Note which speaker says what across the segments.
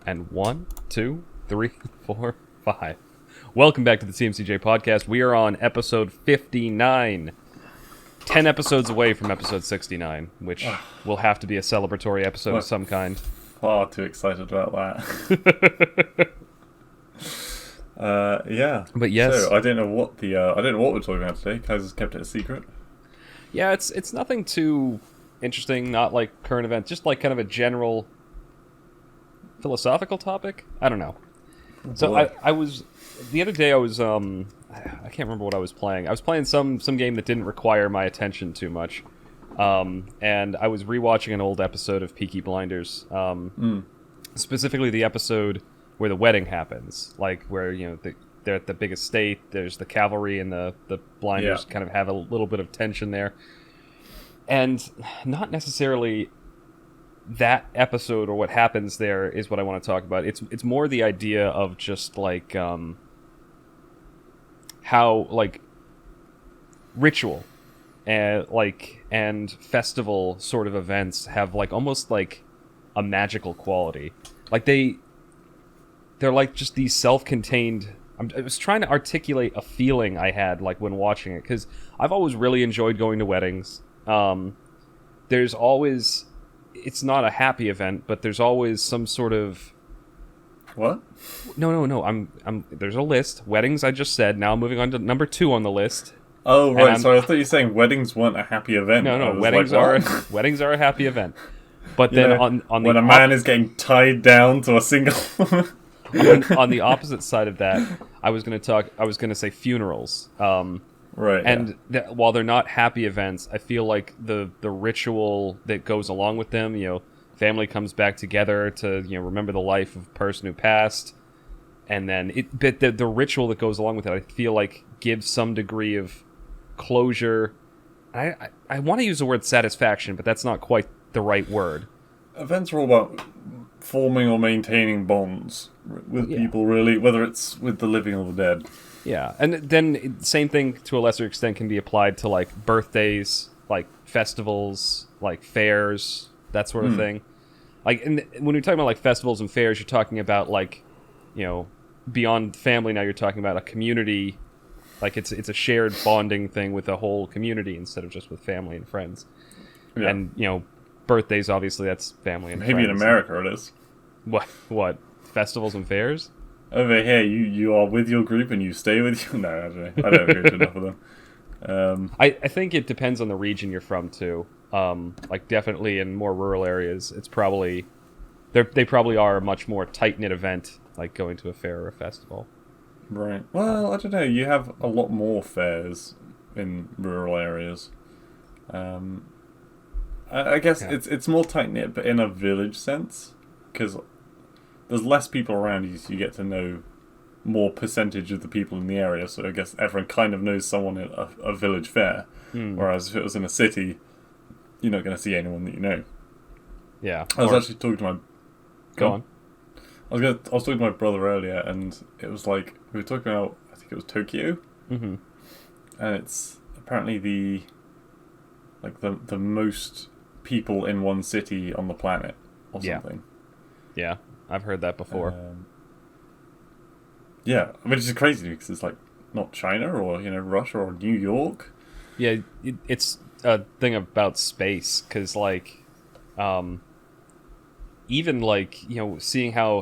Speaker 1: And 1, 2, 3, 4, 5. Welcome back to the TMCJ podcast. We are on episode 59. 10 episodes away from episode 69, which will have to be a celebratory episode of some kind.
Speaker 2: Far too excited about that. Yeah.
Speaker 1: But yes.
Speaker 2: So I don't know what we're talking about today. Kaz has kept it a secret.
Speaker 1: Yeah, it's nothing too interesting, not like current events, just like kind of a general philosophical topic. I don't know. So I was the other day I can't remember what I was playing. I was playing some game that didn't require my attention too much. And I was rewatching an old episode of Peaky Blinders. Specifically the episode where the wedding happens, like where, you know, they're at the big estate, there's the cavalry and the blinders kind of have a little bit of tension there. And not necessarily that episode or what happens there is what I want to talk about. It's more the idea of just like how like ritual and festival sort of events have like almost like a magical quality. Like they're like just these self-contained. I was trying to articulate a feeling I had like when watching it, because I've always really enjoyed going to weddings. There's always, it's not a happy event, but there's always some sort of.
Speaker 2: What?
Speaker 1: No. I'm. There's a list. Weddings, I just said. Now I'm moving on to number 2 on the list.
Speaker 2: Oh right. So I thought you were saying weddings weren't a happy event.
Speaker 1: No. Weddings weddings are a happy event. But
Speaker 2: you
Speaker 1: then
Speaker 2: know,
Speaker 1: on the
Speaker 2: when a man is getting tied down to a single.
Speaker 1: on the opposite side of that, I was going to say funerals.
Speaker 2: Right.
Speaker 1: And while they're not happy events, I feel like the ritual that goes along with them, you know, family comes back together to, you know, remember the life of a person who passed, and then the ritual that goes along with it, I feel like gives some degree of closure. I want to use the word satisfaction, but that's not quite the right word.
Speaker 2: Events are all about forming or maintaining bonds with people, really, whether it's with the living or the dead.
Speaker 1: Yeah, and then same thing to a lesser extent can be applied to like birthdays, like festivals, like fairs, that sort of thing. Like, and when you're talking about like festivals and fairs, you're talking about like, you know, beyond family. Now you're talking about a community, like it's a shared bonding thing with a whole community instead of just with family and friends. Yeah. And you know, birthdays obviously that's family and friends.
Speaker 2: Maybe in America it is.
Speaker 1: What festivals and fairs?
Speaker 2: Over here, you are with your group and you stay with you. No, I don't know. I don't agree with enough of them.
Speaker 1: I think it depends on the region you're from too. Like definitely in more rural areas, it's probably they probably are a much more tight knit event, like going to a fair or a festival.
Speaker 2: Right. Well, I don't know. You have a lot more fairs in rural areas. I guess it's more tight knit, but in a village sense, because there's less people around you, so you get to know more percentage of the people in the area. So I guess everyone kind of knows someone at a village fair. Whereas if it was in a city, you're not going to see anyone that you know.
Speaker 1: Yeah.
Speaker 2: I was actually talking to my.
Speaker 1: Go on.
Speaker 2: I was talking to my brother earlier, and it was like we were talking about. I think it was Tokyo. And it's apparently the most people in one city on the planet, or something.
Speaker 1: Yeah. I've heard that before.
Speaker 2: Yeah, which is crazy because it's like not China or, you know, Russia or New York.
Speaker 1: Yeah, it's a thing about space, because like, even like, you know, seeing how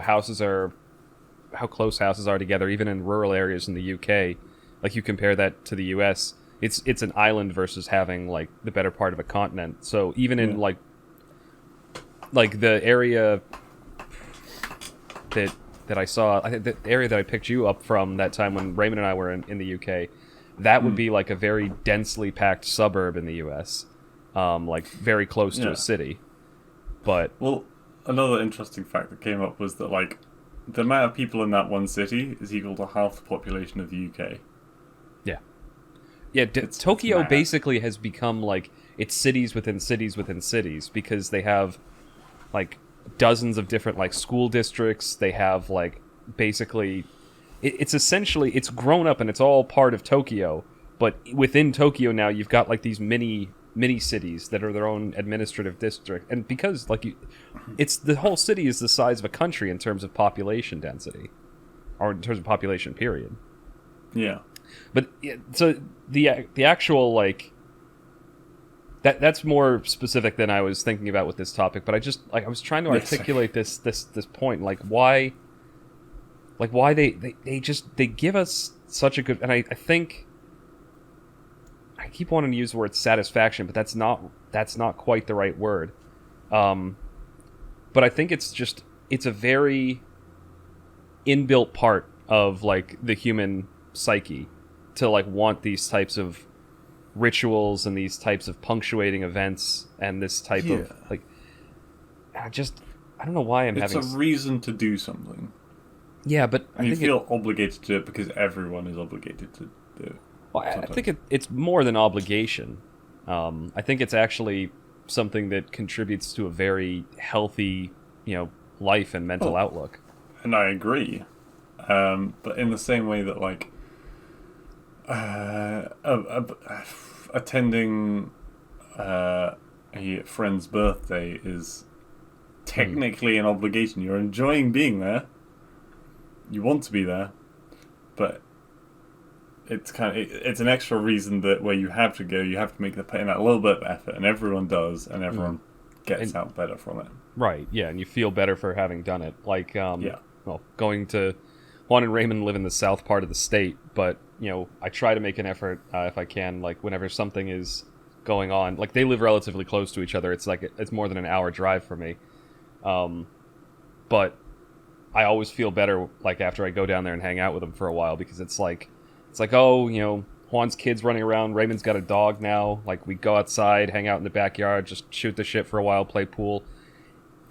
Speaker 1: close houses are together, even in rural areas in the UK, like you compare that to the US, it's an island versus having like the better part of a continent. So even in like the area that I saw, I think the area that I picked you up from that time when Raymond and I were in the UK, that would be like a very densely packed suburb in the US, like very close to a city. But
Speaker 2: well, another interesting fact that came up was that like the amount of people in that one city is equal to half the population of the UK.
Speaker 1: Yeah, Tokyo basically has become like it's cities within cities within cities, because they have like dozens of different like school districts. They have like basically it's essentially it's grown up and it's all part of Tokyo, but within Tokyo now you've got like these mini mini cities that are their own administrative district, and because it's the whole city is the size of a country in terms of population density, or in terms of population period.
Speaker 2: Yeah.
Speaker 1: But so the actual that's more specific than I was thinking about with this topic. But I was trying to articulate this point, why they give us such a good, and I think I keep wanting to use the word satisfaction, but that's not quite the right word. But I think it's a very inbuilt part of the human psyche to want these types of rituals and these types of punctuating events and this type of I don't know why
Speaker 2: it's a reason to do something.
Speaker 1: Yeah, but
Speaker 2: and you feel obligated to do it because everyone is obligated to do it.
Speaker 1: Well, I think it's more than obligation. I think it's actually something that contributes to a very healthy, life and mental outlook.
Speaker 2: And I agree. But in the same way that attending a friend's birthday is technically an obligation. You're enjoying being there. You want to be there, but it's it's an extra reason that where you have to go, you have to make put in that little bit of effort, and everyone does, and everyone gets out better from it. Right?
Speaker 1: Yeah, and you feel better for having done it. Well, going to Juan and Raymond live in the south part of the state, but I try to make an effort if I can. Whenever something is going on, they live relatively close to each other. It's more than an hour drive for me, but I always feel better after I go down there and hang out with them for a while, because it's Juan's kid's running around, Raymond's got a dog now. We go outside, hang out in the backyard, just shoot the shit for a while, play pool.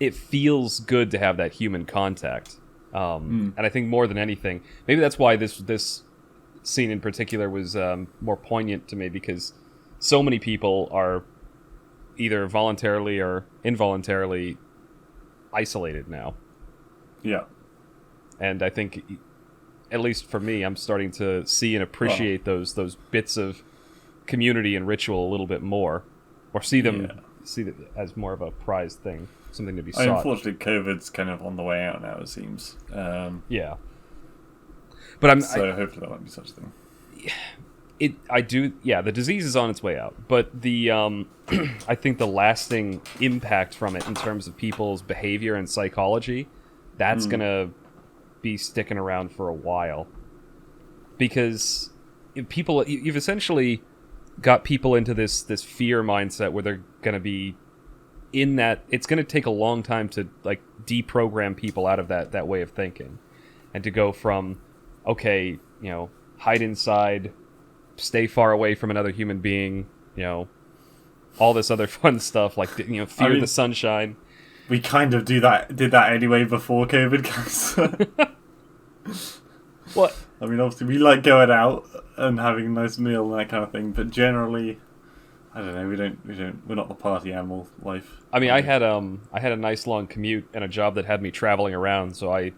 Speaker 1: It feels good to have that human contact. And I think more than anything, maybe that's why this scene in particular was more poignant to me, because so many people are either voluntarily or involuntarily isolated now.
Speaker 2: Yeah.
Speaker 1: And I think, at least for me, I'm starting to see and appreciate those bits of community and ritual a little bit more, or see them as more of a prized thing, something to be sought.
Speaker 2: Unfortunately, COVID's kind of on the way out now, it seems.
Speaker 1: Yeah. But
Speaker 2: hopefully that won't be such a thing.
Speaker 1: The disease is on its way out, but the I think the lasting impact from it in terms of people's behavior and psychology, that's gonna be sticking around for a while, because you've essentially got people into this fear mindset where they're gonna be in that. It's gonna take a long time to deprogram people out of that way of thinking, and to go from hide inside, stay far away from another human being, all this other fun stuff fear the sunshine.
Speaker 2: We kind of did that anyway before COVID, guys.
Speaker 1: What?
Speaker 2: I mean, obviously we like going out and having a nice meal and that kind of thing, but generally, I don't know. We're not the party animal life.
Speaker 1: I mean, I had a nice long commute and a job that had me traveling around, so I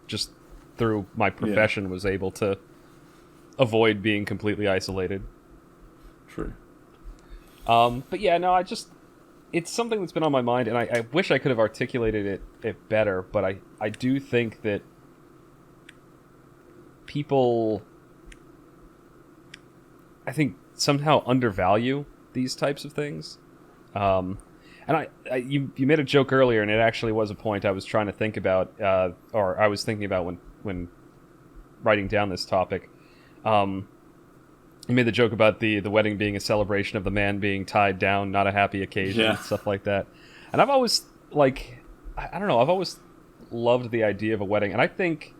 Speaker 1: just through my profession was able to avoid being completely isolated.
Speaker 2: True.
Speaker 1: But yeah, no, it's something that's been on my mind, and I wish I could have articulated it better, but I do think that people, I think, somehow undervalue these types of things. And you made a joke earlier, and it actually was a point I was trying to think about, or I was thinking about when writing down this topic. You made the joke about the wedding being a celebration of the man being tied down, not a happy occasion, and stuff like that. And I've always, I don't know, I've always loved the idea of a wedding. And I think,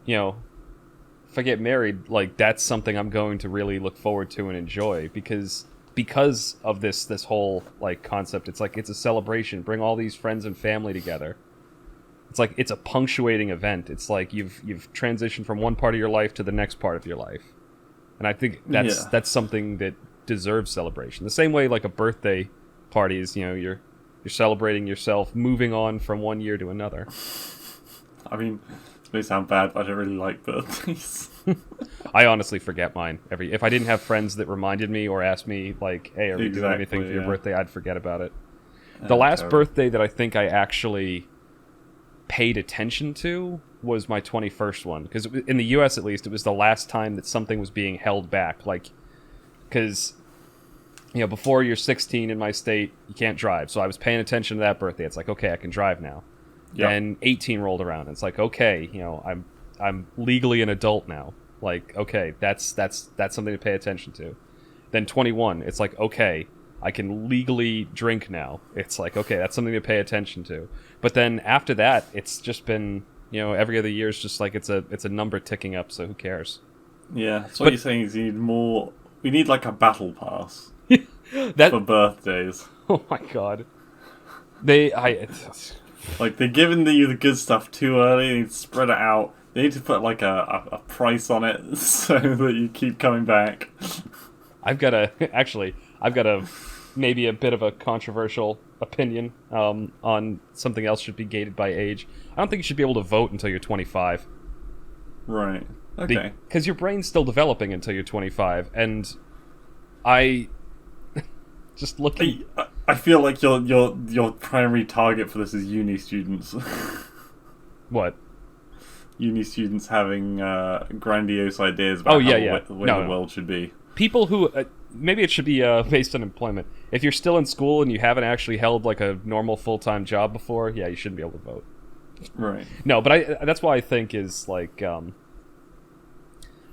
Speaker 1: if I get married, that's something I'm going to really look forward to and enjoy, because of this whole concept. It's a celebration. Bring all these friends and family together. It's a punctuating event. It's you've transitioned from one part of your life to the next part of your life. And I think that's something that deserves celebration. The same way a birthday party is, you're celebrating yourself moving on from one year to another.
Speaker 2: I mean, it may sound bad, but I don't really like birthdays.
Speaker 1: I honestly forget mine. If I didn't have friends that reminded me or asked me, like, hey, are we doing anything for your birthday, I'd forget about it. The last birthday that I think I actually paid attention to was my 21st one. Because in the US, at least, it was the last time that something was being held back. Like, because, before you're 16 in my state, you can't drive. So I was paying attention to that birthday. It's like, okay, I can drive now. Yep. Then 18 rolled around. And it's like, okay, I'm legally an adult now. Like, okay, that's something to pay attention to. Then 21, it's like, okay, I can legally drink now. It's like, okay, that's something to pay attention to. But then after that, it's just been, every other year is just like it's a number ticking up. So who cares?
Speaker 2: Yeah. So what you're saying is you need more. We need like a battle pass for birthdays.
Speaker 1: Oh my god.
Speaker 2: Like they're giving you the good stuff too early. They need to spread it out. They need to put like a price on it so that you keep coming back.
Speaker 1: I've got a maybe a bit of a controversial opinion on something else should be gated by age. I don't think you should be able to vote until you're 25.
Speaker 2: Right. Okay.
Speaker 1: Because your brain's still developing until you're 25, and I just looking.
Speaker 2: I feel like your primary target for this is uni students.
Speaker 1: What?
Speaker 2: Uni students having grandiose ideas about the way the world should be.
Speaker 1: People who maybe it should be based on employment. If you're still in school and you haven't actually held like a normal full-time job before, yeah, you shouldn't be able to vote.
Speaker 2: Right.
Speaker 1: No, but that's why I think is like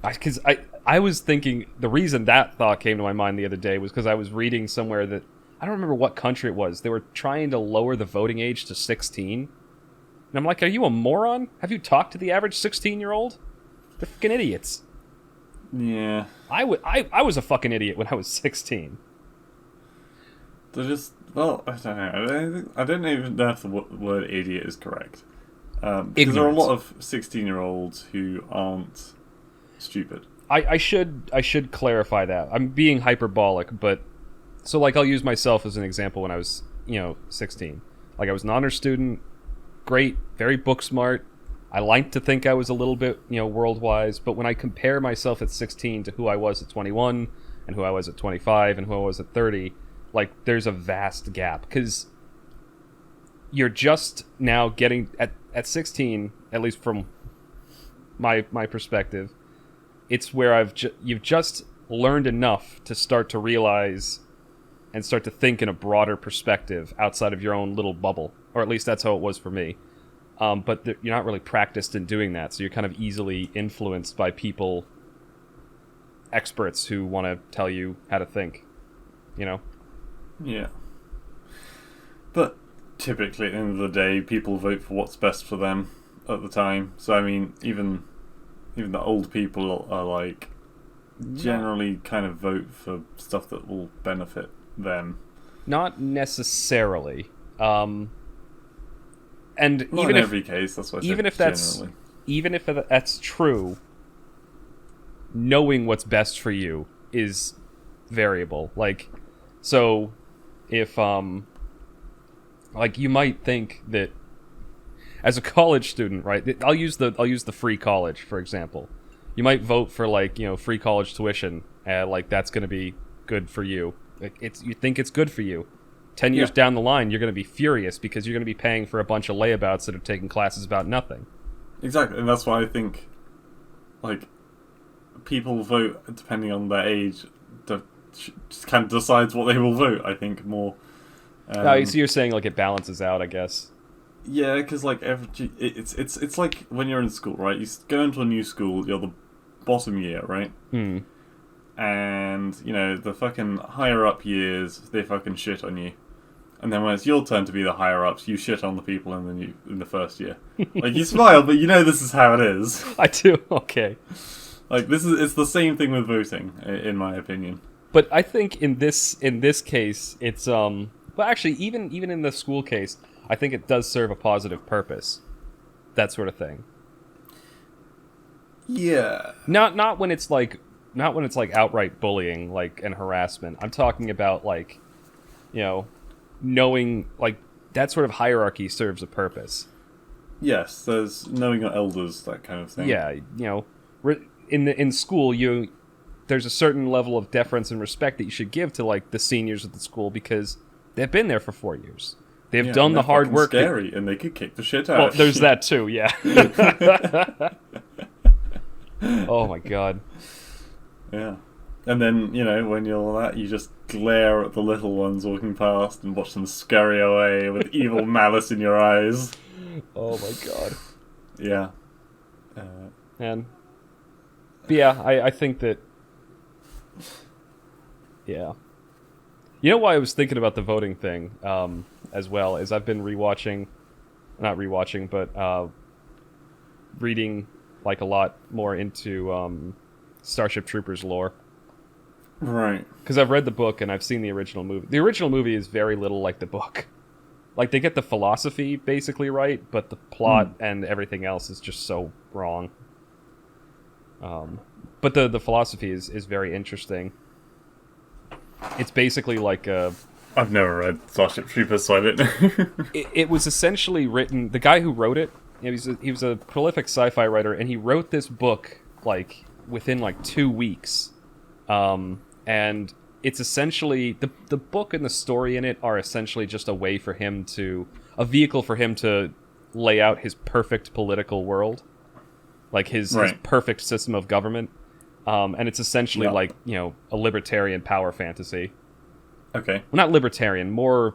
Speaker 1: because I was thinking the reason that thought came to my mind the other day was because I was reading somewhere that I don't remember what country it was. They were trying to lower the voting age to 16. And I'm like, are you a moron? Have you talked to the average 16-year-old? They're fucking idiots.
Speaker 2: Yeah.
Speaker 1: I was a fucking idiot when I was 16.
Speaker 2: They're just... Well, I don't know. I don't even know if the word idiot is correct. Because there are a lot of 16-year-olds who aren't stupid.
Speaker 1: I should clarify that. I'm being hyperbolic, but... So, like, I'll use myself as an example when I was, 16. Like, I was an honor student, great, very book smart. I like to think I was a little bit, world-wise, but when I compare myself at 16 to who I was at 21, and who I was at 25, and who I was at 30, like, there's a vast gap, because you're just now getting, at 16, at least from my perspective, it's where you've just learned enough to start to realize and start to think in a broader perspective outside of your own little bubble. Or at least that's how it was for me. But you're not really practiced in doing that, so you're kind of easily influenced by people, experts who want to tell you how to think,
Speaker 2: Yeah. But typically at the end of the day, people vote for what's best for them at the time. So, I mean, even the old people are like, generally kind of vote for stuff that will benefit them.
Speaker 1: Not necessarily. And
Speaker 2: not
Speaker 1: even
Speaker 2: in every case, that's what I said,
Speaker 1: even if that's true, knowing what's best for you is variable. Like, so if like you might think that as a college student, right? I'll use the free college for example. You might vote for like free college tuition, like that's going to be good for you. You think it's good for you. 10 years down the line, you're going to be furious because you're going to be paying for a bunch of layabouts that are taking classes about nothing.
Speaker 2: Exactly, and that's why I think, like, people vote depending on their age. Just kind of decides what they will vote. I think more.
Speaker 1: So you're saying like it balances out, I guess.
Speaker 2: Yeah, because like it's like when you're in school, right? You go into a new school, you're the bottom year, right? And the fucking higher up years, they fucking shit on you. And then when it's your turn to be the higher ups, you shit on the people in the first year. Like, you smile, but this is how it is.
Speaker 1: I do. Okay.
Speaker 2: Like, it's the same thing with voting, in my opinion.
Speaker 1: But I think in this case, it's well, actually, even in the school case, I think it does serve a positive purpose. That sort of thing.
Speaker 2: Yeah.
Speaker 1: Not when it's like outright bullying, like, and harassment. I'm talking about like, knowing, like, that sort of hierarchy serves a purpose.
Speaker 2: Yes, there's knowing your elders, that kind of thing.
Speaker 1: Yeah, in school, there's a certain level of deference and respect that you should give to like the seniors at the school because they've been there for 4 years. They've done the hard work.
Speaker 2: Scary, and they could kick the shit out.
Speaker 1: Well, there's that too. Yeah. Oh my god.
Speaker 2: Yeah. And then, when you're that, you just glare at the little ones walking past and watch them scurry away with evil malice in your eyes.
Speaker 1: Oh my god.
Speaker 2: Yeah.
Speaker 1: But yeah, I think that... Yeah. You know why I was thinking about the voting thing, as well, is I've been not rewatching, but reading, like, a lot more into Starship Troopers lore.
Speaker 2: Right.
Speaker 1: Because I've read the book and I've seen the original movie. The original movie is very little like the book. Like, they get the philosophy basically right, but the plot and everything else is just so wrong. But the philosophy is very interesting. It's basically like a...
Speaker 2: I've never read Starship Troopers, so I don't know.
Speaker 1: It was essentially written... The guy who wrote it, he was a prolific sci-fi writer, and he wrote this book, like, within, like, 2 weeks. And it's essentially... The book and the story in it are essentially just a way for him to... A vehicle for him to lay out his perfect political world. Like, his perfect system of government. And it's essentially like, a libertarian power fantasy.
Speaker 2: Okay.
Speaker 1: Well, not libertarian, more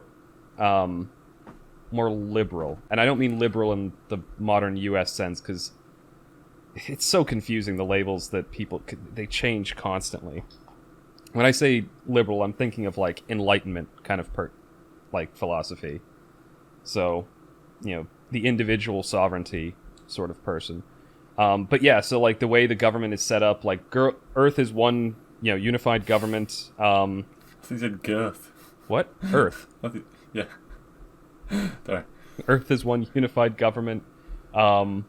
Speaker 1: liberal. And I don't mean liberal in the modern U.S. sense, because it's so confusing, the labels that they change constantly. When I say liberal, I'm thinking of, like, Enlightenment kind of philosophy. So, the individual sovereignty sort of person. But yeah, so like the way the government is set up, like Earth is one, unified government.
Speaker 2: I think you said girth.
Speaker 1: What? Earth.
Speaker 2: Yeah. Sorry.
Speaker 1: Earth is one unified government. And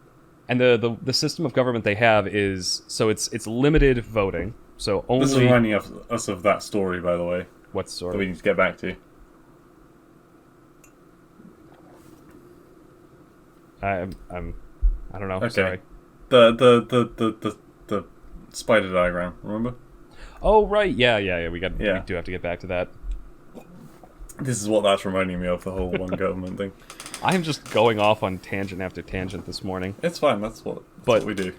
Speaker 1: the system of government they have is, so it's limited voting. So only...
Speaker 2: This is reminding us of that story, by the way.
Speaker 1: What story?
Speaker 2: That we need to get back to.
Speaker 1: I don't know.
Speaker 2: Okay.
Speaker 1: Sorry.
Speaker 2: The spider diagram, remember?
Speaker 1: Oh right, yeah. We do have to get back to that.
Speaker 2: This is what that's reminding me of, the whole one government thing.
Speaker 1: I'm just going off on tangent after tangent this morning.
Speaker 2: It's fine, that's what we do.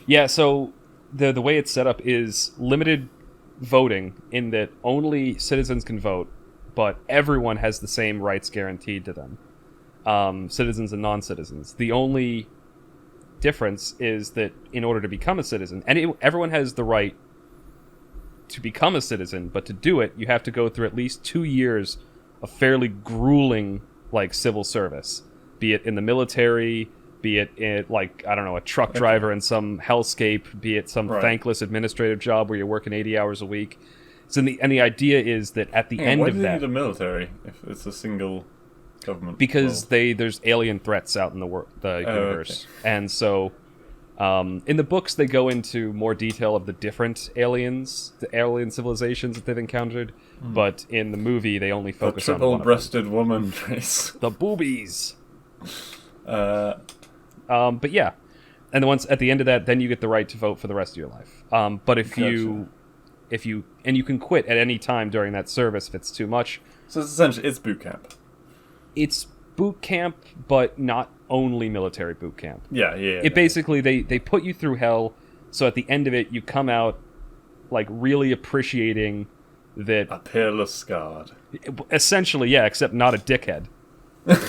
Speaker 1: Yeah, so the way it's set up is limited voting in that only citizens can vote, but everyone has the same rights guaranteed to them. Citizens and non-citizens. The only difference is that in order to become a citizen, and everyone has the right to become a citizen, but to do it, you have to go through at least 2 years of fairly grueling, like, civil service. Be it in the military, be it in, like, I don't know, a truck driver in some hellscape, be it some thankless administrative job where you're working 80 hours a week. So, the idea is that at the end of that... Why do
Speaker 2: they need a military if it's a single... government?
Speaker 1: Because there's alien threats out in the universe.
Speaker 2: Okay.
Speaker 1: And so in the books they go into more detail of the different aliens, the alien civilizations that they've encountered, but in the movie they only focus on one of them.
Speaker 2: The triple-breasted woman race.
Speaker 1: The boobies. But yeah. And then once at the end of that, then you get the right to vote for the rest of your life. But if you and you can quit at any time during that service if it's too much.
Speaker 2: So it's essentially boot camp.
Speaker 1: It's boot camp, but not only military boot camp.
Speaker 2: Yeah.
Speaker 1: Basically, they put you through hell, so at the end of it, you come out, like, really appreciating that...
Speaker 2: A peerless guard.
Speaker 1: Essentially, yeah, except not a dickhead.
Speaker 2: But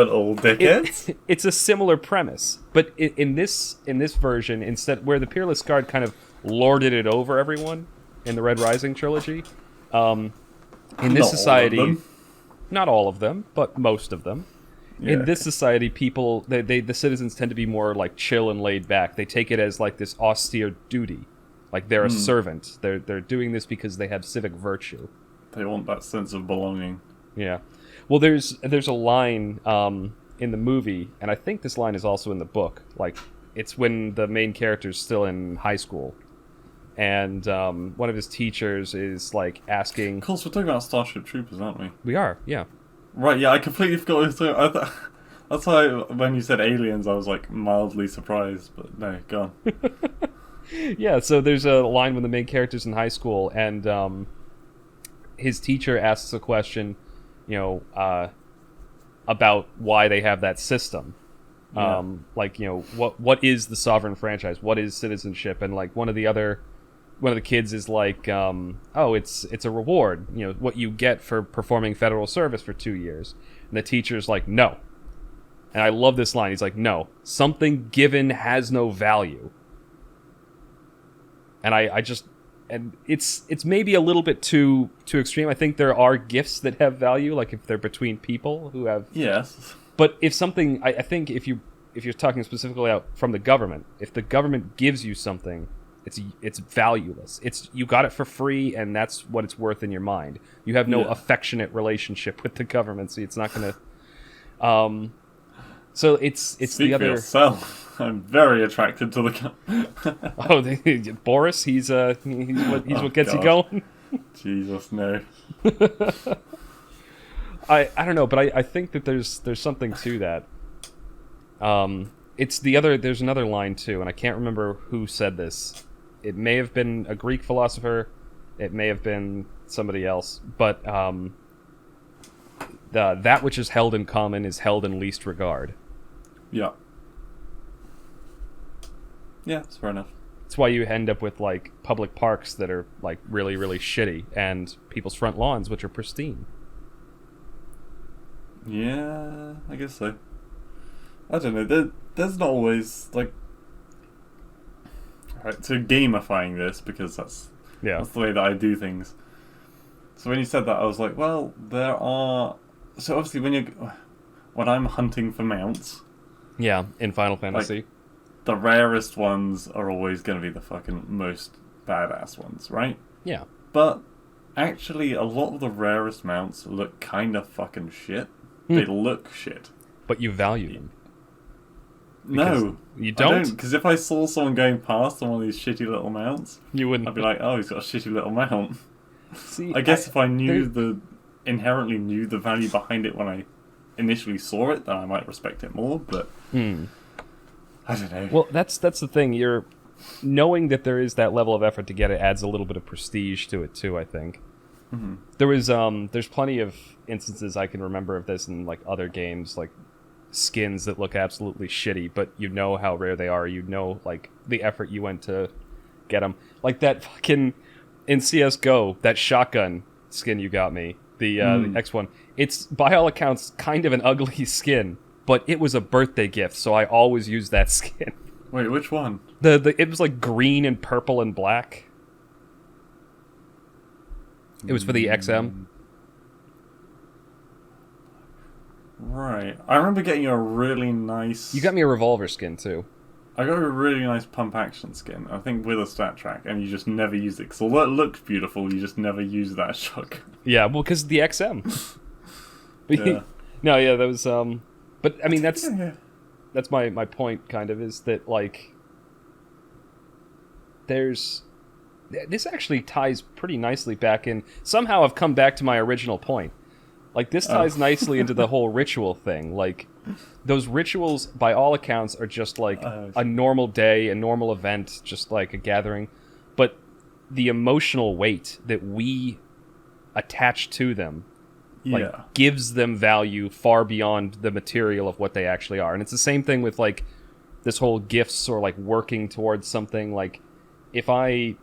Speaker 2: all dickheads?
Speaker 1: It's a similar premise, but in this version, instead, where the peerless guard kind of lorded it over everyone in the Red Rising trilogy, in this society... Not all of them, but most of them. Yeah. In this society, people, the citizens tend to be more, like, chill and laid back. They take it as, like, this austere duty. Like, they're a servant. They're doing this because they have civic virtue.
Speaker 2: They want that sense of belonging.
Speaker 1: Yeah. Well, there's a line in the movie, and I think this line is also in the book. Like, it's when the main character's still in high school. And one of his teachers is, like, asking...
Speaker 2: Of course, we're talking about Starship Troopers, aren't we?
Speaker 1: We are, yeah.
Speaker 2: Right, yeah, I completely forgot what we were talking about. That's why when you said aliens, I was like mildly surprised. But no, go on.
Speaker 1: Yeah, so there's a line when the main character's in high school, and his teacher asks a question, about why they have that system.
Speaker 2: Yeah.
Speaker 1: What is the sovereign franchise? What is citizenship? And like one of the kids is like, it's a reward. What you get for performing federal service for 2 years. And the teacher's like, no. And I love this line. He's like, no, something given has no value. And and it's maybe a little bit too extreme. I think there are gifts that have value, like if they're between people who have.
Speaker 2: Yes.
Speaker 1: But if something, I think if you're talking specifically out from the government, if the government gives you something, it's valueless. You got it for free, and that's what it's worth in your mind. You have no affectionate relationship with the government, so it's not going to. So it's
Speaker 2: Speak
Speaker 1: the other.
Speaker 2: For yourself. I'm very attracted to the.
Speaker 1: Oh, Boris, he's what gets you going.
Speaker 2: Jesus, no.
Speaker 1: I don't know, but I think that there's something to that. There's another line too, and I can't remember who said this. It may have been a Greek philosopher, it may have been somebody else, but that which is held in common is held in least regard.
Speaker 2: Yeah. Yeah, that's fair enough.
Speaker 1: That's why you end up with like public parks that are like really, really shitty, and people's front lawns which are pristine.
Speaker 2: Yeah, I guess so. I don't know. There's not always like. Right, so gamifying this because that's the way that I do things. So when you said that, I was like, well, there are. So obviously, when I'm hunting for mounts.
Speaker 1: Yeah, in Final Fantasy.
Speaker 2: Like, the rarest ones are always going to be the fucking most badass ones, right?
Speaker 1: Yeah.
Speaker 2: But actually, a lot of the rarest mounts look kind of fucking shit. They look shit.
Speaker 1: But you value them.
Speaker 2: No.
Speaker 1: You don't?
Speaker 2: Because if I saw someone going past on one of these shitty little mounts,
Speaker 1: you wouldn't.
Speaker 2: I'd be like, oh, he's got a shitty little mount.
Speaker 1: See,
Speaker 2: I guess if I inherently knew the value behind it when I initially saw it, then I might respect it more, but I don't know.
Speaker 1: Well, that's the thing. You're knowing that there is that level of effort to get it adds a little bit of prestige to it too, I think.
Speaker 2: Mm-hmm.
Speaker 1: There's plenty of instances I can remember of this in like other games, like skins that look absolutely shitty, but you know how rare they are. You know, like the effort you went to get them. Like that fucking in CS:GO, that shotgun skin you got me, the X1. It's by all accounts kind of an ugly skin, but it was a birthday gift, so I always use that skin.
Speaker 2: Wait, which one?
Speaker 1: It was like green and purple and black. It was for the XM.
Speaker 2: Right. I remember getting a really nice...
Speaker 1: You got me a revolver skin, too.
Speaker 2: I got a really nice pump action skin, I think with a stat track, and you just never used it. Because although it looked beautiful, you just never used that shotgun.
Speaker 1: Yeah, well, because the XM.
Speaker 2: Yeah.
Speaker 1: No, yeah, that was... But, I mean, that's my point, kind of, is that, like... This actually ties pretty nicely back in... Somehow I've come back to my original point. Like, this ties nicely into the whole ritual thing. Like, those rituals, by all accounts, are just, like, a normal day, a normal event, just, like, a gathering. But the emotional weight that we attach to them, like, gives them value far beyond the material of what they actually are. And it's the same thing with, like, this whole gifts or, like, working towards something. Like, if I,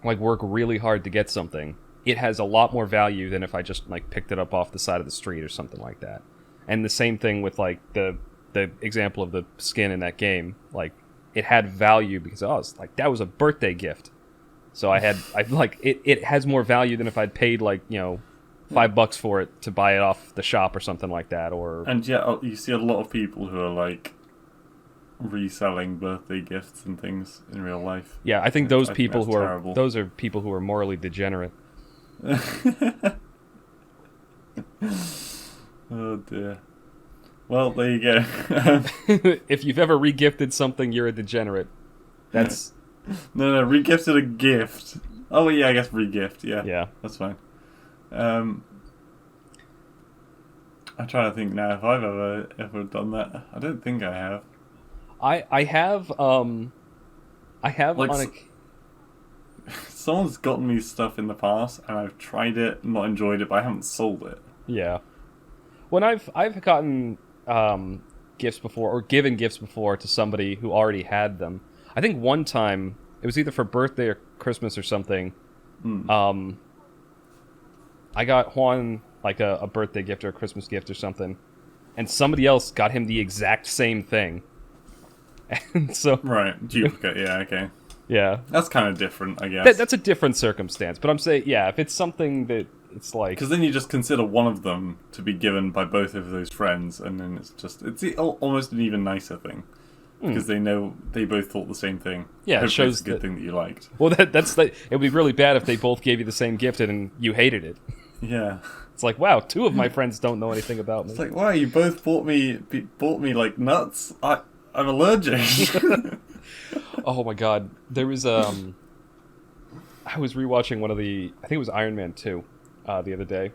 Speaker 1: like, work really hard to get something... it has a lot more value than if I just like picked it up off the side of the street or something like that. And the same thing with like the example of the skin in that game. Like it had value because it's like that was a birthday gift. So I like it has more value than if I'd paid like, $5 for it to buy it off the shop or something like that.
Speaker 2: And yeah, you see a lot of people who are like reselling birthday gifts and things in real life.
Speaker 1: Yeah, I think those people those are people who are morally degenerate.
Speaker 2: Oh dear. Well, there you go.
Speaker 1: If you've ever regifted something, you're a degenerate. That's
Speaker 2: no, regifted a gift. Oh yeah, I guess regift. Yeah,
Speaker 1: yeah,
Speaker 2: that's fine. I'm trying to think now if I've ever done that. I don't think I have.
Speaker 1: I have on a
Speaker 2: Someone's gotten me stuff in the past, and I've tried it, not enjoyed it, but I haven't sold it.
Speaker 1: yeah. When I've gotten gifts before or given gifts before to somebody who already had them. I think one time it was either for birthday or Christmas or something. I got Juan like a birthday gift or a Christmas gift or something, and somebody else got him the exact same thing. And so
Speaker 2: Right, duplicate. Yeah, okay.
Speaker 1: Yeah,
Speaker 2: That's kind of different, I guess.
Speaker 1: that's a different circumstance. But I'm saying, yeah, if it's something that it's like,
Speaker 2: Because then you just consider one of them to be given by both of those friends, and then it's almost an even nicer thing. Because they know they both thought the same thing.
Speaker 1: Yeah, it shows
Speaker 2: it's a good thing that you liked.
Speaker 1: Well, that's it would be really bad if they both gave you the same gift and you hated it.
Speaker 2: Yeah.
Speaker 1: It's like, wow, two of my friends don't know anything about me.
Speaker 2: It's like, wow, you both bought me like nuts. I'm allergic.
Speaker 1: Oh my god, there was I was rewatching one of I think it was Iron Man 2 the other day.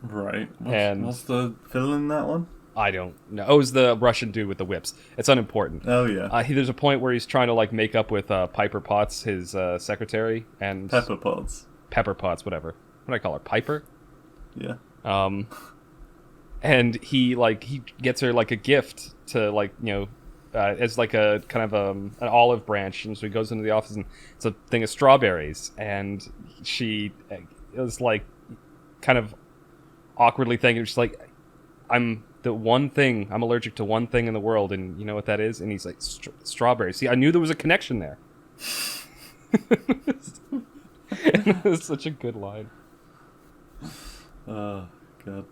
Speaker 2: Right.
Speaker 1: And
Speaker 2: what's the villain in that one?
Speaker 1: I don't know. Oh, it was the Russian dude with the whips. It's unimportant.
Speaker 2: Oh yeah.
Speaker 1: There's a point where he's trying to like make up with Piper Potts, his secretary, and
Speaker 2: Pepper Potts.
Speaker 1: Pepper Potts, whatever. What do I call her? Piper?
Speaker 2: Yeah.
Speaker 1: And he gets her like a gift to like, you know, as like a kind of an olive branch, and so he goes into the office and it's a thing of strawberries, and she is like kind of awkwardly thinking, she's like, I'm allergic to one thing in the world, and you know what that is? And he's like, strawberries. See, I knew there was a connection there. It's such a good line.
Speaker 2: Oh god.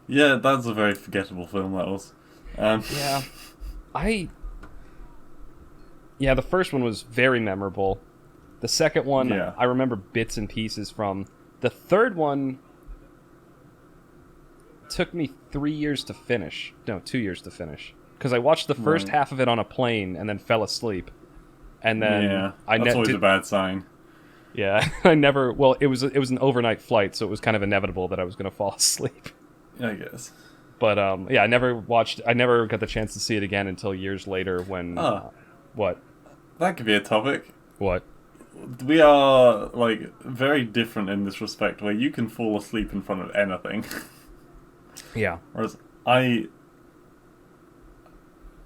Speaker 2: Yeah, that's a very forgettable film, that was.
Speaker 1: Yeah, the first one was very memorable. The second one,
Speaker 2: Yeah.
Speaker 1: I remember bits and pieces from. The third one took me 3 years to finish. No, 2 years to finish. Because I watched the first half of it on a plane and then fell asleep. And then
Speaker 2: Yeah, that's always a bad sign.
Speaker 1: Yeah, I never. Well, it was an overnight flight, so it was kind of inevitable that I was going to fall asleep.
Speaker 2: I guess.
Speaker 1: But yeah, I never got the chance to see it again until years later when. What?
Speaker 2: That could be a topic.
Speaker 1: What?
Speaker 2: We are like very different in this respect, where you can fall asleep in front of anything.
Speaker 1: Yeah.
Speaker 2: Whereas I'm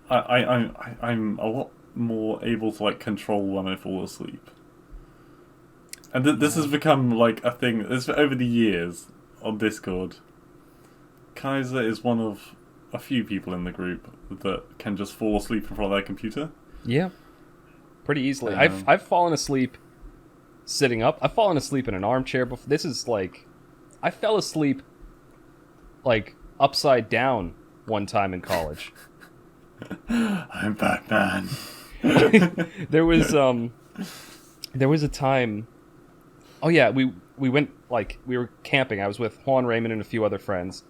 Speaker 2: a lot more able to like control when I fall asleep. And this has become like a thing. This over the years on Discord. Kaiser is one of a few people in the group that can just fall asleep in front of their computer.
Speaker 1: Yeah. Pretty easily. I've fallen asleep sitting up. I've fallen asleep in an armchair before. This is like, I fell asleep like upside down one time in college.
Speaker 2: I'm Batman.
Speaker 1: There was a time. Oh yeah, we went, like, we were camping. I was with Juan, Raymond, and a few other friends,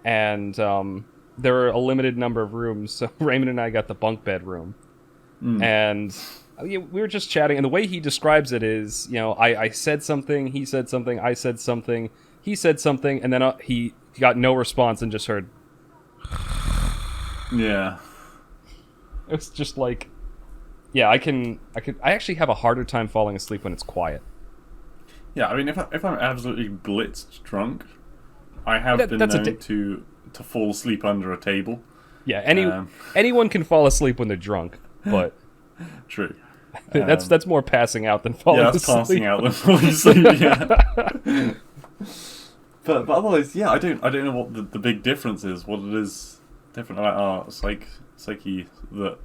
Speaker 1: and there were a limited number of rooms. So Raymond and I got the bunk bed room, and we were just chatting. And the way he describes it is, you know, I said something, he said something, I said something, he said something, and then he got no response and just heard.
Speaker 2: Yeah.
Speaker 1: It was just like, yeah, I actually have a harder time falling asleep when it's quiet.
Speaker 2: Yeah, I mean, if I'm absolutely blitzed drunk, I have been known to fall asleep under a table.
Speaker 1: Yeah, anyone can fall asleep when they're drunk, but
Speaker 2: true.
Speaker 1: That's more passing out than falling asleep.
Speaker 2: Yeah, that's passing out than falling asleep. Yeah. But otherwise, yeah, I don't know what the big difference is. What it is different about our psyche that,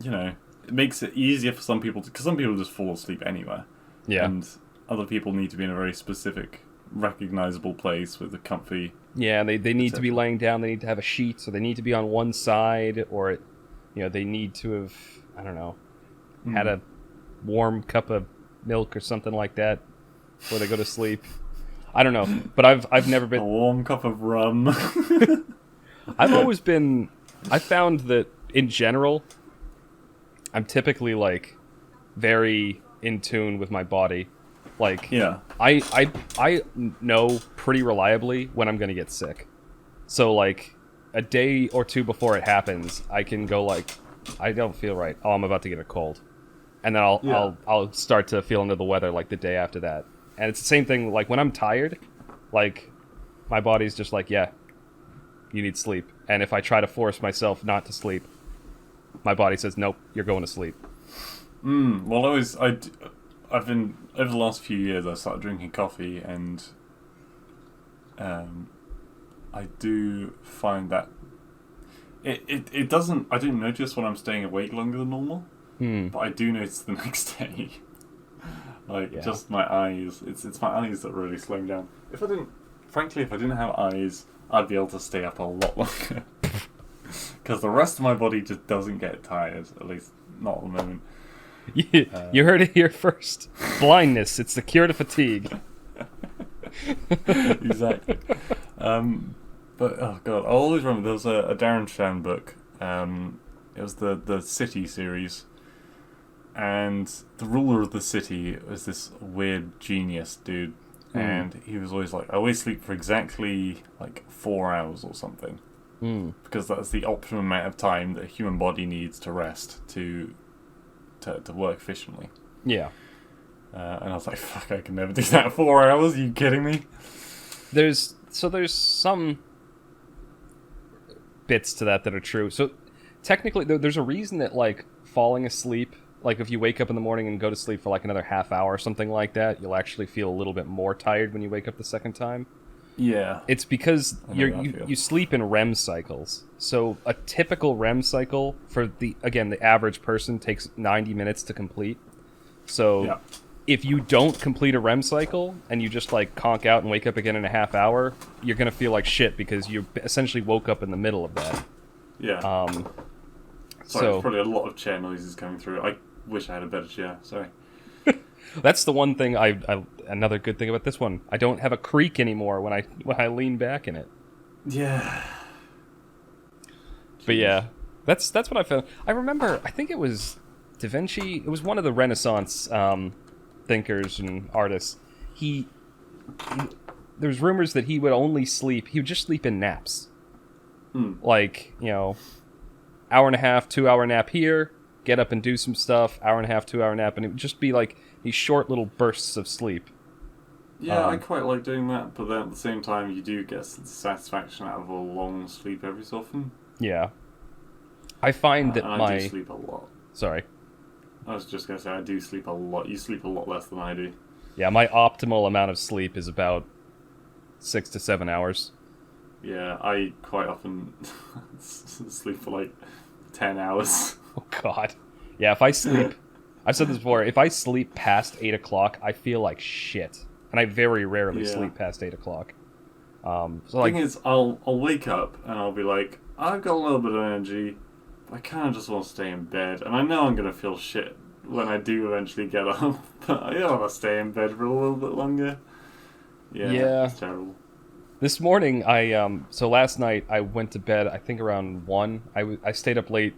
Speaker 2: you know, it makes it easier for some people because some people just fall asleep anywhere.
Speaker 1: Yeah.
Speaker 2: And other people need to be in a very specific, recognizable place with a comfy.
Speaker 1: Yeah, they need to be laying down. They need to have a sheet, so they need to be on one side, or you know, they need to have, I don't know, had a warm cup of milk or something like that before they go to sleep. I don't know, but I've never been
Speaker 2: a warm cup of rum.
Speaker 1: I've always been. I found that in general, I'm typically like very in tune with my body. Like,
Speaker 2: yeah,
Speaker 1: I know pretty reliably when I'm going to get sick. So like a day or two before it happens, I can go like, I don't feel right. Oh, I'm about to get a cold, and then I'll start to feel under the weather like the day after that. And it's the same thing. Like when I'm tired, like my body's just like, yeah, you need sleep. And if I try to force myself not to sleep, my body says, nope, you're going to sleep.
Speaker 2: Well, I've been over the last few years. I started drinking coffee, and I do find that it doesn't. I don't notice when I'm staying awake longer than normal, but I do notice the next day. Just my eyes. It's my eyes that really slow me down. If I didn't have eyes, I'd be able to stay up a lot longer. Because the rest of my body just doesn't get tired, at least not at the moment.
Speaker 1: You heard it here first. Blindness, it's the cure to fatigue.
Speaker 2: Exactly. But, oh god, I'll always remember there was a Darren Shan book. It was the City series. And the ruler of the city was this weird genius dude. And he was always like, I always sleep for exactly 4 hours or something. Because that's the optimum amount of time that a human body needs to rest to work efficiently.
Speaker 1: Yeah.
Speaker 2: And I was like, fuck, I can never do that 4 hours. Are you kidding me?
Speaker 1: There's some bits to that are true. So technically, there's a reason that falling asleep, if you wake up in the morning and go to sleep for another half hour or something like that, you'll actually feel a little bit more tired when you wake up the second time.
Speaker 2: Yeah.
Speaker 1: It's because you sleep in REM cycles. So a typical REM cycle for the average person takes 90 minutes to complete. So if you don't complete a REM cycle and you just conk out and wake up again in a half hour, you're going to feel like shit because you essentially woke up in the middle of that.
Speaker 2: Yeah. Sorry, there's probably a lot of chair noises coming through. I wish I had a better chair. Sorry.
Speaker 1: That's the one thing another good thing about this one. I don't have a creak anymore when I lean back in it.
Speaker 2: Yeah.
Speaker 1: But yeah, that's what I found. I remember, I think it was Da Vinci. It was one of the Renaissance thinkers and artists. There's rumors that he would just sleep in naps. Hour and a half, 2 hour nap here, get up and do some stuff, hour and a half, 2 hour nap, and it would just be these short little bursts of sleep.
Speaker 2: Yeah, I quite like doing that, but then at the same time, you do get satisfaction out of a long sleep every so often.
Speaker 1: Yeah. I find that
Speaker 2: I do sleep a lot.
Speaker 1: Sorry.
Speaker 2: I was just going to say, I do sleep a lot. You sleep a lot less than I do.
Speaker 1: Yeah, my optimal amount of sleep is about 6 to 7 hours.
Speaker 2: Yeah, I quite often sleep for 10 hours.
Speaker 1: Oh, God. Yeah, if I sleep... I've said this before, if I sleep past 8 o'clock, I feel like shit. And I very rarely sleep past 8 o'clock.
Speaker 2: The thing is, I'll wake up and I'll be like, I've got a little bit of energy, but I kind of just want to stay in bed. And I know I'm going to feel shit when I do eventually get up, but I don't want to stay in bed for a little bit longer. Yeah. It's terrible.
Speaker 1: This morning, so last night, I went to bed, I think around 1. I stayed up late.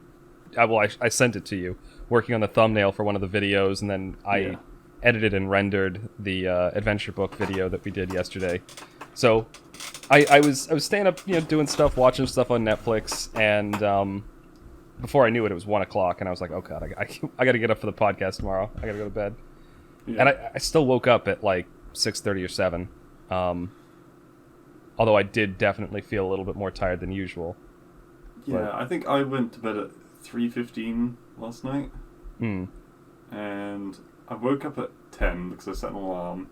Speaker 1: I sent it to you, working on the thumbnail for one of the videos, and then I edited and rendered the adventure book video that we did yesterday. So I was staying up, doing stuff, watching stuff on Netflix, and before I knew it, it was 1 o'clock, and I was like, oh god, I got to get up for the podcast tomorrow. I got to go to bed. Yeah. And I still woke up at 6:30 or 7. Although I did definitely feel a little bit more tired than usual.
Speaker 2: Yeah, but I think I went to bed at 3:15 last night. And I woke up at 10 because I set an alarm.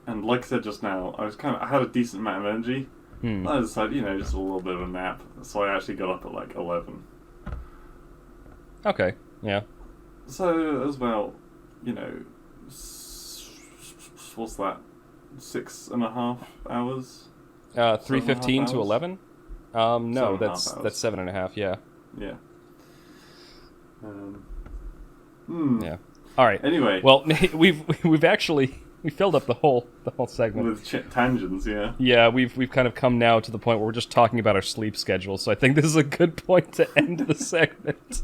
Speaker 2: And like I said just now, I had a decent amount of energy. I decided, just a little bit of a nap. So I actually got up at 11.
Speaker 1: Okay, yeah.
Speaker 2: So it was about, what's that? 6.5 hours?
Speaker 1: 3:15 to 11? No, that's 7.5. Yeah.
Speaker 2: Yeah.
Speaker 1: Yeah. All right.
Speaker 2: Anyway.
Speaker 1: Well, we've actually filled up the whole segment
Speaker 2: with tangents. Yeah.
Speaker 1: Yeah, we've kind of come now to the point where we're just talking about our sleep schedule. So I think this is a good point to end the segment.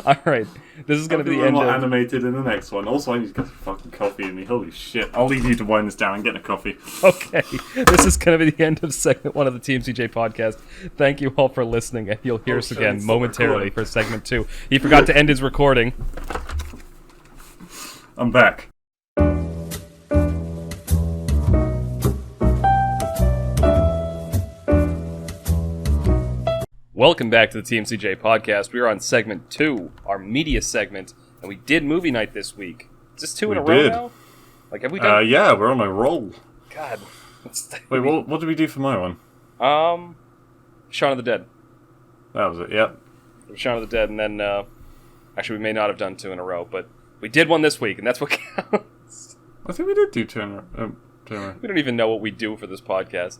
Speaker 1: All right, this is going to be the end
Speaker 2: more
Speaker 1: of...
Speaker 2: animated in the next one. Also, I need to get some fucking coffee in me. Holy shit. I'll leave you to wind this down and get a coffee.
Speaker 1: Okay, this is going to be the end of segment 1 of the TMCJ podcast. Thank you all for listening, and you'll hear us again momentarily for segment 2. He forgot to end his recording.
Speaker 2: I'm back.
Speaker 1: Welcome back to the TMCJ podcast. We are on segment 2, our media segment, and we did movie night this week. Is this 2 in a row now? Like, have we done?
Speaker 2: Yeah, we're on a roll.
Speaker 1: God.
Speaker 2: Wait, what did we do for my one?
Speaker 1: Shaun of the Dead.
Speaker 2: That was it. Yep.
Speaker 1: Shaun of the Dead, and then actually we may not have done 2 in a row, but we did one this week, and that's what counts.
Speaker 2: I think we did do 2 in a row.
Speaker 1: We don't even know what we do for this podcast.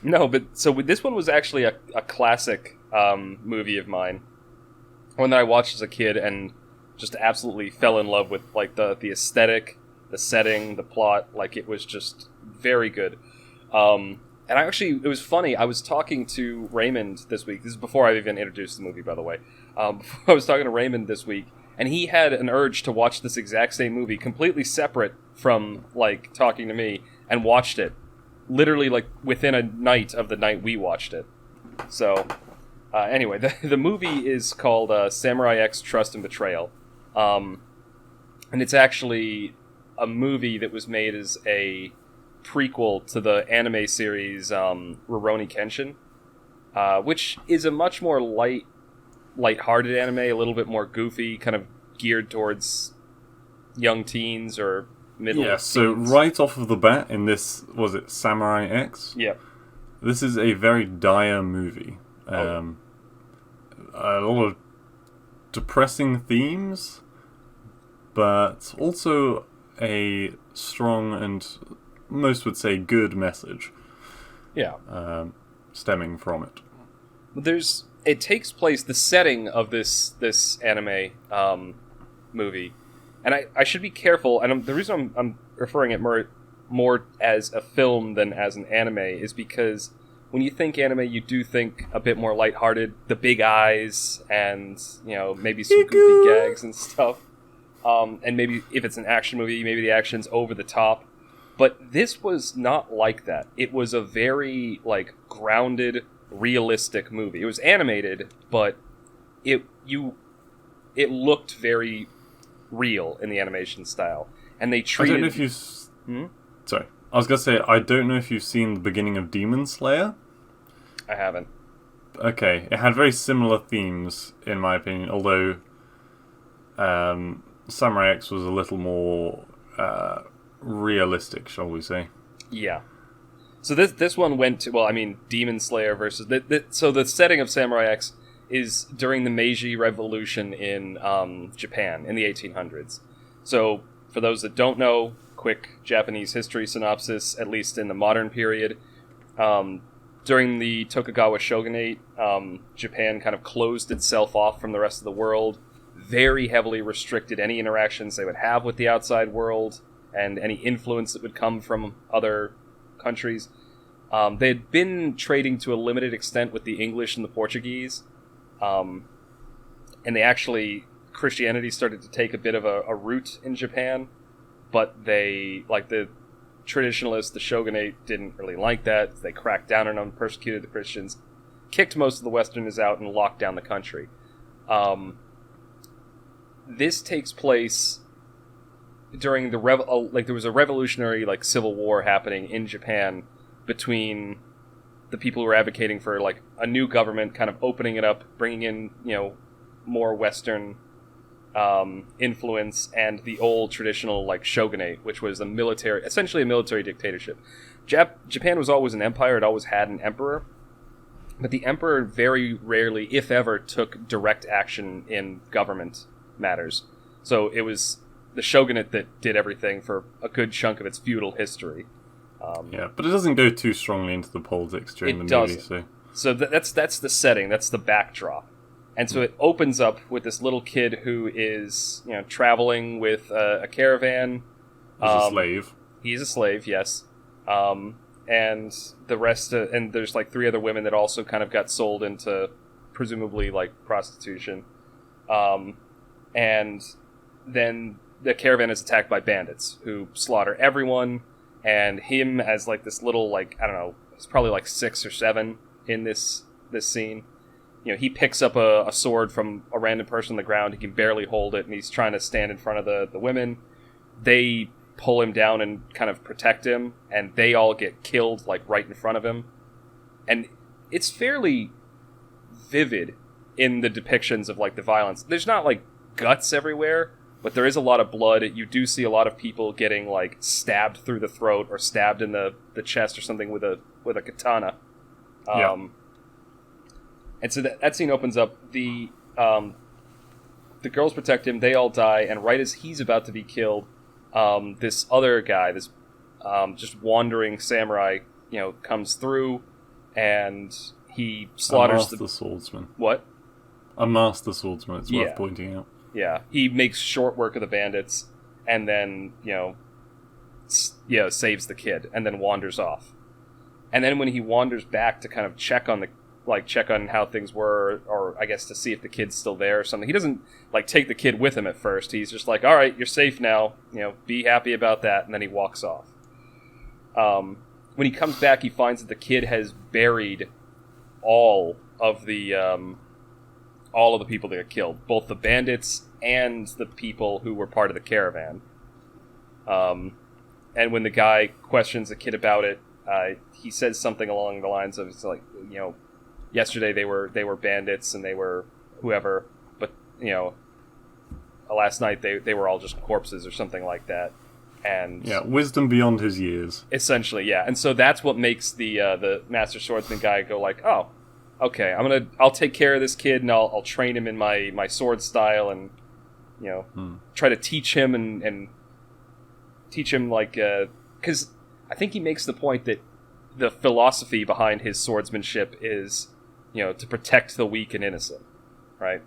Speaker 1: No, but so this one was actually a classic movie of mine. One that I watched as a kid and just absolutely fell in love with, like the aesthetic, the setting, the plot. Like, it was just very good. And it was funny. I was talking to Raymond this week. This is before I even introduced the movie, by the way. I was talking to Raymond this week, and he had an urge to watch this exact same movie, completely separate from, like, talking to me, and watched it. Literally, like, within a night of the night we watched it. So, anyway, the movie is called Samurai X Trust and Betrayal. And it's actually a movie that was made as a prequel to the anime series Rurouni Kenshin, which is a much more light-hearted anime, a little bit more goofy, kind of geared towards young teens or middle teens.
Speaker 2: So right off of the bat in this, was it Samurai X?
Speaker 1: Yeah.
Speaker 2: This is a very dire movie. A lot of depressing themes, but also a strong and most would say good message.
Speaker 1: Yeah.
Speaker 2: Stemming from it.
Speaker 1: It takes place, the setting of this anime movie, and I should be careful, and the reason I'm referring it more as a film than as an anime is because when you think anime, you do think a bit more lighthearted, the big eyes, and, you know, maybe some goofy gags and stuff. And maybe if it's an action movie, maybe the action's over the top. But this was not like that. It was a very, like, grounded, realistic movie. It was animated, but it looked very real in the animation style. And they treated...
Speaker 2: I don't know if you've... Sorry. I was going to say, I don't know if you've seen the beginning of Demon Slayer.
Speaker 1: I haven't.
Speaker 2: Okay. It had very similar themes, in my opinion, although Samurai X was a little more realistic, shall we say. Yeah.
Speaker 1: So this one went to, well, I mean, Demon Slayer versus... So the setting of Samurai X is during the Meiji Revolution in Japan in the 1800s. So for those that don't know, quick Japanese history synopsis, at least in the modern period. During the Tokugawa shogunate, Japan kind of closed itself off from the rest of the world, very heavily restricted any interactions they would have with the outside world and any influence that would come from other countries. They had been trading to a limited extent with the English and the Portuguese, and they actually, Christianity started to take a bit of a root in Japan, but they, like the traditionalists, the shogunate, didn't really like that. They cracked down on them, persecuted the Christians, kicked most of the Westerners out, and locked down the country. This takes place during the there was a revolutionary, like, civil war happening in Japan between the people who were advocating for, like, a new government, kind of opening it up, bringing in, you know, more Western influence, and the old traditional, like, shogunate, which was essentially a military dictatorship. Japan was always an empire. It always had an emperor, but the emperor very rarely, if ever, took direct action in government matters. So it was the shogunate that did everything for a good chunk of its feudal history.
Speaker 2: Yeah, but it doesn't go too strongly into the politics during the movie.
Speaker 1: So that's the setting. That's the backdrop. And so it opens up with this little kid who is, you know, traveling with a caravan.
Speaker 2: He's a slave.
Speaker 1: He's a slave, yes. And the rest, and there's like 3 other women that also kind of got sold into presumably like prostitution. And then the caravan is attacked by bandits who slaughter everyone, and him as like this little, like, I don't know, it's probably like 6 or 7 in this scene. He picks up a sword from a random person on the ground. He can barely hold it, and he's trying to stand in front of the women. They pull him down and kind of protect him, and they all get killed like right in front of him. And it's fairly vivid in the depictions of like the violence. There's not like guts everywhere, but there is a lot of blood. You do see a lot of people getting like stabbed through the throat or stabbed in the chest or something with a katana. And so that scene opens up. The girls protect him. They all die, and right as he's about to be killed, this other guy, this just wandering samurai, comes through, and he slaughters
Speaker 2: the swordsman.
Speaker 1: What?
Speaker 2: A master swordsman. It's worth pointing out.
Speaker 1: Yeah, he makes short work of the bandits, and then saves the kid, and then wanders off. And then when he wanders back to kind of check on how things were, or I guess to see if the kid's still there or something. He doesn't like take the kid with him at first. He's just like, all right, you're safe now. Be happy about that. And then he walks off. When he comes back, he finds that the kid has buried all of the people that got killed, both the bandits and the people who were part of the caravan. And when the guy questions the kid about it, he says something along the lines of, it's like, yesterday they were bandits and they were whoever, but last night they were all just corpses or something like that. And
Speaker 2: wisdom beyond his years.
Speaker 1: Essentially, yeah. And so that's what makes the Master Swordsman guy go like, oh, okay, I'll take care of this kid and I'll train him in my sword style and try to teach him and teach him like because I think he makes the point that the philosophy behind his swordsmanship is to protect the weak and innocent, right?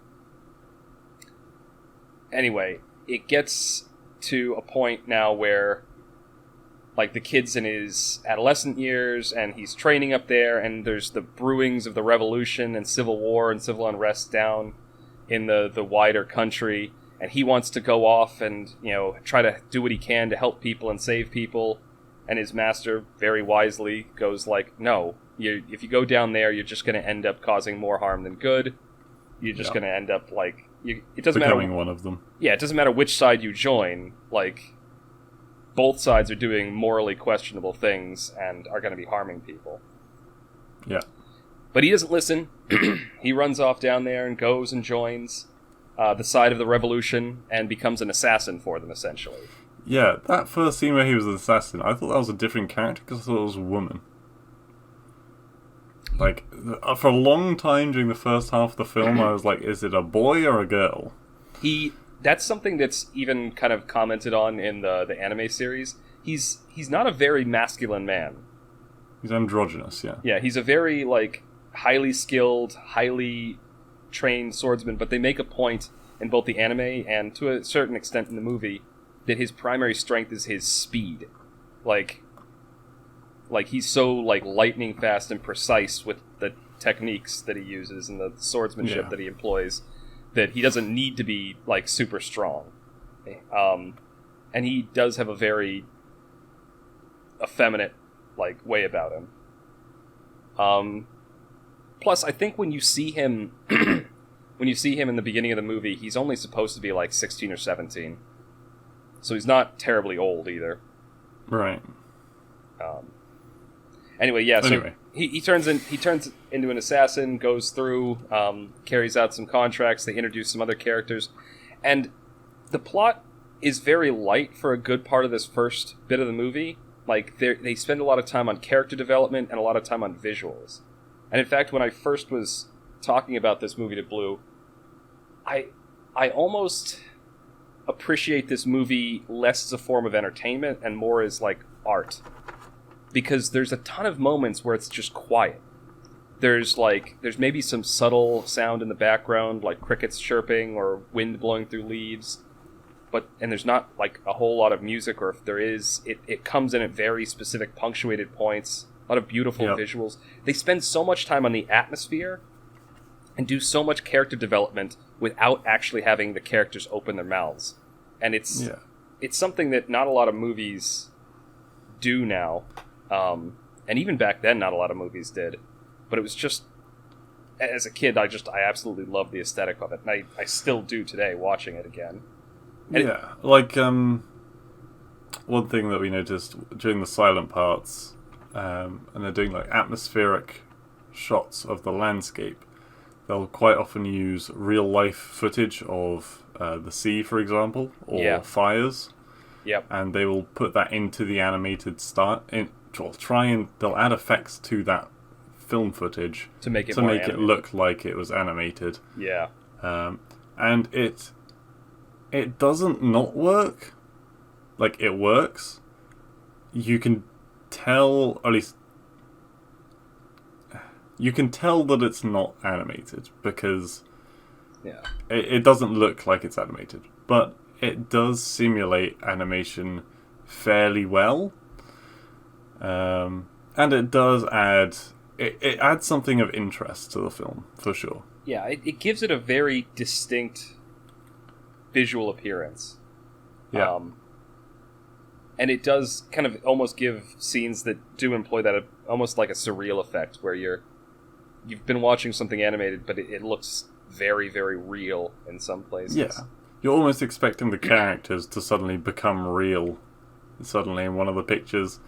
Speaker 1: Anyway, it gets to a point now where like the kid's in his adolescent years and he's training up there, and there's the brewings of the revolution and civil war and civil unrest down in the wider country, and he wants to go off and try to do what he can to help people and save people. And his master very wisely goes like, no, if you go down there, you're just going to end up causing more harm than good. You're just going to end up like, it doesn't
Speaker 2: becoming
Speaker 1: matter.
Speaker 2: One of them. Yeah,
Speaker 1: it doesn't matter which side you join. Like, both sides are doing morally questionable things and are going to be harming people.
Speaker 2: Yeah.
Speaker 1: But he doesn't listen. He runs off down there and goes and joins the side of the revolution and becomes an assassin for them, essentially.
Speaker 2: Yeah, that first scene where he was an assassin, I thought that was a different character because I thought it was a woman. Like, for a long time during the first half of the film, I was like, is it a boy or a girl?
Speaker 1: That's something that's even kind of commented on in the anime series. He's not a very masculine man.
Speaker 2: He's androgynous, yeah.
Speaker 1: Yeah, he's a very, like, highly skilled, highly trained swordsman, but they make a point in both the anime and to a certain extent in the movie that his primary strength is his speed. Like he's so like lightning fast and precise with the techniques that he uses and the swordsmanship that he employs that he doesn't need to be like super strong. And he does have a very effeminate like way about him. Plus, I think when you see him in the beginning of the movie, he's only supposed to be like 16 or 17. So he's not terribly old either.
Speaker 2: Right.
Speaker 1: Anyway, yeah. So he turns into an assassin, goes through, carries out some contracts. They introduce some other characters, and the plot is very light for a good part of this first bit of the movie. Like they spend a lot of time on character development and a lot of time on visuals. And in fact, when I first was talking about this movie to Blue, I almost appreciate this movie less as a form of entertainment and more as like art, because there's a ton of moments where it's just quiet. There's maybe some subtle sound in the background, like crickets chirping or wind blowing through leaves, and there's not like a whole lot of music, or if there is, it comes in at very specific punctuated points. A lot of beautiful visuals. They spend so much time on the atmosphere and do so much character development without actually having the characters open their mouths. And it's something that not a lot of movies do now. And even back then, not a lot of movies did. But it was just, as a kid, I absolutely loved the aesthetic of it. And I still do today, watching it again. And
Speaker 2: one thing that we noticed during the silent parts, and they're doing like atmospheric shots of the landscape, they'll quite often use real life footage of the sea, for example, or fires.
Speaker 1: Yep.
Speaker 2: And they will put that into the animated start. They'll add effects to that film footage
Speaker 1: to make it
Speaker 2: look like it was animated.
Speaker 1: Yeah.
Speaker 2: And it doesn't not work. Like, it works. You can tell, at least you can tell that it's not animated because it doesn't look like it's animated, but it does simulate animation fairly well, and it does add it adds something of interest to the film for sure.
Speaker 1: Yeah, it gives it a very distinct visual appearance.
Speaker 2: Yeah.
Speaker 1: And it does kind of almost give scenes that do employ that almost like a surreal effect, where you've been watching something animated, but it looks very, very real in some places.
Speaker 2: Yeah. You're almost expecting the characters to suddenly become real, suddenly in one of the pictures.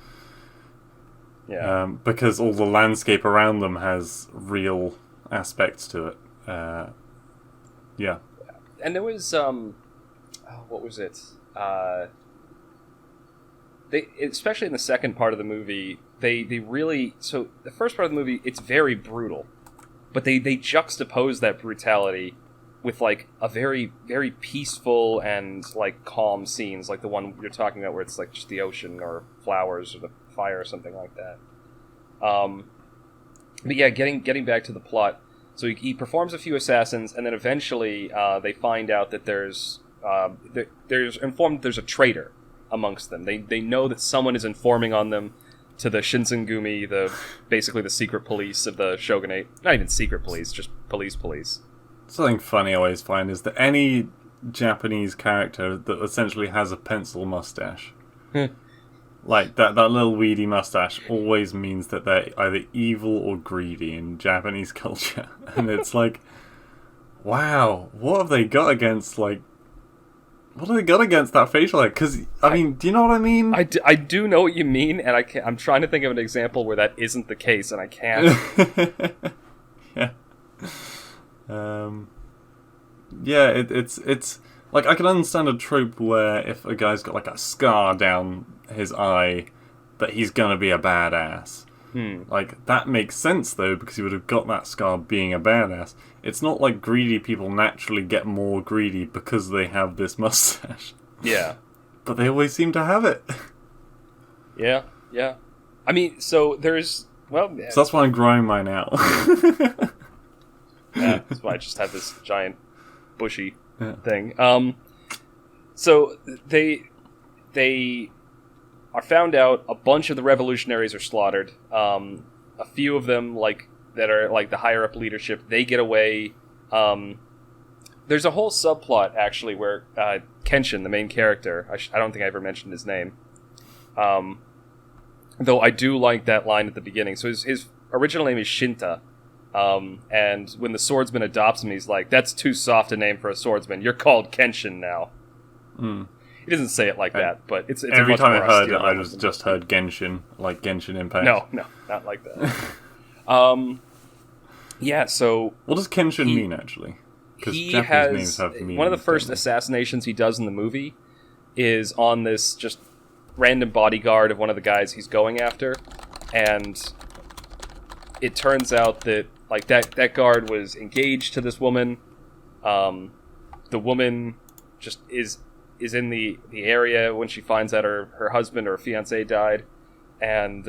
Speaker 1: Yeah.
Speaker 2: Because all the landscape around them has real aspects to it. Yeah.
Speaker 1: And there was, what was it? Especially in the second part of the movie, they really... So, the first part of the movie, it's very brutal. But they juxtapose that brutality with, like, a very, very peaceful and, like, calm scenes, like the one you're talking about where it's, like, just the ocean or flowers or the fire or something like that. But yeah, getting back to the plot. So he performs a few assassins, and then eventually they find out that there's informed there's a traitor amongst them. They know that someone is informing on them to the Shinsengumi, basically the secret police of the shogunate. Not even secret police, just police.
Speaker 2: Something funny I always find is that any Japanese character that essentially has a pencil mustache, like that little weedy mustache, always means that they're either evil or greedy in Japanese culture. And it's like, wow, what have they got against, like, what have they got against that facial hair? Because, I mean, do you know what I mean?
Speaker 1: I do know what you mean, and I'm trying to think of an example where that isn't the case, and I can't.
Speaker 2: Yeah. Yeah, it's like, I can understand a trope where if a guy's got, like, a scar down his eye, that he's gonna be a badass. Like, that makes sense, though, because he would have got that scar being a badass. It's not like greedy people naturally get more greedy because they have this mustache.
Speaker 1: Yeah.
Speaker 2: But they always seem to have it.
Speaker 1: Yeah. I mean, so there's... Well, yeah.
Speaker 2: So that's why I'm growing mine out.
Speaker 1: Yeah, that's why I just have this giant, bushy thing. So they are found out. A bunch of the revolutionaries are slaughtered. A few of them, like, that are like the higher up leadership, they get away. There's a whole subplot actually where Kenshin, the main character, I don't think I ever mentioned his name. Though I do like that line at the beginning. So his original name is Shinta. And when the swordsman adopts him, he's like, "That's too soft a name for a swordsman. You're called Kenshin now." He doesn't say it like that, but it's
Speaker 2: every
Speaker 1: a much
Speaker 2: time I
Speaker 1: more
Speaker 2: heard it,
Speaker 1: austere
Speaker 2: I just heard Genshin, like Genshin Impact.
Speaker 1: No, not like that. Yeah. So
Speaker 2: what does Kenshin mean actually? Because Japanese names have meaning.
Speaker 1: One of the first assassinations he does in the movie is on this just random bodyguard of one of the guys he's going after, and it turns out that, like, that guard was engaged to this woman. The woman just is in the area when she finds out her husband or fiancé died, and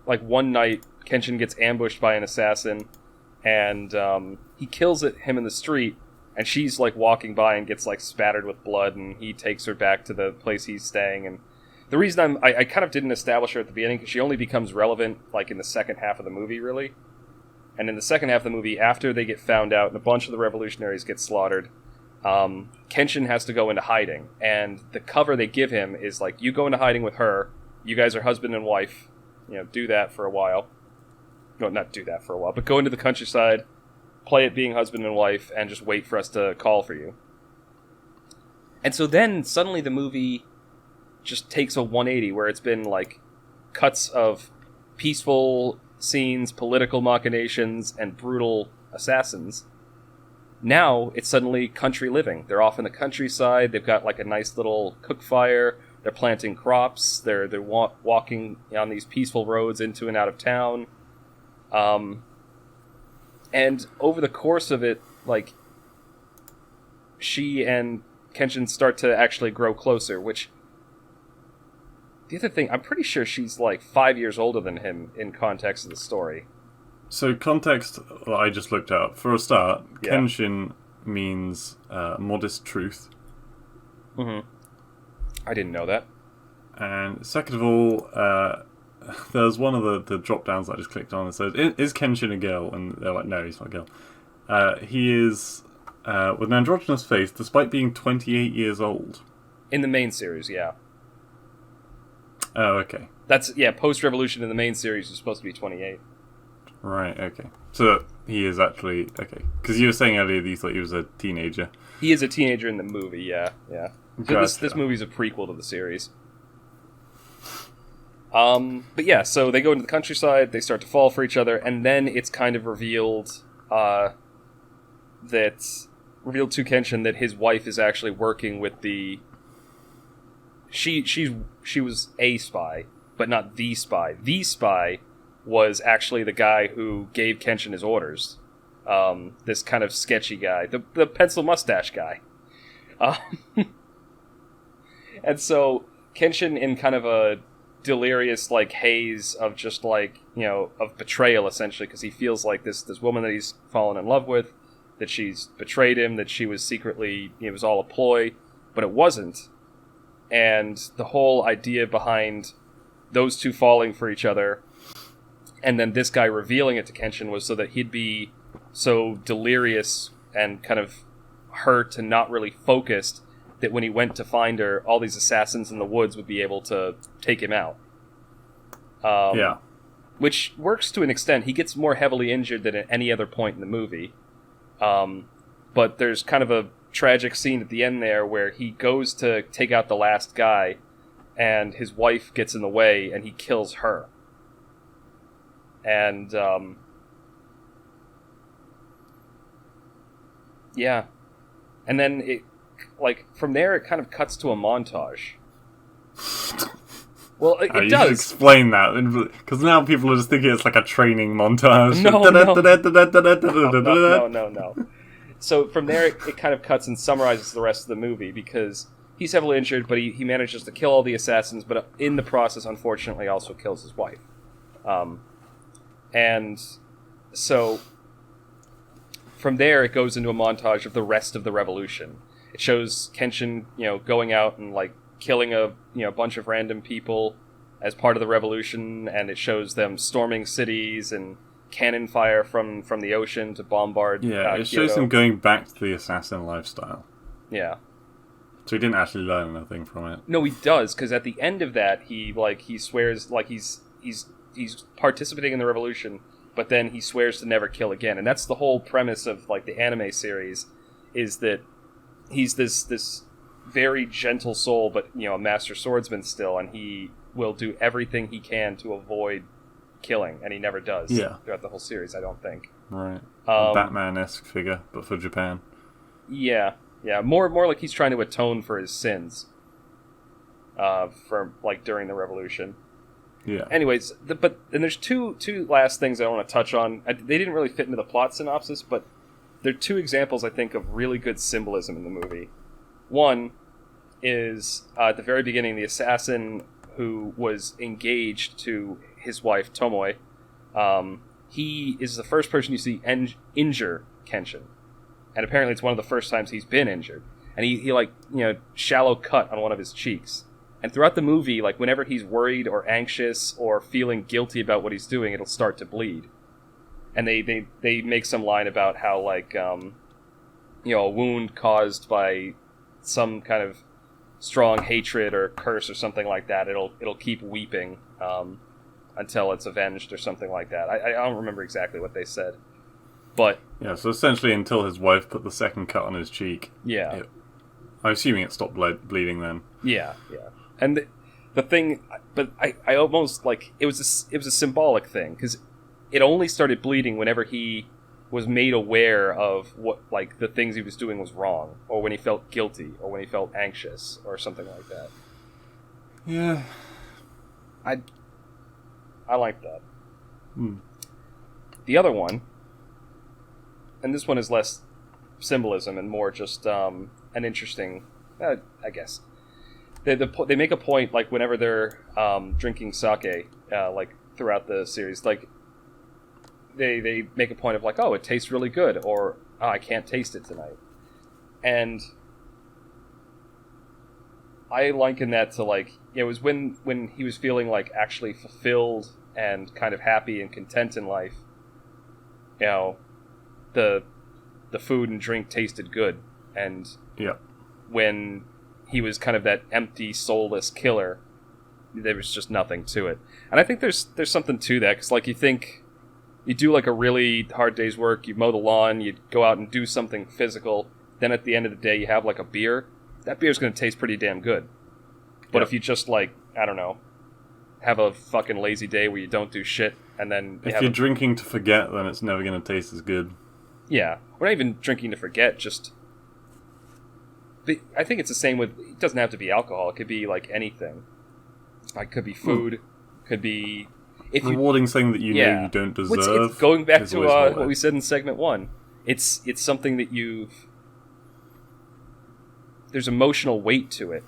Speaker 1: like one night Kenshin gets ambushed by an assassin, and he kills him in the street, and she's like walking by and gets like spattered with blood, and he takes her back to the place he's staying. And the reason I kind of didn't establish her at the beginning, because she only becomes relevant like in the second half of the movie, really. And in the second half of the movie, after they get found out and a bunch of the revolutionaries get slaughtered, Kenshin has to go into hiding. And the cover they give him is like, you go into hiding with her, you guys are husband and wife, do that for a while. No, not do that for a while, but go into the countryside, play it being husband and wife, and just wait for us to call for you. And so then, suddenly the movie just takes a 180, where it's been, like, cuts of peaceful scenes, political machinations, and brutal assassins. Now, it's suddenly country living. They're off in the countryside, they've got, like, a nice little cook fire, they're planting crops, they're walking on these peaceful roads into and out of town. And over the course of it, like, she and Kenshin start to actually grow closer, which... The other thing, I'm pretty sure she's like 5 years older than him in context of the story.
Speaker 2: So context, I just looked up. For a start,
Speaker 1: Yeah.
Speaker 2: Kenshin means modest truth.
Speaker 1: Mm-hmm. I didn't know that.
Speaker 2: And second of all, there's one of the drop-downs that I just clicked on and says, is Kenshin a girl? And they're like, no, he's not a girl. He is with an androgynous face, despite being 28 years old.
Speaker 1: In the main series, yeah.
Speaker 2: Oh, okay.
Speaker 1: That's, post-revolution in the main series is supposed to be 28.
Speaker 2: Right, okay. So he is actually... Okay. Because you were saying earlier that you thought he was a teenager.
Speaker 1: He is a teenager in the movie, yeah. So
Speaker 2: Gotcha.
Speaker 1: this movie's a prequel to the series. But yeah, so they go into the countryside, they start to fall for each other, and then it's kind of revealed to Kenshin that his wife is actually working with the... She was a spy, but not the spy. The spy was actually the guy who gave Kenshin his orders. This kind of sketchy guy, the pencil mustache guy. And so Kenshin, in kind of a delirious like haze of just like of betrayal, essentially, because he feels like this woman that he's fallen in love with, that she's betrayed him, that she was secretly, it was all a ploy, but it wasn't. And the whole idea behind those two falling for each other, and then this guy revealing it to Kenshin, was so that he'd be so delirious and kind of hurt and not really focused that when he went to find her, all these assassins in the woods would be able to take him out.
Speaker 2: Yeah.
Speaker 1: Which works to an extent. He gets more heavily injured than at any other point in the movie. But there's kind of a tragic scene at the end there where he goes to take out the last guy and his wife gets in the way and he kills her. And yeah. And then it, like, from there it kind of cuts to a montage. Well, it
Speaker 2: You
Speaker 1: does.
Speaker 2: should explain that, because now people are just thinking it's like a training montage.
Speaker 1: No. So from there, it kind of cuts and summarizes the rest of the movie, because he's heavily injured, but he manages to kill all the assassins, but in the process, unfortunately, also kills his wife. And so from there, it goes into a montage of the rest of the revolution. It shows Kenshin, going out and like killing a bunch of random people as part of the revolution, and it shows them storming cities and cannon fire from the ocean to bombard.
Speaker 2: Yeah, it shows
Speaker 1: Kyoto.
Speaker 2: him going back to the assassin lifestyle.
Speaker 1: Yeah.
Speaker 2: So he didn't actually learn anything from it.
Speaker 1: No, he does, because at the end of that, he swears like he's participating in the revolution, but then he swears to never kill again, and that's the whole premise of like the anime series, is that he's this very gentle soul, but a master swordsman still, and he will do everything he can to avoid killing, and he never does.
Speaker 2: Yeah.
Speaker 1: Throughout the whole series, I don't think.
Speaker 2: Right. A Batman-esque figure, but for Japan.
Speaker 1: Yeah. More like he's trying to atone for his sins. For like during the revolution.
Speaker 2: Yeah.
Speaker 1: Anyways, and there's two last things I want to touch on. They didn't really fit into the plot synopsis, but they're two examples, I think, of really good symbolism in the movie. One is at the very beginning, the assassin who was engaged to his wife Tomoe. He is the first person you see injure Kenshin, and apparently it's one of the first times he's been injured. And he like shallow cut on one of his cheeks. And throughout the movie, like whenever he's worried or anxious or feeling guilty about what he's doing, it'll start to bleed. and they make some line about how like a wound caused by some kind of strong hatred or curse or something like that, it'll keep weeping until it's avenged or something like that. I don't remember exactly what they said, but
Speaker 2: yeah. So essentially, until his wife put the second cut on his cheek.
Speaker 1: Yeah.
Speaker 2: I'm assuming it stopped bleeding then.
Speaker 1: Yeah, and the thing, but I almost like it was a symbolic thing because it only started bleeding whenever he was made aware of what, like, the things he was doing was wrong, or when he felt guilty, or when he felt anxious, or something like that.
Speaker 2: Yeah.
Speaker 1: I like that. The other one, and this one is less symbolism and more just an interesting, I guess. They make a point, like, whenever they're drinking sake, like, throughout the series, like, they make a point of like, oh, it tastes really good, or oh, I can't taste it tonight. And I liken that to like, it was when he was feeling like actually fulfilled and kind of happy and content in life, the food and drink tasted good. And when he was kind of that empty, soulless killer, there was just nothing to it. And I think there's something to that, because like you do like a really hard day's work, you mow the lawn, you go out and do something physical, then at the end of the day you have like a beer, that beer's going to taste pretty damn good. But if you just like, I don't know, have a fucking lazy day where you don't do shit, and then
Speaker 2: if you're drinking to forget, then it's never going to taste as good.
Speaker 1: Yeah, we're not even drinking to forget, just... I think it's the same with... It doesn't have to be alcohol, it could be like anything. It could be food, could be...
Speaker 2: Rewarding something that you know you don't deserve.
Speaker 1: It's going back to what we said in segment 1. It's something that you've... There's emotional weight to it.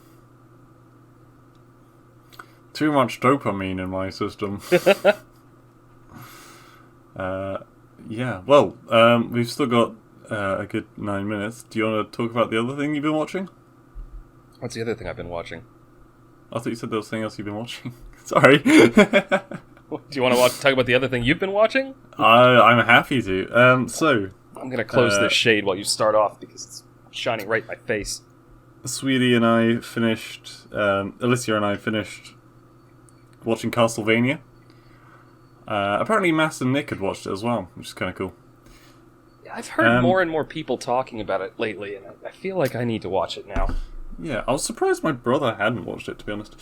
Speaker 2: Too much dopamine in my system. We've still got a good 9 minutes. Do you want to talk about the other thing you've been watching?
Speaker 1: What's the other thing I've been watching?
Speaker 2: I thought you said there was something else you've been watching. Sorry.
Speaker 1: Do you want to talk about the other thing you've been watching?
Speaker 2: I'm happy to. I'm
Speaker 1: going to close this shade while you start off because it's shining right in my face.
Speaker 2: Sweetie and I finished... Alicia and I finished watching Castlevania. Apparently Mass and Nick had watched it as well, which is kind of cool.
Speaker 1: I've heard more and more people talking about it lately, and I feel like I need to watch it now.
Speaker 2: Yeah, I was surprised my brother hadn't watched it, to be honest.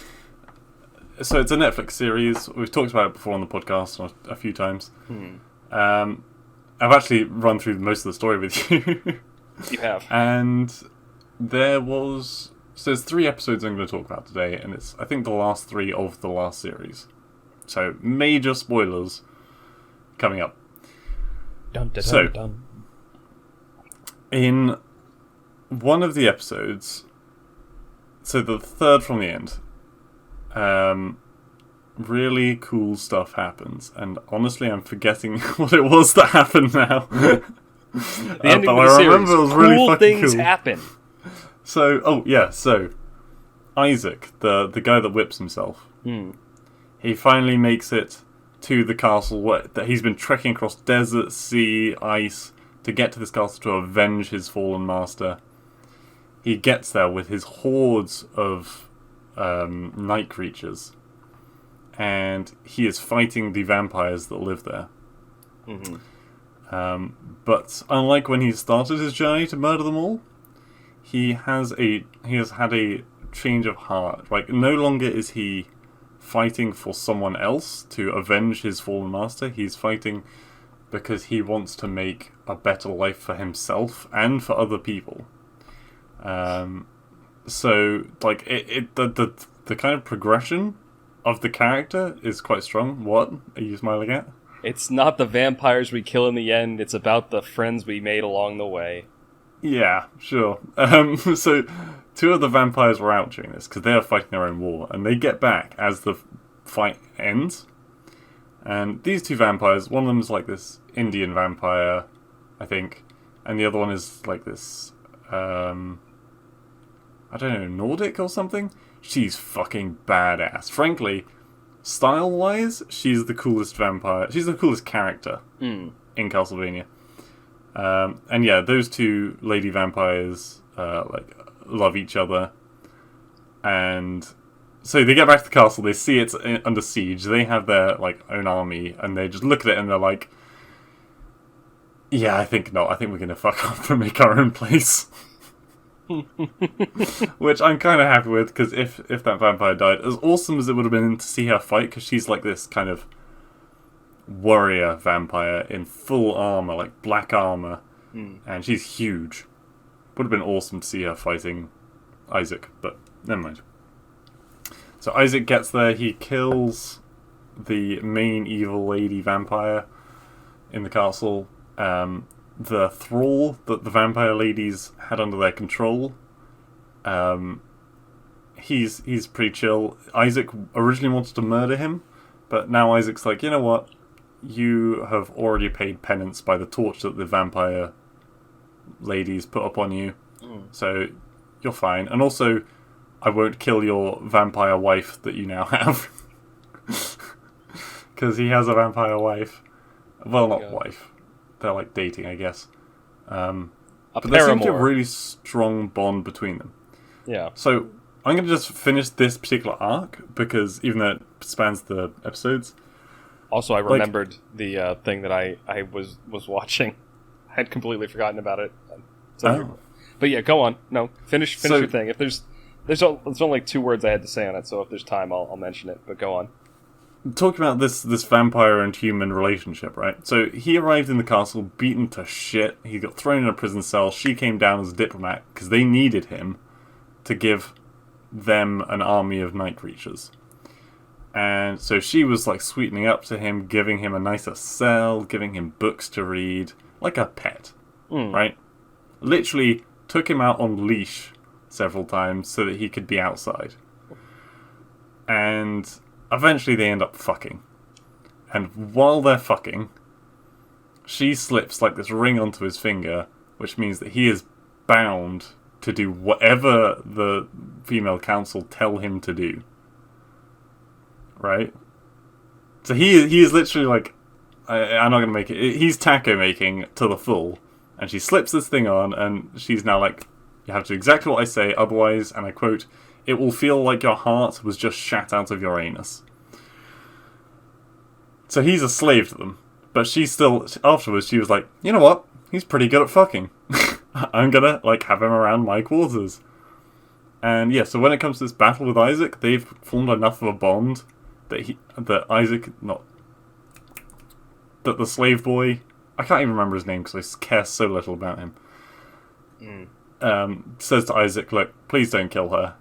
Speaker 2: So it's a Netflix series. We've talked about it before on the podcast a few times. I've actually run through most of the story with you.
Speaker 1: You have.
Speaker 2: And there's 3 episodes I'm going to talk about today, and it's, I think, the last 3 of the last series. So, major spoilers coming up.
Speaker 1: Dun, dun, dun, dun.
Speaker 2: In one of the episodes, so the third from the end, really cool stuff happens, and honestly I'm forgetting what it was that happened now.
Speaker 1: The ending of the series,
Speaker 2: it was really
Speaker 1: cool things
Speaker 2: cool.
Speaker 1: happen.
Speaker 2: So Isaac, the guy that whips himself, he finally makes it to the castle that he's been trekking across desert, sea, ice to get to this castle to avenge his fallen master. He gets there with his hordes of night creatures, and he is fighting the vampires that live there. But unlike when he started his journey to murder them all, he has had a change of heart. Like, no longer is he fighting for someone else to avenge his fallen master. He's fighting because he wants to make a better life for himself and for other people. So, like, the kind of progression of the character is quite strong. What are you smiling at?
Speaker 1: It's not the vampires we kill in the end, it's about the friends we made along the way.
Speaker 2: Yeah, sure. So, 2 of the vampires were out during this, because they are fighting their own war, and they get back as the fight ends. And these 2 vampires, one of them is like this Indian vampire, I think, and the other one is like this, I don't know, Nordic or something? She's fucking badass. Frankly, style-wise, she's the coolest vampire. She's the coolest character in in Castlevania. And yeah, those two lady vampires love each other, and so they get back to the castle. They see it's under siege. They have their own army, and they just look at it and they're like, "Yeah, I think not. I think we're gonna fuck off and make our own place." Which I'm kind of happy with, because if that vampire died, as awesome as it would have been to see her fight, because she's like this kind of warrior vampire in full armor, like black armor, and she's huge. Would have been awesome to see her fighting Isaac, but never mind. So Isaac gets there, he kills the main evil lady vampire in the castle. The thrall that the vampire ladies had under their control, he's pretty chill. Isaac originally wanted to murder him, but now Isaac's like, you know what? You have already paid penance by the torch that the vampire ladies put up on you, so you're fine. And also, I won't kill your vampire wife that you now have. Because he has a vampire wife. Well, not wife. They're like dating, I guess. But there seems to be a really strong bond between them.
Speaker 1: Yeah.
Speaker 2: So I'm going to just finish this particular arc, because even though it spans the episodes.
Speaker 1: Also, I remembered the thing that I was watching. I had completely forgotten about it. So, but yeah, go on. No, finish your thing. If there's only like 2 words I had to say on it, so if there's time, I'll mention it. But go on.
Speaker 2: Talking about this vampire and human relationship, right? So he arrived in the castle beaten to shit. He got thrown in a prison cell. She came down as a diplomat because they needed him to give them an army of night creatures. And so she was like sweetening up to him, giving him a nicer cell, giving him books to read, like a pet, right? Literally took him out on leash several times so that he could be outside. And eventually they end up fucking. And while they're fucking, she slips like this ring onto his finger, which means that he is bound to do whatever the female council tell him to do. Right? So he is literally like, I'm not going to make it. He's taco making to the full. And she slips this thing on, and she's now like, you have to do exactly what I say, otherwise, and I quote, it will feel like your heart was just shat out of your anus. So he's a slave to them. But she still, afterwards, she was like, you know what? He's pretty good at fucking. I'm gonna, have him around my quarters. And yeah, so when it comes to this battle with Isaac, they've formed enough of a bond that the slave boy, I can't even remember his name because I care so little about him, says to Isaac, look, please don't kill her.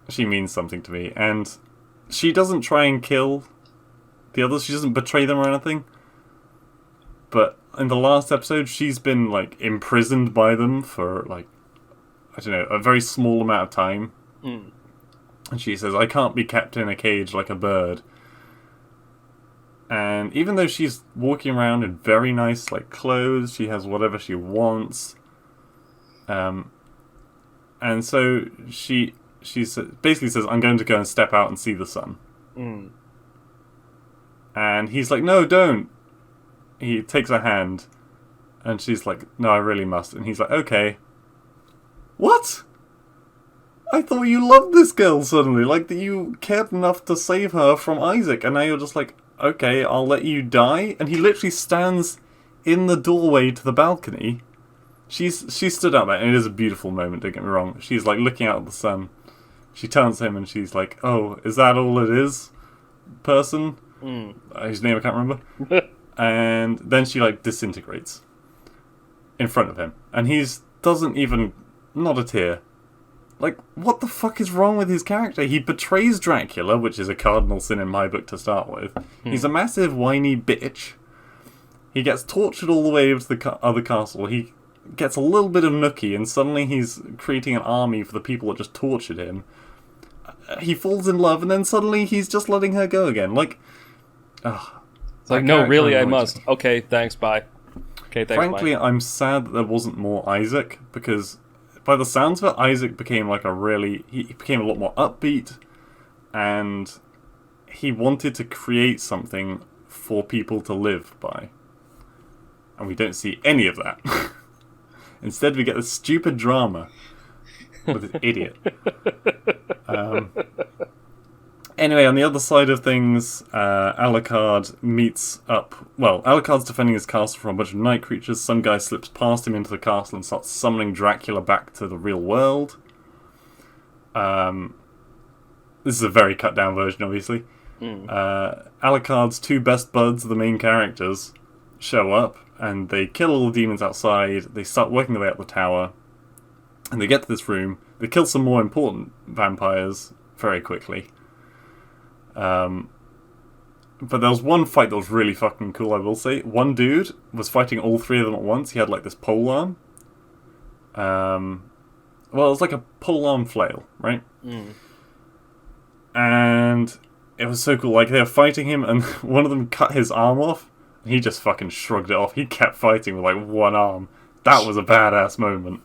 Speaker 2: She means something to me. And she doesn't try and kill the others. She doesn't betray them or anything. But in the last episode, she's been, imprisoned by them for, I don't know, a very small amount of time. And she says, I can't be kept in a cage like a bird. And even though she's walking around in very nice, clothes, she has whatever she wants. And so she basically says, I'm going to go and step out and see the sun. And he's like, no, don't. He takes her hand, and she's like, no, I really must. And he's like, okay. What? I thought you loved this girl suddenly. That you cared enough to save her from Isaac. And now you're just like, okay, I'll let you die. And he literally stands in the doorway to the balcony. She stood out there, and it is a beautiful moment, don't get me wrong. She's looking out at the sun. She turns to him and she's like, oh, is that all it is, person? Whose name I can't remember. And then she disintegrates in front of him. And doesn't even, not a tear. What the fuck is wrong with his character? He betrays Dracula, which is a cardinal sin in my book to start with. He's a massive whiny bitch. He gets tortured all the way over to the other castle. He gets a little bit of nookie, and suddenly he's creating an army for the people that just tortured him. He falls in love, and then suddenly he's just letting her go again.
Speaker 1: No, really, I must. Okay, thanks, bye. Okay, thanks,
Speaker 2: Frankly,
Speaker 1: bye.
Speaker 2: I'm sad that there wasn't more Isaac, because by the sounds of it, Isaac became he became a lot more upbeat, and he wanted to create something for people to live by. and we don't see any of that. Instead, we get the stupid drama with this idiot. Anyway, on the other side of things, Alucard meets up... Well, Alucard's defending his castle from a bunch of night creatures. Some guy slips past him into the castle and starts summoning Dracula back to the real world. This is a very cut-down version, obviously. Alucard's two best buds, the main characters, show up, and they kill all the demons outside. They start working their way up the tower, and they get to this room. They kill some more important vampires very quickly. But there was one fight that was really fucking cool, I will say. One dude was fighting all three of them at once. He had like this polearm. Well, it was like a polearm flail, right? And it was so cool. Like, they were fighting him, and one of them cut his arm off, and he just fucking shrugged it off. He kept fighting with like one arm. That was a badass moment.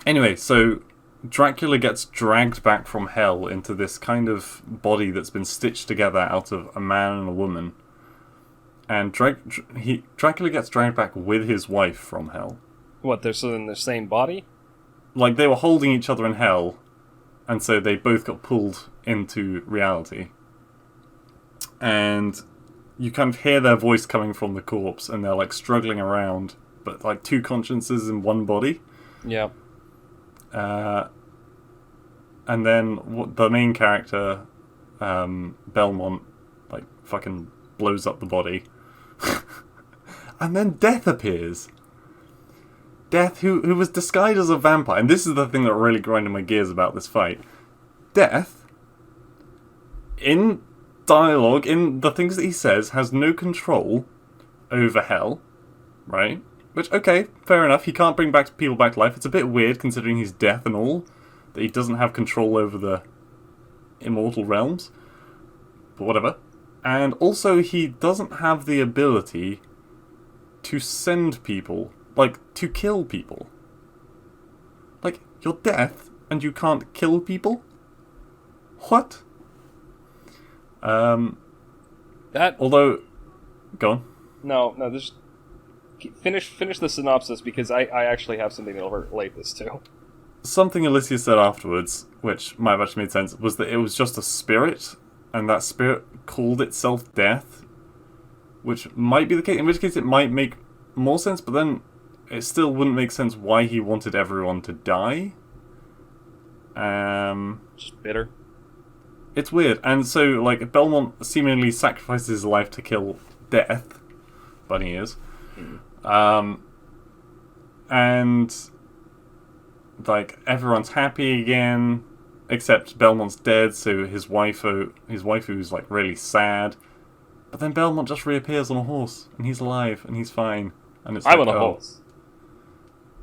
Speaker 2: Anyway, so Dracula gets dragged back from hell into this kind of body that's been stitched together out of a man and a woman. And Dracula gets dragged back with his wife from hell.
Speaker 1: What, they're still in the same body?
Speaker 2: Like, they were holding each other in hell, and so they both got pulled into reality. And you kind of hear their voice coming from the corpse, and they're like struggling around, but like two consciences in one body.
Speaker 1: Yeah.
Speaker 2: And then the main character, Belmont, like fucking blows up the body. And then Death appears. Death, who was disguised as a vampire. And this is the thing that really grinded my gears about this fight. Death, in dialogue, in the things that he says, has no control over hell, right? Which, okay, fair enough. He can't bring people back to life. It's a bit weird, considering he's death and all, that he doesn't have control over the immortal realms. But whatever. And also, he doesn't have the ability to send people, like, to kill people. Like, you're death, and you can't kill people? What? Although... Go on.
Speaker 1: No, this... Finish the synopsis, because I actually have something that'll relate this to.
Speaker 2: Something Alicia said afterwards, which might have actually made sense, was that it was just a spirit, and that spirit called itself Death, which might be the case, in which case it might make more sense, but then it still wouldn't make sense why he wanted everyone to die.
Speaker 1: Just bitter.
Speaker 2: It's weird, and so, like, Belmont seemingly sacrifices his life to kill Death, bunny ears. And like everyone's happy again, except Belmont's dead, so his waifu's like really sad. But then Belmont just reappears on a horse, and he's alive, and he's fine. And it's
Speaker 1: I'm on a horse.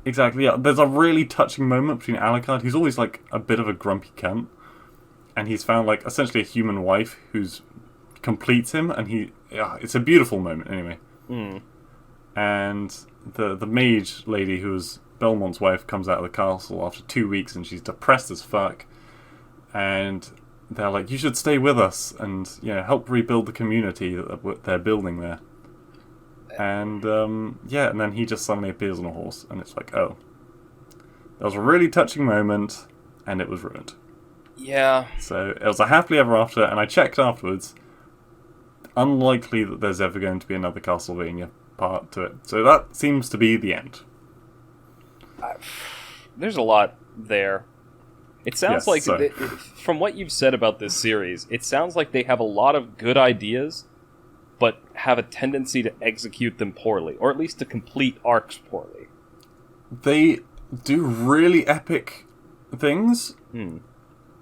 Speaker 2: Exactly, yeah. There's a really touching moment between Alucard, who's always like a bit of a grumpy cunt, and he's found like essentially a human wife who's completes him, and it's a beautiful moment anyway. And the mage lady, who was Belmont's wife, comes out of the castle after 2 weeks, and she's depressed as fuck. And they're like, "You should stay with us and help rebuild the community that they're building there." And and then he just suddenly appears on a horse, and it's like, oh, that was a really touching moment, and it was ruined.
Speaker 1: Yeah.
Speaker 2: So it was a happily ever after, and I checked afterwards. Unlikely that there's ever going to be another Castlevania part to it. So that seems to be the end.
Speaker 1: There's a lot there. It sounds like,
Speaker 2: so.
Speaker 1: From what you've said about this series, it sounds like they have a lot of good ideas, but have a tendency to execute them poorly, or at least to complete arcs poorly.
Speaker 2: They do really epic things.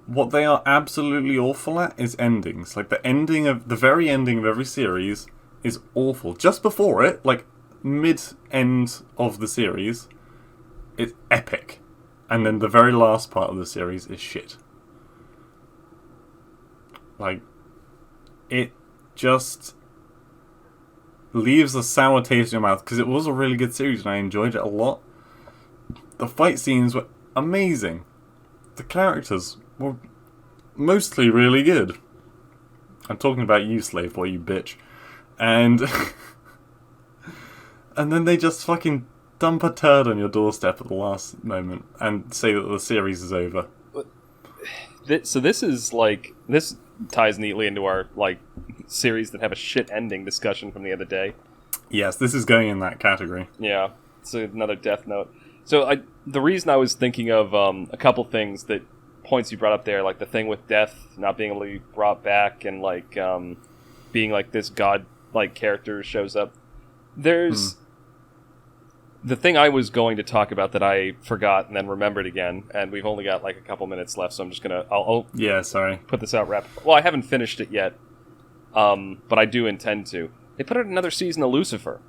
Speaker 2: What they are absolutely awful at is endings. Like, the very ending of every series is awful. Just before it, like, mid-end of the series, it's epic. And then the very last part of the series is shit. Like, it just leaves a sour taste in your mouth, because it was a really good series and I enjoyed it a lot. The fight scenes were amazing. The characters were mostly really good. I'm talking about you, Slave Boy, you bitch. And and then they just fucking dump a turd on your doorstep at the last moment and say that the series is over.
Speaker 1: So this ties neatly into our series that have a shit ending discussion from the other day.
Speaker 2: Yes, this is going in that category.
Speaker 1: Yeah, it's another Death Note. So the reason I was thinking of a couple things that points you brought up there, like the thing with death not being able to be brought back, and being like this god-like character shows up. There's the thing I was going to talk about that I forgot and then remembered again, and we've only got a couple minutes left, so I'm just gonna I'll put this out rapid. Well, I haven't finished it yet, but I do intend to. They put out another season of Lucifer.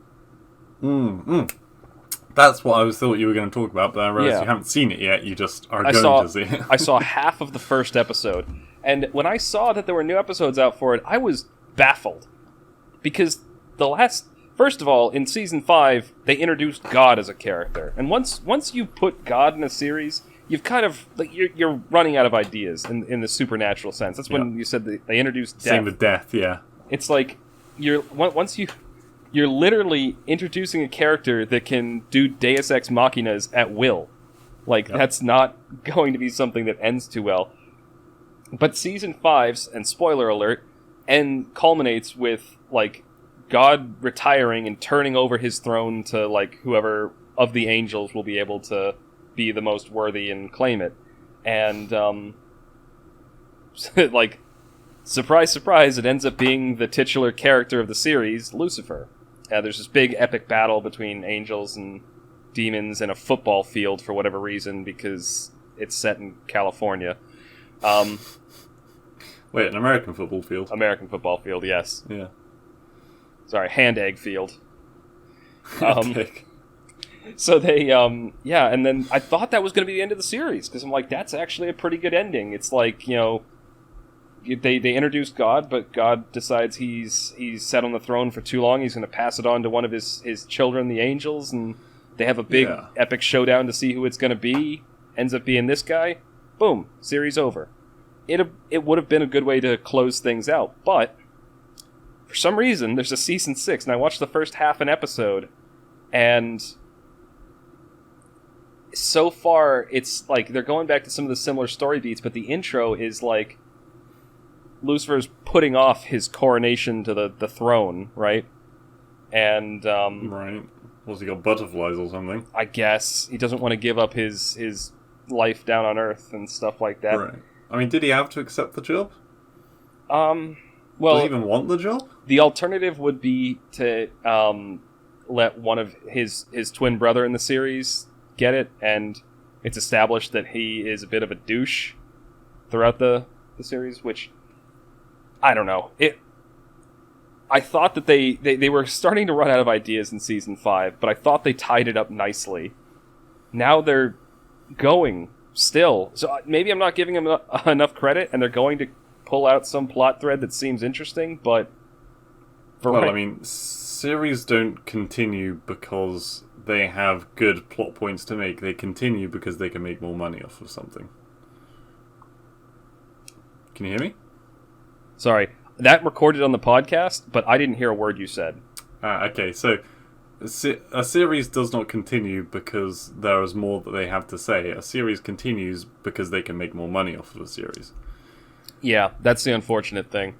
Speaker 2: That's what I thought you were going to talk about, but I realized you haven't seen it yet. You just are going to see it.
Speaker 1: I saw half of the first episode, and when I saw that there were new episodes out for it, I was baffled. Because first of all, in Season 5, they introduced God as a character. And once you put God in a series, you've kind of, you're running out of ideas in the supernatural sense. That's when you said that they introduced death. Same
Speaker 2: with death, yeah.
Speaker 1: It's like, you're literally introducing a character that can do Deus Ex Machinas at will. That's not going to be something that ends too well. But Season 5's, and spoiler alert, culminates with, God retiring and turning over his throne to, whoever of the angels will be able to be the most worthy and claim it. And, surprise, surprise, it ends up being the titular character of the series, Lucifer. There's this big epic battle between angels and demons in a football field for whatever reason, because it's set in California.
Speaker 2: Wait, an American football field?
Speaker 1: American football field, yes.
Speaker 2: Yeah.
Speaker 1: Sorry, hand egg field. So they, and then I thought that was going to be the end of the series, because I'm like, that's actually a pretty good ending. It's like, they introduce God, but God decides he's sat on the throne for too long. He's going to pass it on to one of his children, the angels, and they have a big epic showdown to see who it's going to be. Ends up being this guy. Boom, series over. It would have been a good way to close things out, but for some reason there's a season 6, and I watched the first half an episode, and so far it's they're going back to some of the similar story beats, but the intro is Lucifer's putting off his coronation to the throne, right? And
Speaker 2: right. Was he got butterflies or something?
Speaker 1: I guess he doesn't want to give up his life down on Earth and stuff like that.
Speaker 2: Right. I mean, did he have to accept the job?
Speaker 1: Well,
Speaker 2: does he even want the job?
Speaker 1: The alternative would be to let one of his twin brother in the series get it, and it's established that he is a bit of a douche throughout the series, which I don't know. I thought that they were starting to run out of ideas in Season 5, but I thought they tied it up nicely. Now they're going still. So maybe I'm not giving them enough credit, and they're going to pull out some plot thread that seems interesting, but...
Speaker 2: I mean, series don't continue because they have good plot points to make. They continue because they can make more money off of something. Can you hear me?
Speaker 1: Sorry. That recorded on the podcast, but I didn't hear a word you said.
Speaker 2: Okay, so a series does not continue because there is more that they have to say. A series continues because they can make more money off of a series. Yeah,
Speaker 1: that's the unfortunate thing.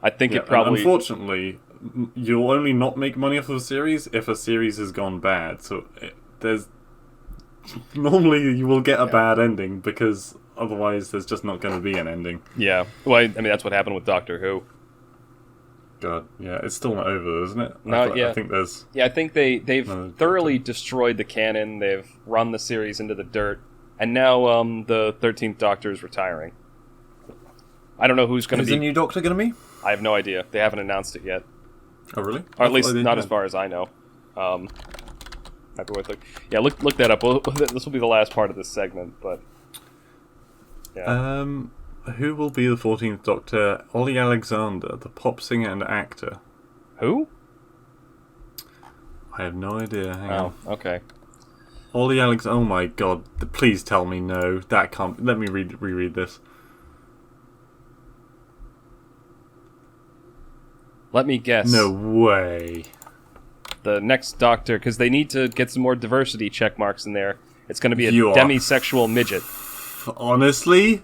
Speaker 1: I think it probably...
Speaker 2: Unfortunately, you'll only not make money off of a series if a series has gone bad. So there's... Normally you will get a bad ending because otherwise there's just not going to be an ending.
Speaker 1: Yeah, well, I mean, that's what happened with Doctor Who.
Speaker 2: God, yeah, it's still not over, isn't it?
Speaker 1: I
Speaker 2: think there's...
Speaker 1: Yeah, I think they've thoroughly destroyed the canon. They've run the series into the dirt, and now the 13th Doctor is retiring. I don't know who's going to be...
Speaker 2: Is the new Doctor going to be?
Speaker 1: I have no idea. They haven't announced it yet.
Speaker 2: Oh, really?
Speaker 1: Or at least not as far as I know. Might be worth looking. Yeah, look that up. This will be the last part of this segment, but... Yeah.
Speaker 2: Who will be the 14th Doctor? Ollie Alexander, the pop singer and actor.
Speaker 1: Who?
Speaker 2: I have no idea. Hang on.
Speaker 1: Okay.
Speaker 2: Ollie Alexander. Oh my god! Please tell me no. That can't. Let me reread this.
Speaker 1: Let me guess.
Speaker 2: No way.
Speaker 1: The next Doctor, because they need to get some more diversity check marks in there. It's going to be a
Speaker 2: You are-
Speaker 1: demisexual midget.
Speaker 2: Honestly,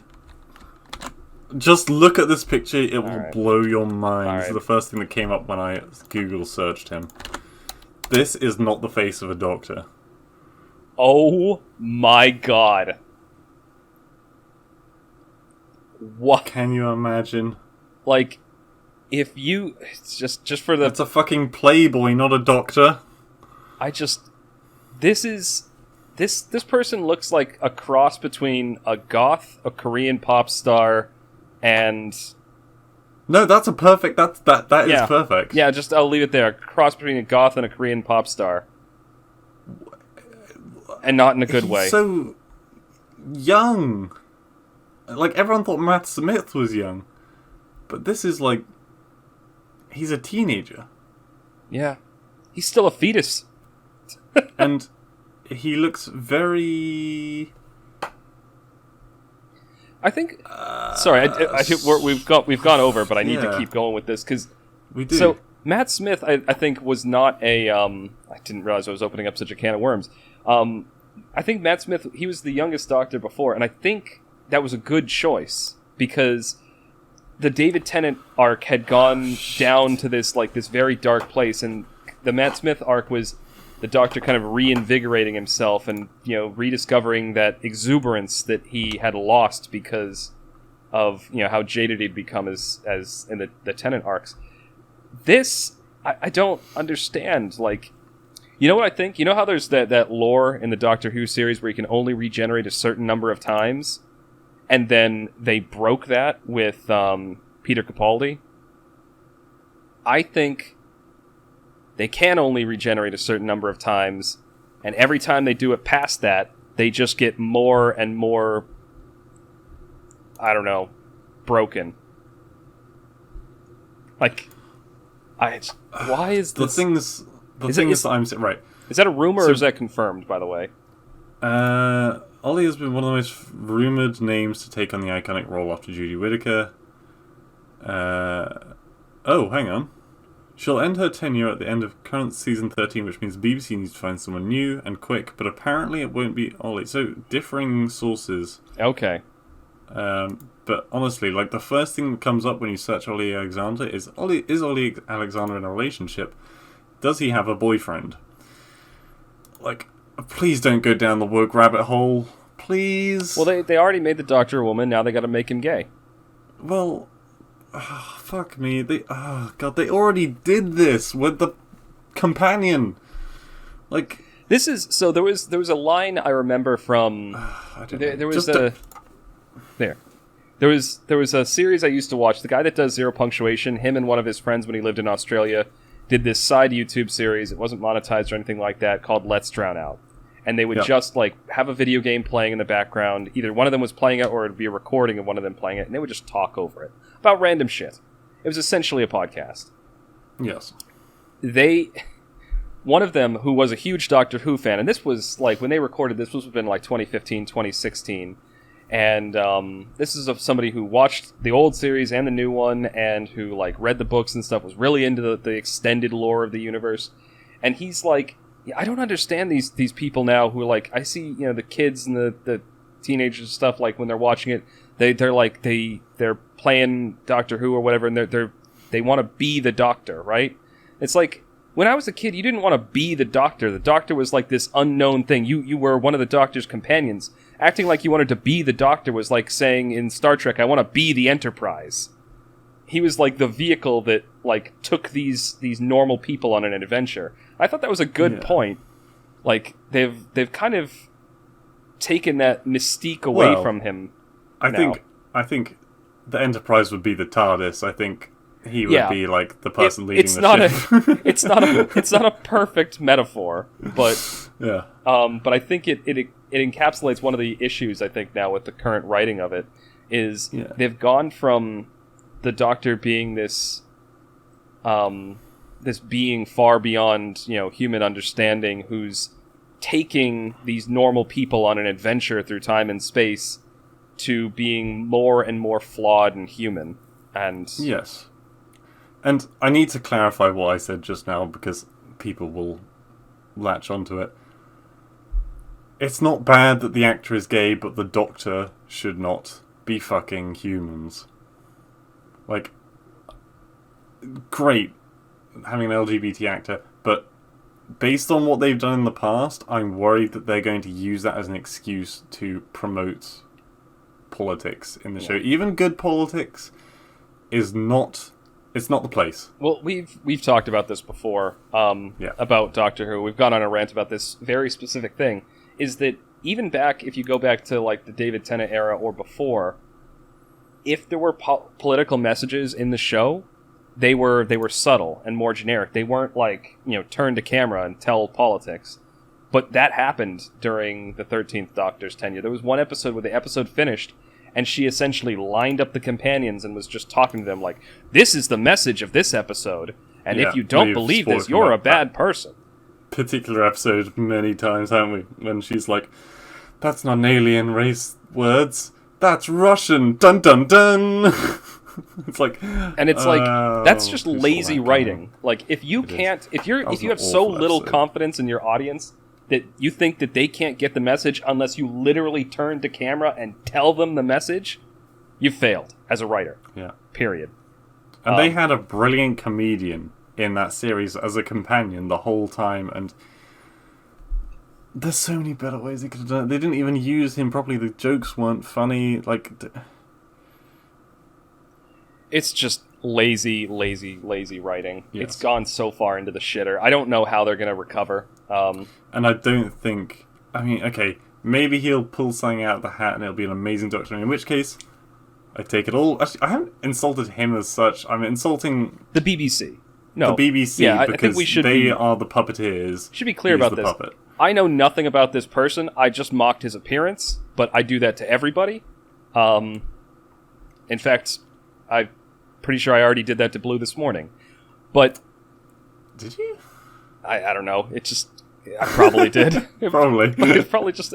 Speaker 2: just look at this picture. It will
Speaker 1: right.
Speaker 2: blow your mind.
Speaker 1: All
Speaker 2: It's
Speaker 1: right.
Speaker 2: the first thing that came up when I Google searched him. This is not the face of a doctor.
Speaker 1: Oh my god. What?
Speaker 2: Can you imagine?
Speaker 1: Like, if you... It's just for the...
Speaker 2: It's a fucking playboy, not a doctor.
Speaker 1: This is... This person looks like a cross between a goth, a Korean pop star, and...
Speaker 2: No, that's a perfect... That is
Speaker 1: Yeah.
Speaker 2: perfect.
Speaker 1: Yeah, just I'll leave it there. A cross between a goth and a Korean pop star. And not in a good
Speaker 2: He's
Speaker 1: way.
Speaker 2: so young. Like, everyone thought Matt Smith was young. But this is like... He's a teenager.
Speaker 1: Yeah. He's still a fetus.
Speaker 2: And he looks very...
Speaker 1: I think... sorry, we've gone over, but I need to
Speaker 2: Yeah.
Speaker 1: keep going with this, because...
Speaker 2: We do.
Speaker 1: So, Matt Smith, I think, was not a... I didn't realize I was opening up such a can of worms. I think Matt Smith, he was the youngest Doctor before, and I think that was a good choice, because the David Tennant arc had gone down to this very dark place, and the Matt Smith arc was the Doctor kind of reinvigorating himself and, rediscovering that exuberance that he had lost because of, how jaded he'd become as in the Tennant arcs. This, I don't understand, you know what I think? You know how there's that lore in the Doctor Who series where you can only regenerate a certain number of times? And then they broke that with Peter Capaldi? I think they can only regenerate a certain number of times, and every time they do it past that, they just get more and more, I don't know, broken. Why is this...
Speaker 2: The thing is that I'm... Right.
Speaker 1: Is that a rumor, or is that confirmed, by the way?
Speaker 2: Ollie has been one of the most rumoured names to take on the iconic role after Judy Whittaker. Oh, hang on. She'll end her tenure at the end of current season 13, which means BBC needs to find someone new and quick, but apparently it won't be Ollie. So, differing sources.
Speaker 1: Okay.
Speaker 2: But honestly, the first thing that comes up when you search Ollie Alexander is Ollie Alexander in a relationship? Does he have a boyfriend? Please don't go down the woke rabbit hole. Please.
Speaker 1: Well, they already made the Doctor a woman, now they gotta make him gay.
Speaker 2: Well, fuck me. They already did this with the companion.
Speaker 1: This is... So there was a line I remember from...
Speaker 2: I don't know.
Speaker 1: There was a series I used to watch. The guy that does Zero Punctuation, him and one of his friends when he lived in Australia, did this side YouTube series. It wasn't monetized or anything like that, called Let's Drown Out. And they would just have a video game playing in the background. Either one of them was playing it, or it'd be a recording of one of them playing it, and they would just talk over it about random shit. It was essentially a podcast.
Speaker 2: Yes.
Speaker 1: One of them, who was a huge Doctor Who fan, and this was when they recorded this was been 2015, 2016. And this is of somebody who watched the old series and the new one, and who read the books and stuff, was really into the extended lore of the universe. And he's like, I don't understand these people now who I see the kids and the teenagers and stuff, when they're watching it, they're playing Doctor Who or whatever, and they want to be the Doctor, right? It's when I was a kid, you didn't want to be the Doctor. The Doctor was this unknown thing. You were one of the Doctor's companions. Acting like you wanted to be the Doctor was like saying in Star Trek, I want to be the Enterprise. He was the vehicle that took these normal people on an adventure. I thought that was a good point. They've kind of taken that mystique away from him.
Speaker 2: I think the Enterprise would be the TARDIS. I think he would be the person leading the ship. It's not a perfect metaphor, but
Speaker 1: yeah. But I think it encapsulates one of the issues I think now with the current writing of it is they've gone from the Doctor being this being far beyond human understanding, who's taking these normal people on an adventure through time and space, to being more and more flawed and human. And
Speaker 2: yes. And I need to clarify what I said just now because people will latch onto it. It's not bad that the actor is gay, but the Doctor should not be fucking humans. Like, great having an LGBT actor, but based on what they've done in the past, I'm worried that they're going to use that as an excuse to promote politics in the show. Even good politics is not... It's not the place.
Speaker 1: Well, we've talked about this before, about Doctor Who. We've gone on a rant about this very specific thing, is that even back, if you go back to like the David Tennant era or before, if there were political messages in the show, they were subtle and more generic. They weren't like, turn to camera and tell politics. But that happened during the 13th Doctor's tenure. There was one episode where the episode finished, and she essentially lined up the companions and was just talking to them like, this is the message of this episode, and if you don't believe this, you're a bad person.
Speaker 2: Particular episode many times, haven't we? When she's like, that's not an alien race words, that's Russian, dun dun dun. It's like,
Speaker 1: and it's like, that's just lazy writing. Like, if you have so little confidence in your audience that you think that they can't get the message unless you literally turn to camera and tell them the message, you failed as a writer.
Speaker 2: Yeah.
Speaker 1: Period.
Speaker 2: And they had a brilliant comedian in that series as a companion the whole time, and there's so many better ways they could have done it. They didn't even use him properly. The jokes weren't funny. Like,
Speaker 1: it's just lazy writing.
Speaker 2: Yes.
Speaker 1: It's gone so far into the shitter. I don't know how they're going to recover.
Speaker 2: And I don't think... I mean, okay, maybe he'll pull something out of the hat and it'll be an amazing Doctor, in which case, I take it all. Actually, I haven't insulted him as such. I'm insulting...
Speaker 1: the BBC. No.
Speaker 2: The BBC, because they are the puppeteers.
Speaker 1: Should be clear about this.
Speaker 2: Puppet.
Speaker 1: I know nothing about this person. I just mocked his appearance, but I do that to everybody. In fact, I'm pretty sure I already did that to Blue this morning. But...
Speaker 2: Did you?
Speaker 1: I don't know. It just... I probably did.
Speaker 2: Probably.
Speaker 1: It's probably just...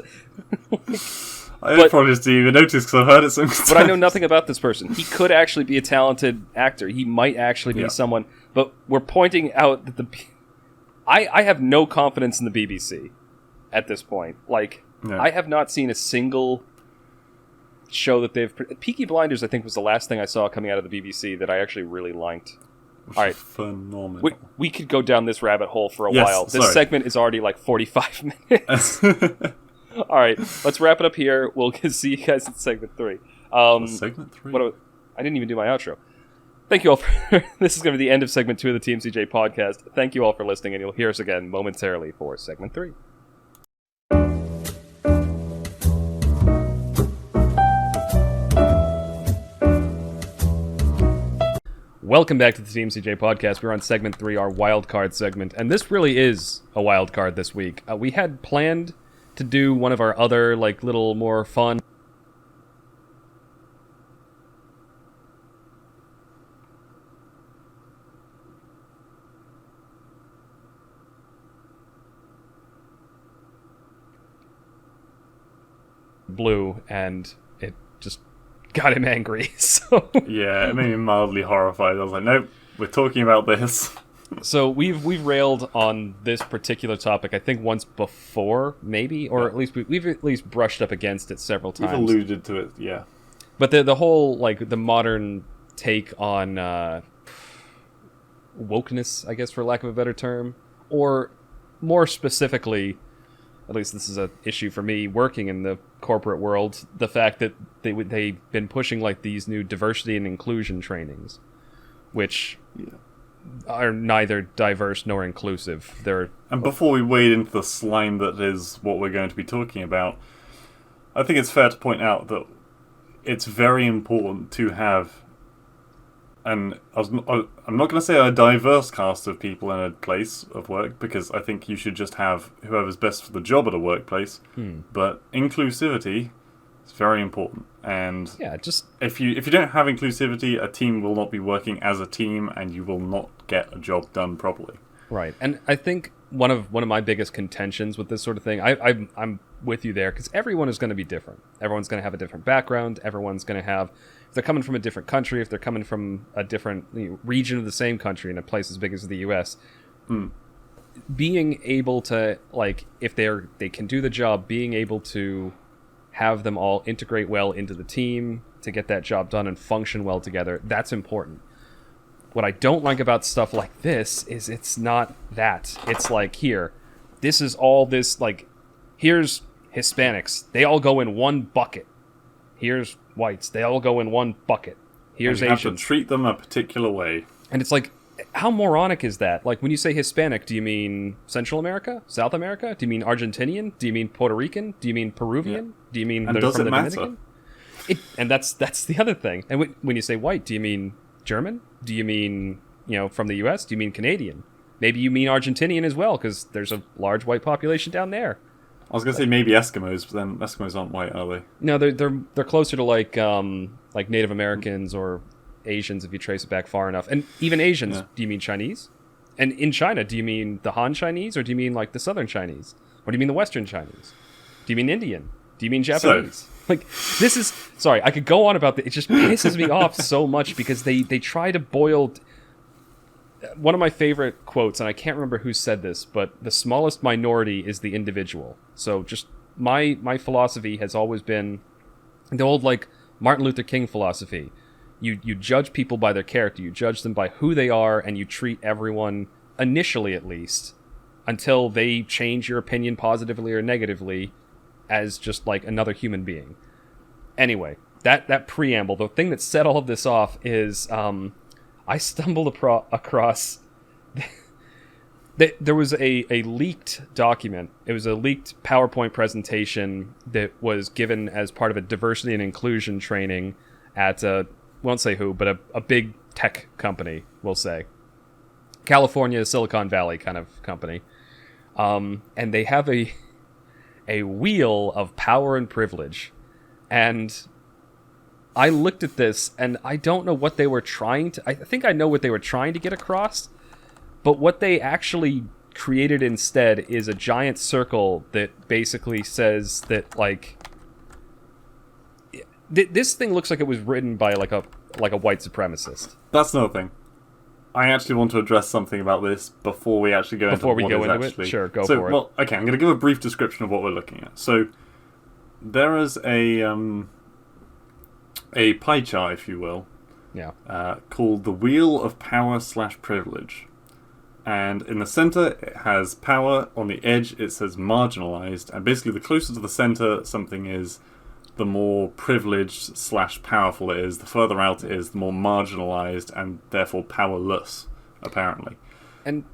Speaker 2: I probably just didn't even notice because I've heard it so many times.
Speaker 1: But I know nothing about this person. He could actually be a talented actor. He might actually be someone... But we're pointing out that I have no confidence in the BBC at this point. Like, I have not seen a single show that they've... Peaky Blinders, I think, was the last thing I saw coming out of the BBC that I actually really liked. All right,
Speaker 2: phenomenal.
Speaker 1: We could go down this rabbit hole for a while. This segment is already like 45 minutes. All right, let's wrap it up here. We'll see you guys in segment 3.
Speaker 2: Segment 3?
Speaker 1: I didn't even do my outro. Thank you all for... This is going to be the end of segment 2 of the TMCJ podcast. Thank you all for listening, and you'll hear us again momentarily for segment 3. Welcome back to the TMCJ podcast. We're on segment 3, our wild card segment, and this really is a wild card this week. We had planned to do one of our other, like, little more fun... Blue, and it just got him angry. So
Speaker 2: yeah, it made me mildly horrified. I was like, nope, we're talking about this.
Speaker 1: So we've railed on this particular topic, I think once before, maybe, or at least we've at least brushed up against it several times.
Speaker 2: We've alluded to it, yeah.
Speaker 1: But the whole, like, the modern take on wokeness, I guess, for lack of a better term, or more specifically, at least this is an issue for me working in the corporate world, the fact that they've been pushing, like, these new diversity and inclusion trainings, which are neither diverse nor inclusive.
Speaker 2: And before we wade into the slime that is what we're going to be talking about, I think it's fair to point out that it's very important to have I'm not going to say a diverse cast of people in a place of work, because I think you should just have whoever's best for the job at a workplace. But inclusivity is very important. And if you don't have inclusivity, a team will not be working as a team, and you will not get a job done properly.
Speaker 1: Right. And I think one of my biggest contentions with this sort of thing, I'm with you there, because everyone is going to be different. Everyone's going to have a different background. Everyone's going to have if they're coming from a different country, if they're coming from a different region of the same country in a place as big as the U.S., being able to, like, if they can do the job, being able to have them all integrate well into the team to get that job done and function well together, that's important. What I don't like about stuff like this is it's not that. It's like, here, this is all this, like, here's Hispanics. They all go in one bucket. Here's whites. They all go in one bucket. Here's
Speaker 2: and you
Speaker 1: Asians.
Speaker 2: have to treat them a particular way.
Speaker 1: And it's like, how moronic is that? Like, when you say Hispanic, do you mean Central America? South America? Do you mean Argentinian? Do you mean Puerto Rican? Do you mean Peruvian? Yeah. Do you mean
Speaker 2: and does
Speaker 1: from
Speaker 2: it
Speaker 1: the
Speaker 2: matter?
Speaker 1: Dominican? And that's the other thing. And when you say white, do you mean German? Do you mean, from the U.S.? Do you mean Canadian? Maybe you mean Argentinian as well, because there's a large white population down there.
Speaker 2: I was going to say maybe Eskimos, but then Eskimos aren't white, are they?
Speaker 1: No, they're closer to like Native Americans or Asians if you trace it back far enough. And even Asians, yeah. Do you mean Chinese? And in China, do you mean the Han Chinese or do you mean like the Southern Chinese? Or do you mean the Western Chinese? Do you mean Indian? Do you mean Japanese? Like, this is... Sorry, I could go on about this. It just pisses me off so much because they try to boil... One of my favorite quotes, and I can't remember who said this, but the smallest minority is the individual. So just my philosophy has always been the old, like, Martin Luther King philosophy. You judge people by their character. You judge them by who they are, and you treat everyone, initially at least, until they change your opinion positively or negatively as just like another human being. Anyway, that preamble, the thing that set all of this off is I stumbled across... There was a leaked document. It was a leaked PowerPoint presentation that was given as part of a diversity and inclusion training at won't say who, but a big tech company, we'll say. California, Silicon Valley kind of company. And they have a wheel of power and privilege. And I looked at this, and I don't know what they were trying to... I think I know what they were trying to get across, but what they actually created instead is a giant circle that basically says that, like... This thing looks like it was written by like a white supremacist.
Speaker 2: That's another thing. I actually want to address something about this before we actually go into
Speaker 1: it. Sure, go for it.
Speaker 2: Well, okay, I'm going to give a brief description of what we're looking at. So there is a pie chart, if you will, called the Wheel of Power/Privilege. And in the center, it has power. On the edge, it says marginalized. And basically, the closer to the center something is, the more privileged/powerful it is. The further out it is, the more marginalized and therefore powerless, apparently. And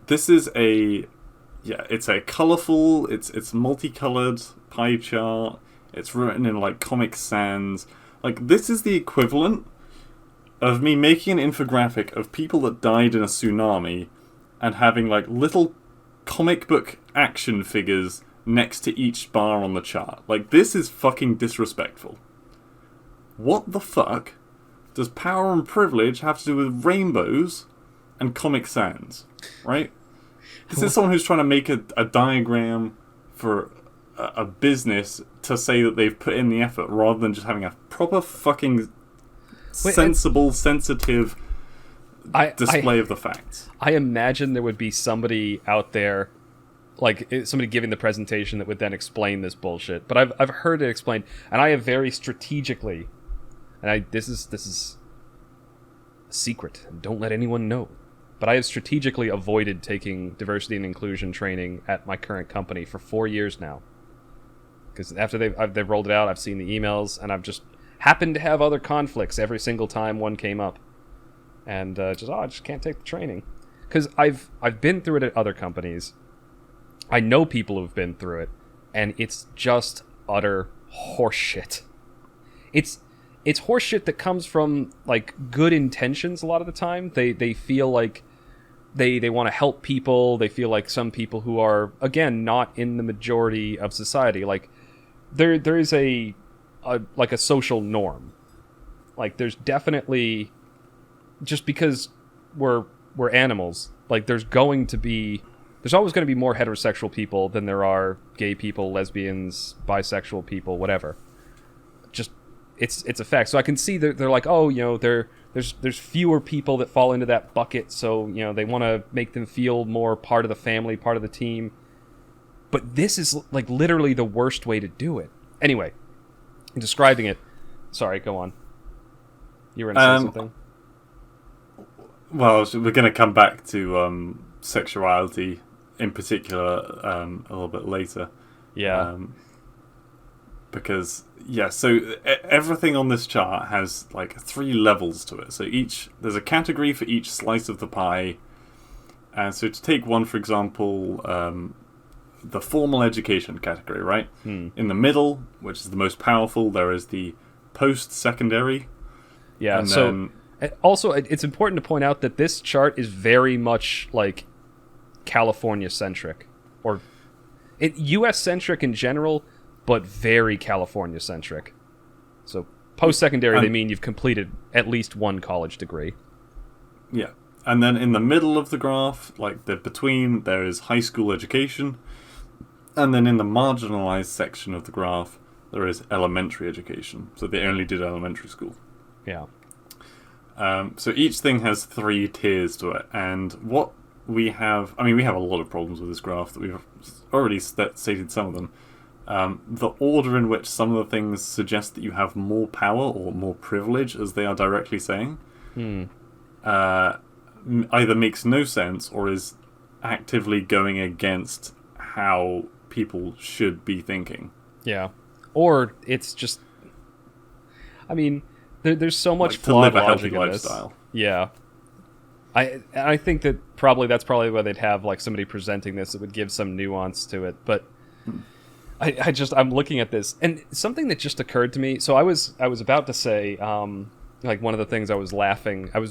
Speaker 2: this is it's a colorful, it's multicolored pie chart. It's written in like Comic Sans. Like, this is the equivalent of me making an infographic of people that died in a tsunami and having like little comic book action figures next to each bar on the chart. Like, this is fucking disrespectful. What the fuck does power and privilege have to do with rainbows and Comic Sans? Right? This is someone who's trying to make a diagram for a business to say that they've put in the effort rather than just having a proper fucking sensible, sensitive display of the facts.
Speaker 1: I imagine there would be somebody out there, like somebody giving the presentation, that would then explain this bullshit. But I've heard it explained, and I have very strategically, and this is a secret, and don't let anyone know, but I have strategically avoided taking diversity and inclusion training at my current company for 4 years now. Because after they've rolled it out, I've seen the emails, and I've just happened to have other conflicts every single time one came up, and I just can't take the training. Because I've been through it at other companies. I know people who've been through it, and it's just utter horseshit. It's horseshit that comes from like good intentions a lot of the time. They feel like they want to help people. They feel like some people who are, again, not in the majority of society, like there is a social norm. Like, there's definitely, just because we're animals, like there's always going to be more heterosexual people than there are gay people, lesbians, bisexual people, whatever. it's a fact. So I can see they're like, oh, there's fewer people that fall into that bucket, so they want to make them feel more part of the family, part of the team. But this is like literally the worst way to do it. Anyway, describing it. Sorry, go on. You were going to say something.
Speaker 2: Well, we're going to come back to sexuality in particular a little bit later.
Speaker 1: Yeah.
Speaker 2: Because so everything on this chart has like 3 levels to it. So there's a category for each slice of the pie. And so to take one, for example, the formal education category, right? In the middle, which is the most powerful, there is the post-secondary.
Speaker 1: Yeah. And so also, it's important to point out that this chart is very much like California-centric, or U.S.-centric in general, but very California-centric. So post-secondary, they mean you've completed at least one college degree.
Speaker 2: Yeah. And then in the middle of the graph, like between, there is high school education. And then in the marginalized section of the graph, there is elementary education. So they only did elementary school.
Speaker 1: Yeah.
Speaker 2: So each thing has 3 tiers to it. And what we have... I mean, we have a lot of problems with this graph that we've already stated some of them. The order in which some of the things suggest that you have more power or more privilege, as they are directly saying, either makes no sense or is actively going against how people should be thinking.
Speaker 1: Yeah. Or it's just... I mean, there's so much
Speaker 2: like
Speaker 1: flawed
Speaker 2: to live a
Speaker 1: logic
Speaker 2: healthy
Speaker 1: in this.
Speaker 2: lifestyle.
Speaker 1: Yeah. I think that that's probably why they'd have like somebody presenting this that would give some nuance to it. But I'm looking at this, and something that just occurred to me. So I was about to say, like one of the things I was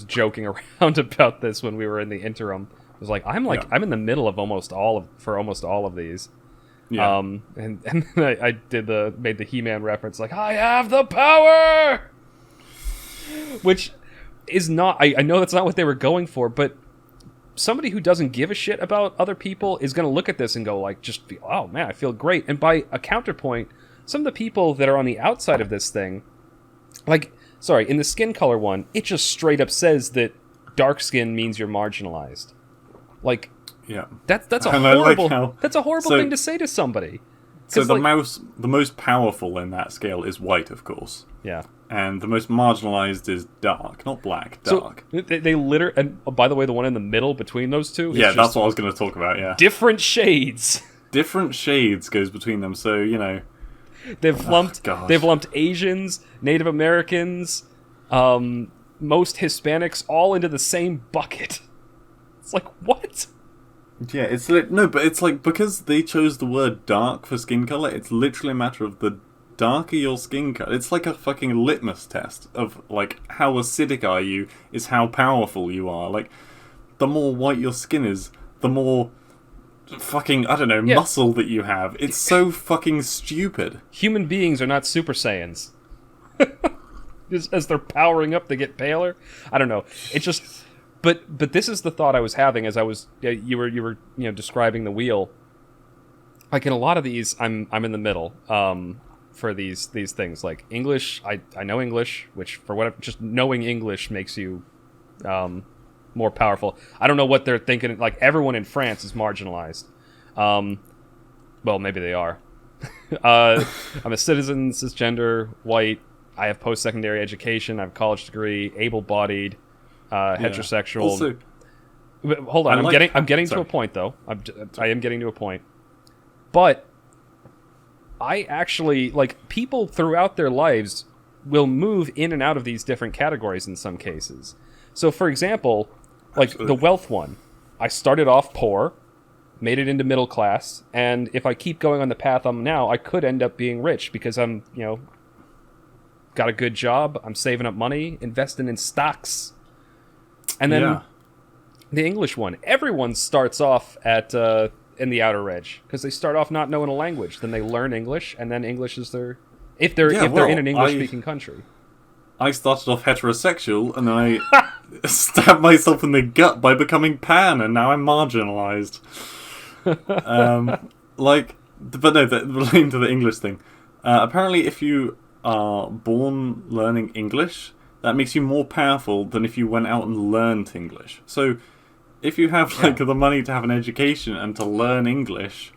Speaker 1: joking around about this when we were in the interim. I was like, I'm in the middle of almost all of these.
Speaker 2: Yeah.
Speaker 1: And then I made the He-Man reference, like, I have the power, which is not. I know that's not what they were going for, but somebody who doesn't give a shit about other people is going to look at this and go, like, oh man, I feel great. And by a counterpoint, some of the people that are on the outside of this thing, like, sorry, in the skin color one, it just straight up says that dark skin means you're marginalized. Like,
Speaker 2: yeah,
Speaker 1: that's a horrible thing to say to somebody.
Speaker 2: So the most powerful in that scale is white, of course.
Speaker 1: Yeah.
Speaker 2: And the most marginalized is dark, not black, dark.
Speaker 1: So they literally, and by the way, the one in the middle between those two is
Speaker 2: that's what I was going to talk about, yeah.
Speaker 1: Different shades.
Speaker 2: Different shades goes between them, so,
Speaker 1: They've lumped Asians, Native Americans, most Hispanics all into the same bucket. It's like, what?
Speaker 2: Yeah, it's like because they chose the word dark for skin color, it's literally a matter of the darker your skin color. It's like a fucking litmus test of like how acidic are you is how powerful you are. Like the more white your skin is, the more fucking muscle that you have. It's so fucking stupid.
Speaker 1: Human beings are not Super Saiyans. As they're powering up, they get paler. I don't know. It's just. But this is the thought I was having as I was you were describing the wheel. Like in a lot of these, I'm in the middle for these things. Like English, I know English, which for whatever, just knowing English makes you more powerful. I don't know what they're thinking. Like everyone in France is marginalized. Well, maybe they are. I'm a citizen, cisgender, white. I have post-secondary education. I have a college degree, able-bodied. Heterosexual.
Speaker 2: Also,
Speaker 1: hold on, I'm getting to a point though. I am getting to a point. But I actually like people throughout their lives will move in and out of these different categories in some cases. So for example, like the wealth one, I started off poor, made it into middle class, and if I keep going on the path I'm now, I could end up being rich because I'm, got a good job, I'm saving up money, investing in stocks. And then the English one, everyone starts off at in the outer edge because they start off not knowing a language. Then they learn English, and then English is their if they're in an English-speaking country.
Speaker 2: I started off heterosexual, and then I stabbed myself in the gut by becoming pan, and now I'm marginalized. Relating to the English thing, apparently if you are born learning English, that makes you more powerful than if you went out and learned English. So, if you have the money to have an education and to learn English,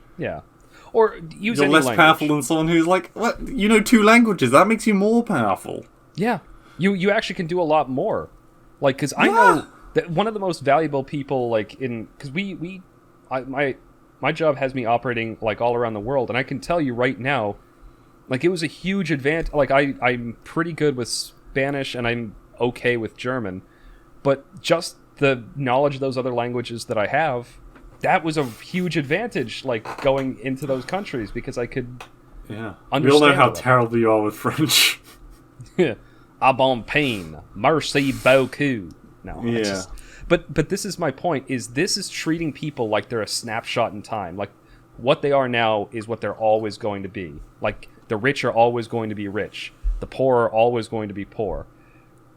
Speaker 1: or use
Speaker 2: you're
Speaker 1: any
Speaker 2: less
Speaker 1: language.
Speaker 2: powerful than someone who's like, what? You know 2 languages. That makes you more powerful.
Speaker 1: Yeah, you actually can do a lot more. Like, because I know that one of the most valuable people, like because my job has me operating like all around the world, and I can tell you right now, like, it was a huge advantage. Like, I'm pretty good with Spanish and I'm okay with German, but just the knowledge of those other languages that I have, that was a huge advantage, like, going into those countries, because I could understand.
Speaker 2: We all know how terrible you are with French.
Speaker 1: A bon pain, merci beaucoup. No, but this is my point, this is treating people like they're a snapshot in time. Like, what they are now is what they're always going to be. Like, the rich are always going to be rich. The poor are always going to be poor.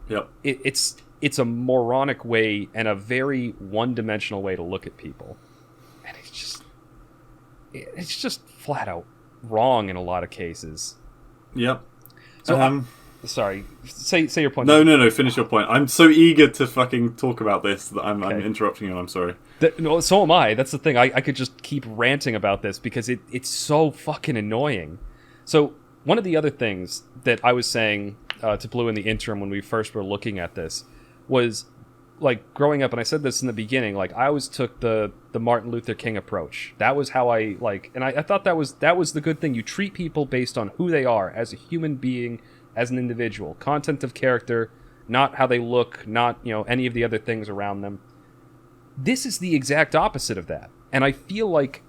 Speaker 2: Yep.
Speaker 1: It's a moronic way and a very one-dimensional way to look at people. And it's just flat out wrong in a lot of cases.
Speaker 2: Yep.
Speaker 1: So sorry, say your point.
Speaker 2: No, finish your point. I'm so eager to fucking talk about this that I'm interrupting you, and I'm sorry.
Speaker 1: No, so am I. That's the thing. I could just keep ranting about this because it's so fucking annoying. So one of the other things that I was saying to Blue in the interim when we first were looking at this was, like, growing up, and I said this in the beginning, like, I always took the Martin Luther King approach. That was how I, like, and I thought that was the good thing. You treat people based on who they are as a human being, as an individual. Content of character, not how they look, not, any of the other things around them. This is the exact opposite of that. And I feel like,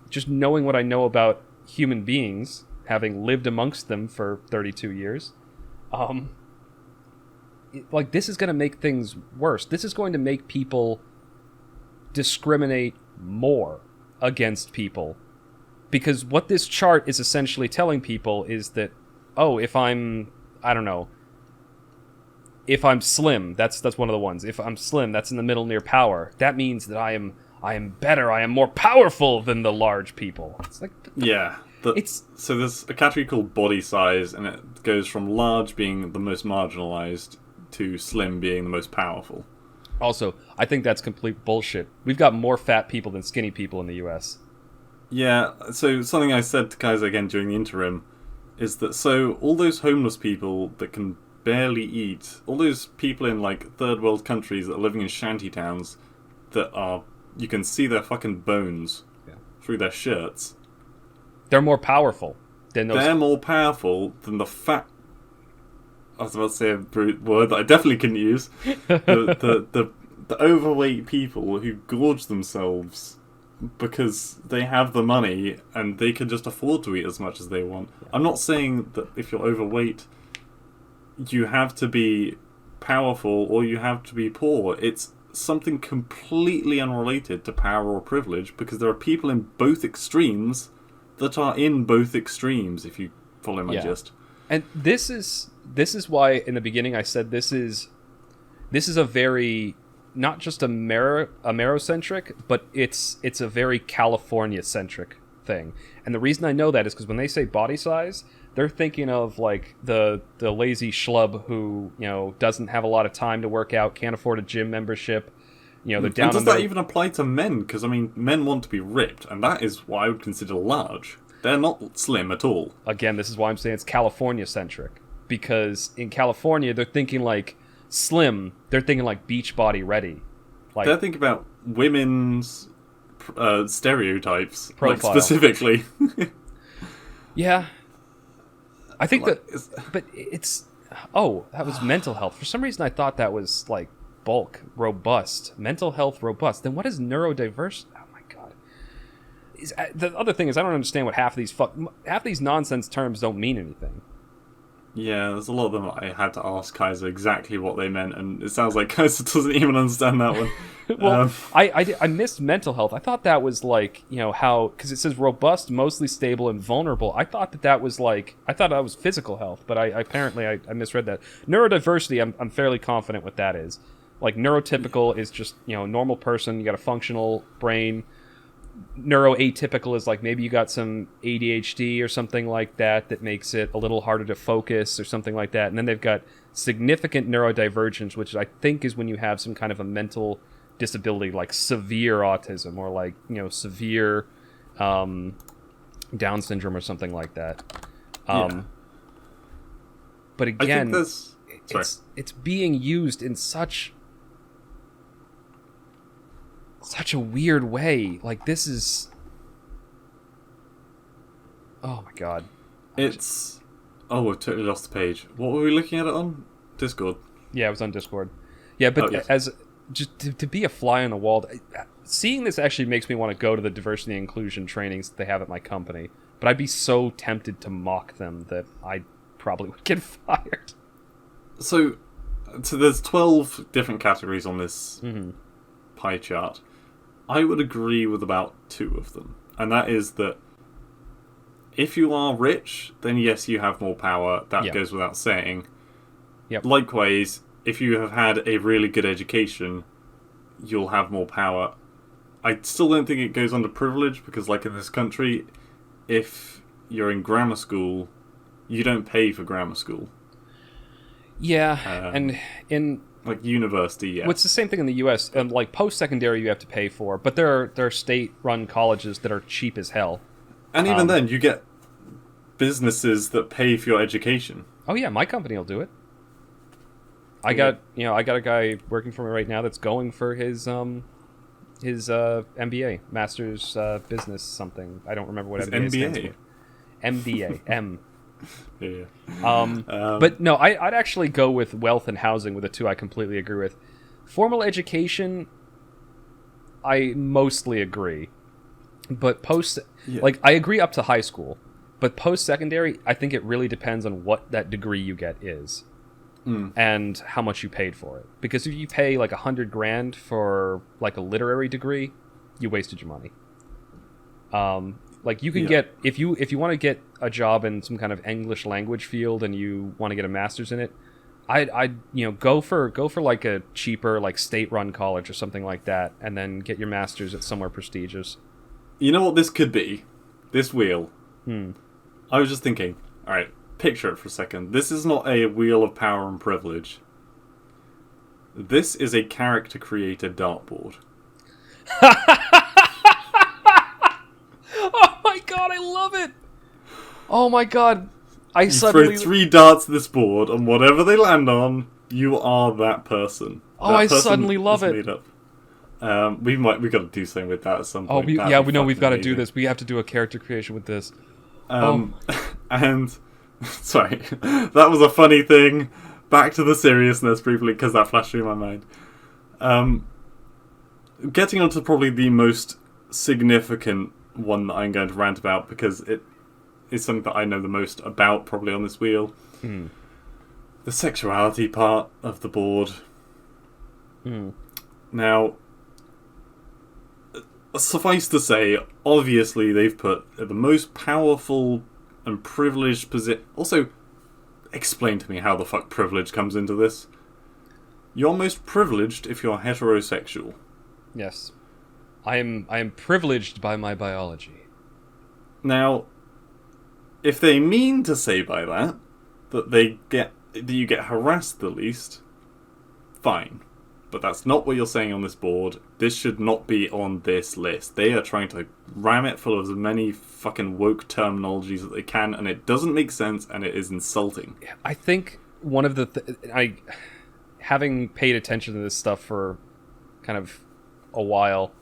Speaker 1: just knowing what I know about human beings, having lived amongst them for 32 years, like, this is going to make things worse. This is going to make people discriminate more against people. Because what this chart is essentially telling people is that, if I'm slim, that's one of the ones. If I'm slim, that's in the middle near power. That means that I am better, I am more powerful than the large people. It's like,
Speaker 2: so there's a category called body size, and it goes from large being the most marginalized to slim being the most powerful.
Speaker 1: Also, I think that's complete bullshit. We've got more fat people than skinny people in the US.
Speaker 2: Yeah, so something I said to Kaiser again during the interim is that, so all those homeless people that can barely eat, all those people in, like, third world countries that are living in shanty towns that are, you can see their fucking bones through their shirts.
Speaker 1: They're more powerful than those.
Speaker 2: They're more powerful than the fat. I was about to say a brute word that I definitely couldn't use. The overweight people who gorge themselves because they have the money and they can just afford to eat as much as they want. I'm not saying that if you're overweight, you have to be powerful or you have to be poor. It's something completely unrelated to power or privilege, because there are people in both extremes that are in both extremes, if you follow my gist.
Speaker 1: And this is why in the beginning I said this is a very, not just Amerocentric, but it's a very California-centric thing. And the reason I know that is because when they say body size, they're thinking of, like, the lazy schlub who, doesn't have a lot of time to work out, can't afford a gym membership. They're down.
Speaker 2: And does that even apply to men? Because, I mean, men want to be ripped, and that is what I would consider large. They're not slim at all.
Speaker 1: Again, this is why I'm saying it's California-centric. Because in California, they're thinking, like, slim. They're thinking, like, beach body ready. Like,
Speaker 2: they're thinking about women's stereotypes,
Speaker 1: profile.
Speaker 2: like, specifically.
Speaker 1: Yeah. I think but it's... Oh, that was mental health. For some reason, I thought that was, like, bulk, robust. Mental health, robust. Then what is neurodiverse? Oh, my God. The other thing is, I don't understand what half of these nonsense terms don't mean anything.
Speaker 2: Yeah, there's a lot of them I had to ask Kaiser exactly what they meant, and it sounds like Kaiser doesn't even understand that one.
Speaker 1: Well, I missed mental health. I thought that was, like, how, because it says robust, mostly stable, and vulnerable. I thought that was, like, physical health, but I misread that. Neurodiversity, I'm fairly confident what that is. Like, neurotypical is just, normal person, you got a functional brain. neuroatypical is like maybe you got some ADHD or something like that makes it a little harder to focus or something like that. And then they've got significant neurodivergence, which I think is when you have some kind of a mental disability, like severe autism or like, severe Down syndrome or something like that. But again, it's being used in such a weird way. Like, this is... Oh my god.
Speaker 2: It's... Oh, we've totally lost the page. What were we looking at it on? Discord.
Speaker 1: Yeah, it was on Discord. Yeah, but
Speaker 2: yes.
Speaker 1: as... Just to be a fly on the wall... Seeing this actually makes me want to go to the diversity and inclusion trainings that they have at my company. But I'd be so tempted to mock them that I probably would get fired.
Speaker 2: So there's 12 different categories on this pie chart. I would agree with about 2 of them. And that is that if you are rich, then yes, you have more power. That goes without saying.
Speaker 1: Yep.
Speaker 2: Likewise, if you have had a really good education, you'll have more power. I still don't think it goes under privilege, because like in this country, if you're in grammar school, you don't pay for grammar school.
Speaker 1: Yeah, and in...
Speaker 2: Like university, yeah.
Speaker 1: Well, it's the same thing in the U.S. Like post-secondary, you have to pay for, but there are state-run colleges that are cheap as hell.
Speaker 2: And even then, you get businesses that pay for your education.
Speaker 1: Oh yeah, my company will do it. I got a guy working for me right now that's going for his MBA, Master's Business something. I don't remember what MBA stands for. MBA, M.
Speaker 2: Yeah.
Speaker 1: But no, I'd actually go with wealth and housing with the 2 I completely agree with. Formal education, I mostly agree. But I agree up to high school. But post-secondary, I think it really depends on what that degree you get is. And how much you paid for it. Because if you pay like $100,000 for like a literary degree, you wasted your money. Like you can get if you want to get a job in some kind of English language field and you want to get a master's in it, I'd go for like a cheaper like state-run college or something like that, and then get your master's at somewhere prestigious.
Speaker 2: You know what this could be? This wheel. I was just thinking. All right, picture it for a second. This is not a wheel of power and privilege. This is a character creator dartboard.
Speaker 1: Oh my god, I love it! Oh my god,
Speaker 2: you throw 3 darts at this board, and whatever they land on, you are that person.
Speaker 1: Oh, I suddenly love it.
Speaker 2: Made up. We got to do something with that at some point.
Speaker 1: We know we've got to do this. We have to do a character creation with this.
Speaker 2: And sorry, that was a funny thing. Back to the seriousness briefly, because that flashed through my mind. Getting on to probably the most significant one that I'm going to rant about, because it is something that I know the most about probably on this wheel. The sexuality part of the board. Now, suffice to say, obviously they've put the most powerful and privileged position. Also, explain to me how the fuck privilege comes into this. You're most privileged if you're heterosexual.
Speaker 1: Yes. I am privileged by my biology.
Speaker 2: Now, if they mean to say by that that you get harassed the least, fine. But that's not what you're saying on this board. This should not be on this list. They are trying to ram it full of as many fucking woke terminologies that they can, and it doesn't make sense, and it is insulting.
Speaker 1: I think one of the having paid attention to this stuff for kind of a while,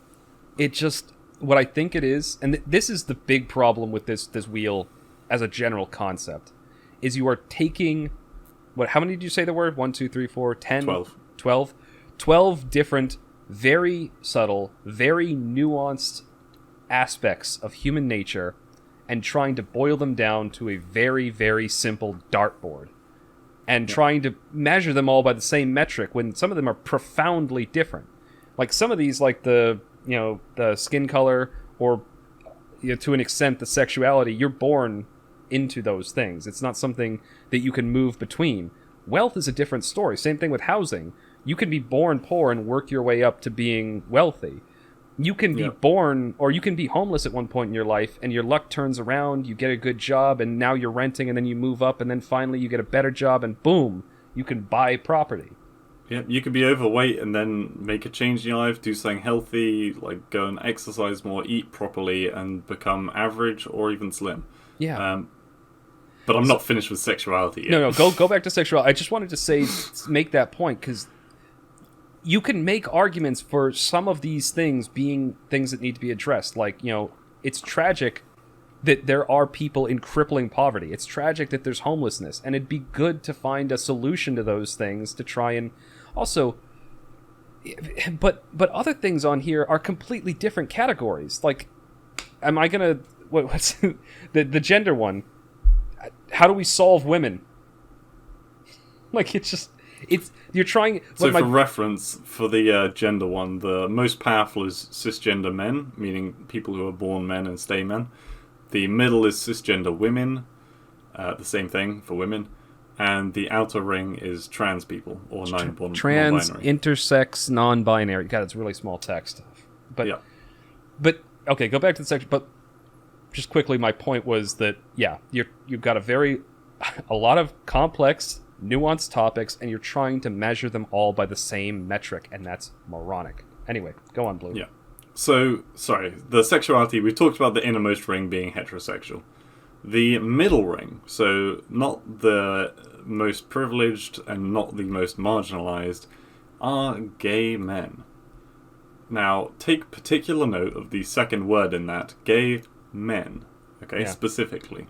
Speaker 1: it just, what I think it is, and this is the big problem with this wheel as a general concept, is you are taking, how many did you say there were? 1, 2, 3, 4, 10?
Speaker 2: 12.
Speaker 1: 12 different, very subtle, very nuanced aspects of human nature, and trying to boil them down to a very, very simple dartboard. And trying to measure them all by the same metric when some of them are profoundly different. Like some of these, like the skin color, or to an extent the sexuality, you're born into those things. It's not something that you can move between. Wealth is a different story. Same thing with housing. You can be born poor and work your way up to being wealthy. You can be born, or you can be homeless at one point in your life, and your luck turns around, you get a good job, and now you're renting, and then you move up, and then finally you get a better job, and boom, you can buy property.
Speaker 2: Yeah, you could be overweight and then make a change in your life, do something healthy, like go and exercise more, eat properly, and become average or even slim.
Speaker 1: Yeah.
Speaker 2: But I'm not finished with sexuality yet.
Speaker 1: No, go back to sexuality. I just wanted to make that point, because you can make arguments for some of these things being things that need to be addressed. Like, it's tragic that there are people in crippling poverty. It's tragic that there's homelessness, and it'd be good to find a solution to those things to try and also, but other things on here are completely different categories. Like, am I gonna what's the gender one? How do we solve women? Like, you're trying.
Speaker 2: So for reference, for the gender one, the most powerful is cisgender men, meaning people who are born men and stay men. The middle is cisgender women, the same thing for women. And the outer ring is trans people, or
Speaker 1: trans,
Speaker 2: non-binary.
Speaker 1: intersex, non-binary. God, it's really small text. But okay, go back to the section. But just quickly, my point was that you've got a lot of complex, nuanced topics, and you're trying to measure them all by the same metric, and that's moronic. Anyway, go on, Blue.
Speaker 2: Yeah. So, sorry, the sexuality, we talked about the innermost ring being heterosexual. The middle ring, so not the most privileged and not the most marginalized, are gay men. Now, take particular note of the second word in that, gay men, specifically.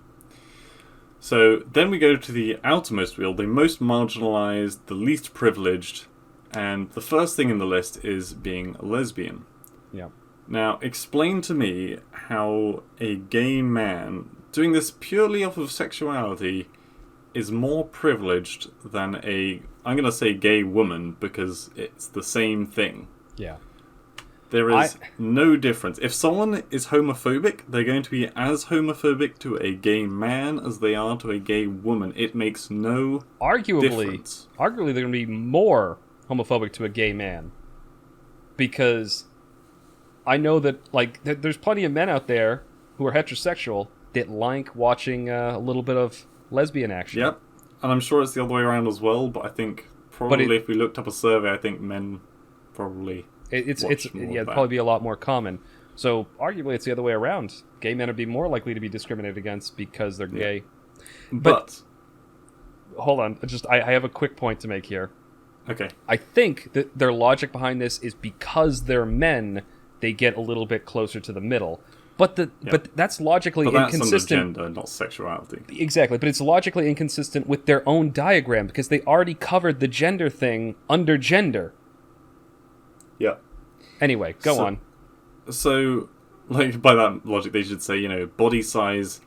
Speaker 2: So, then we go to the outermost wheel, the most marginalized, the least privileged, and the first thing in the list is being a lesbian.
Speaker 1: Yeah.
Speaker 2: Now, explain to me how a gay man, doing this purely off of sexuality, is more privileged than I'm going to say gay woman, because it's the same thing.
Speaker 1: Yeah.
Speaker 2: There is no difference. If someone is homophobic, they're going to be as homophobic to a gay man as they are to a gay woman. It makes no difference.
Speaker 1: Arguably, they're going to be more homophobic to a gay man. Because I know that, there's plenty of men out there who are heterosexual that like watching a little bit of lesbian action.
Speaker 2: Yep, and I'm sure it's the other way around as well, but I think probably if we looked up a survey, I think men probably
Speaker 1: it'd probably be a lot more common. So arguably it's the other way around. Gay men would be more likely to be discriminated against because they're gay.
Speaker 2: But
Speaker 1: hold on, I have a quick point to make here.
Speaker 2: Okay.
Speaker 1: I think that their logic behind this is because they're men, they get a little bit closer to the middle. But that's logically inconsistent.
Speaker 2: That's under gender, not sexuality.
Speaker 1: Exactly, but it's logically inconsistent with their own diagram because they already covered the gender thing under gender.
Speaker 2: Yeah.
Speaker 1: Anyway, go on.
Speaker 2: So, by that logic, they should say, body size,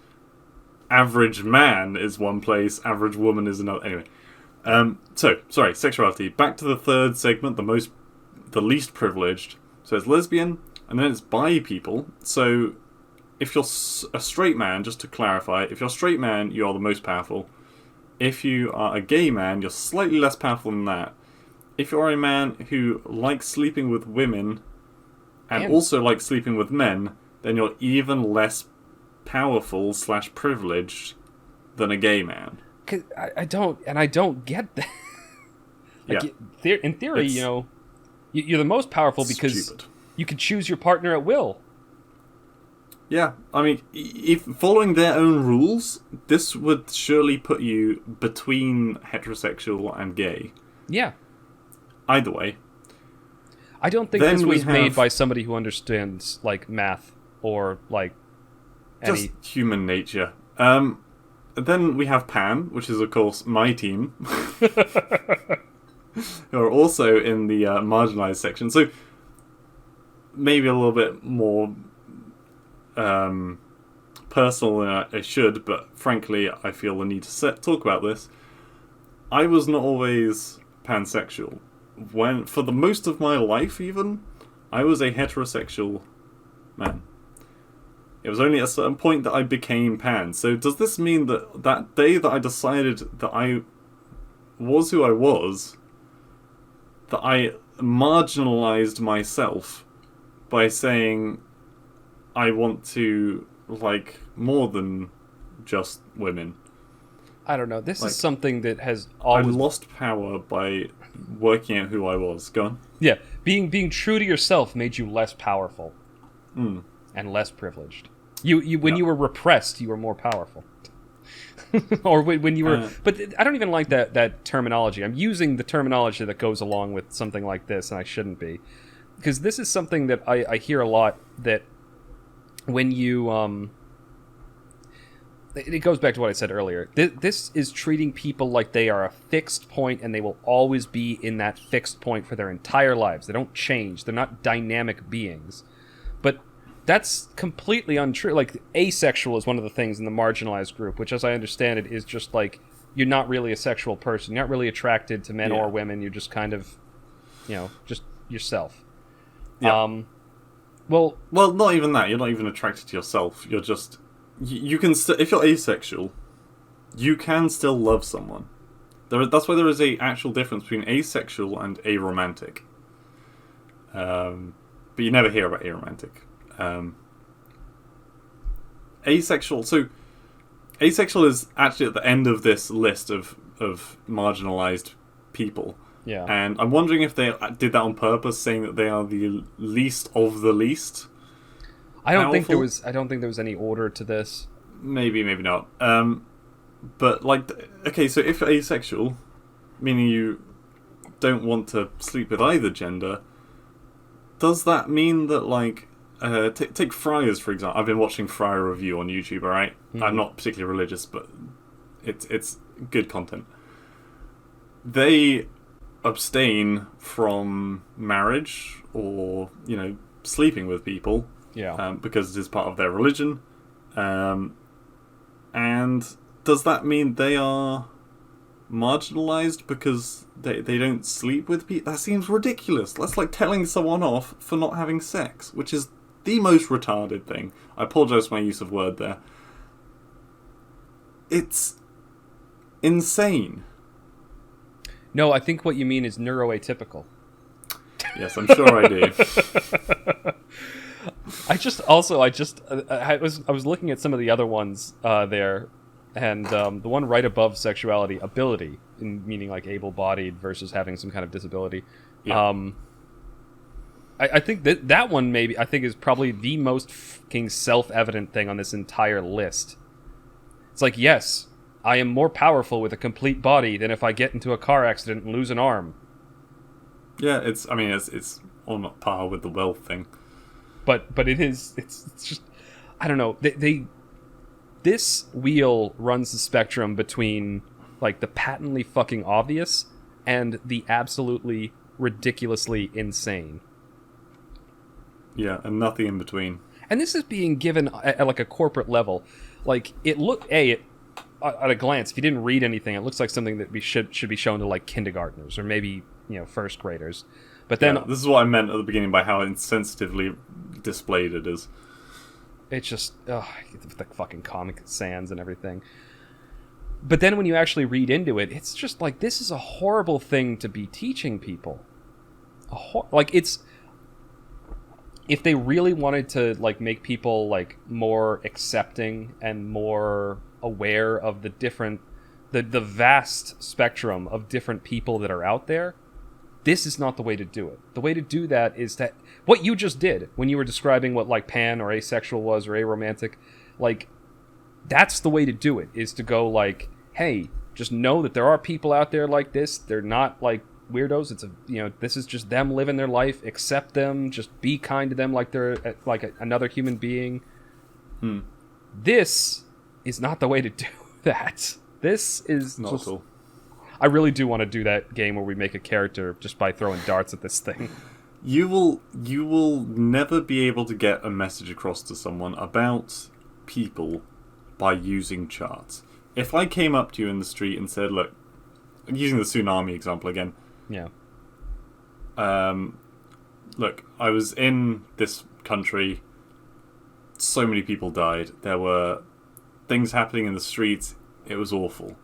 Speaker 2: average man is one place, average woman is another. Anyway, sorry, sexuality. Back to the third segment, the least privileged. So it's lesbian, and then it's bi people. So if you're a straight man, just to clarify, if you're a straight man, you are the most powerful. If you are a gay man, you're slightly less powerful than that. If you're a man who likes sleeping with women and also likes sleeping with men, then you're even less powerful / privileged than a gay man.
Speaker 1: Cause I don't get that. In theory, you're the most powerful because you can choose your partner at will.
Speaker 2: Yeah, I mean, if following their own rules, this would surely put you between heterosexual and gay.
Speaker 1: Yeah.
Speaker 2: Either way.
Speaker 1: I don't think this was made by somebody who understands, math or,
Speaker 2: just human nature. Then we have Pan, which is, of course, my team. Who are also in the marginalized section. So, maybe a little bit more personal than I should, but frankly, I feel the need to talk about this. I was not always pansexual. For the most of my life, even, I was a heterosexual man. It was only at a certain point that I became pan. So does this mean that day that I decided that I was who I was, that I marginalized myself by saying I want to like more than just women.
Speaker 1: I don't know. This
Speaker 2: Like,
Speaker 1: is something that has
Speaker 2: I
Speaker 1: always...
Speaker 2: lost power by working out who I was. Go on.
Speaker 1: Yeah, being true to yourself made you less powerful
Speaker 2: Mm.
Speaker 1: and less privileged. When you were repressed, you were more powerful. Or when you were... But I don't even like that terminology. I'm using the terminology that goes along with something like this, and I shouldn't be. Because this is something that I hear a lot, that when you... It goes back to what I said earlier. This is treating people like they are a fixed point, and they will always be in that fixed point for their entire lives. They don't change. They're not dynamic beings. But that's completely untrue. Like, asexual is one of the things in the marginalized group, which, as I understand it, is just like, you're not really a sexual person. You're not really attracted to men or women. You're just kind of, just yourself.
Speaker 2: Yeah. Well, not even that. You're not even attracted to yourself. You're just... You can if you're asexual, you can still love someone. That's why there is a actual difference between asexual and aromantic. But you never hear about aromantic. Asexual. So, asexual is actually at the end of this list of marginalized people.
Speaker 1: Yeah.
Speaker 2: And I'm wondering if they did that on purpose, saying that they are the least of the least.
Speaker 1: I don't think there was any order to this.
Speaker 2: Maybe not. But like, okay, so if you're asexual, meaning you don't want to sleep with either gender, does that mean that like, take Friars for example? I've been watching Friar Review on YouTube. All right, I'm not particularly religious, but it's good content. They abstain from marriage or sleeping with people.
Speaker 1: Yeah.
Speaker 2: Because it is part of their religion. And does that mean they are marginalized because they don't sleep with people? That seems ridiculous. That's like telling someone off for not having sex, which is the most retarded thing. I apologize for my use of word there. It's insane.
Speaker 1: No, I think what you mean is neuroatypical.
Speaker 2: Yes, I'm sure I do.
Speaker 1: I was looking at some of the other ones there, and the one right above sexuality, ability, meaning like able-bodied versus having some kind of disability.
Speaker 2: Yeah.
Speaker 1: I think that one is probably the most fucking self-evident thing on this entire list. It's like, yes, I am more powerful with a complete body than if I get into a car accident and lose an arm.
Speaker 2: Yeah, it's on par with the wealth thing.
Speaker 1: But it's just, I don't know. This wheel runs the spectrum between like the patently fucking obvious and the absolutely ridiculously insane.
Speaker 2: Yeah, and nothing in between.
Speaker 1: And this is being given at like a corporate level. Like, at a glance, if you didn't read anything, it looks like something that should be shown to like kindergartners or maybe first graders. But then
Speaker 2: this is what I meant at the beginning by how insensitively displayed it is.
Speaker 1: It's just the fucking Comic Sans and everything. But then when you actually read into it, it's just like, this is a horrible thing to be teaching people. It's, if they really wanted to like make people like more accepting and more aware of the different, the vast spectrum of different people that are out there, this is not the way to do it. The way to do that is that what you just did when you were describing what like pan or asexual was or aromantic, like, that's the way to do it, is to go like, hey, just know that there are people out there like this. They're not like weirdos. It's this is just them living their life. Accept them. Just be kind to them like they're another human being. This is not the way to do that. This is
Speaker 2: not at all.
Speaker 1: I really do want to do that game where we make a character just by throwing darts at this thing.
Speaker 2: You will never be able to get a message across to someone about people by using charts. If I came up to you in the street and said, look, using the tsunami example again.
Speaker 1: Yeah.
Speaker 2: Look, I was in this country. So many people died. There were things happening in the streets. It was awful.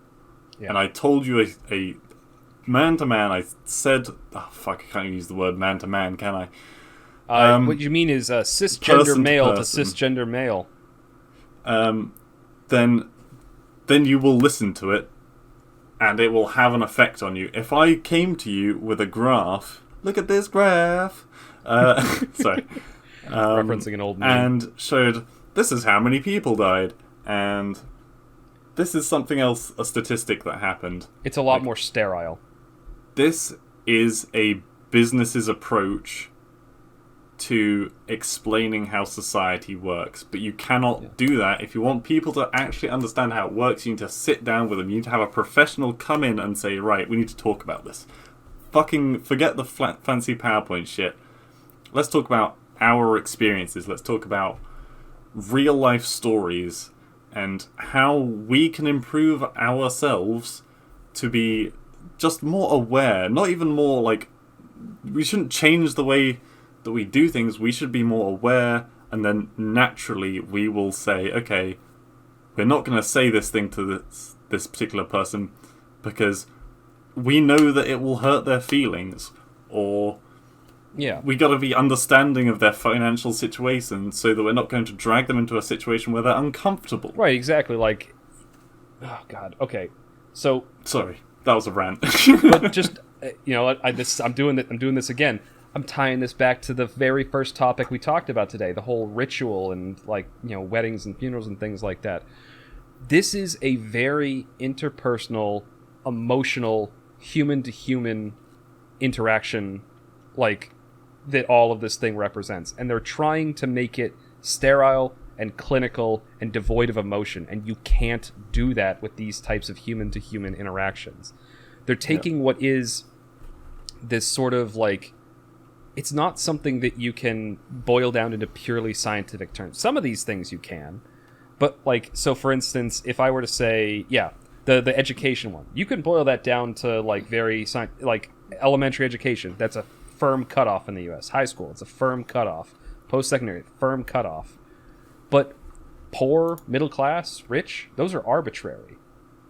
Speaker 2: Yeah. And I told you a man to man. I said, oh fuck, I can't use the word man to man, can
Speaker 1: What you mean is cisgender
Speaker 2: person
Speaker 1: male to
Speaker 2: person.
Speaker 1: cisgender male.
Speaker 2: Then you will listen to it, and it will have an effect on you. If I came to you with a graph, look at this graph, sorry,
Speaker 1: Referencing an old meme.
Speaker 2: and showed this is how many people died, and this is something else, a statistic that happened.
Speaker 1: It's a lot more sterile.
Speaker 2: This is a business's approach to explaining how society works, but you cannot do that. If you want people to actually understand how it works, you need to sit down with them. You need to have a professional come in and say, right, we need to talk about this. Fucking forget the fancy PowerPoint shit. Let's talk about our experiences. Let's talk about real life stories and how we can improve ourselves to be just more aware. Not even more like, we shouldn't change the way that we do things. We should be more aware, and then naturally we will say, okay, we're not going to say this thing to this particular person because we know that it will hurt their feelings, or we got to be understanding of their financial situation so that we're not going to drag them into a situation where they're uncomfortable.
Speaker 1: Right, exactly. Like, oh god, okay, so
Speaker 2: sorry, that was a rant.
Speaker 1: but just I'm doing this again. I'm tying this back to the very first topic we talked about today, the whole ritual and, like, weddings and funerals and things like that. This is a very interpersonal, emotional, human-to-human interaction, like, that all of this thing represents. And they're trying to make it sterile and clinical and devoid of emotion, and you can't do that with these types of human-to-human interactions. They're taking what is this sort of, like, it's not something that you can boil down into purely scientific terms. Some of these things you can, but, like, so for instance, if I were to say, the education one, you can boil that down to, like, very like elementary education. That's a firm cutoff in the U.S. High school, it's a firm cutoff. Post-secondary, firm cutoff. But poor, middle class, rich, those are arbitrary,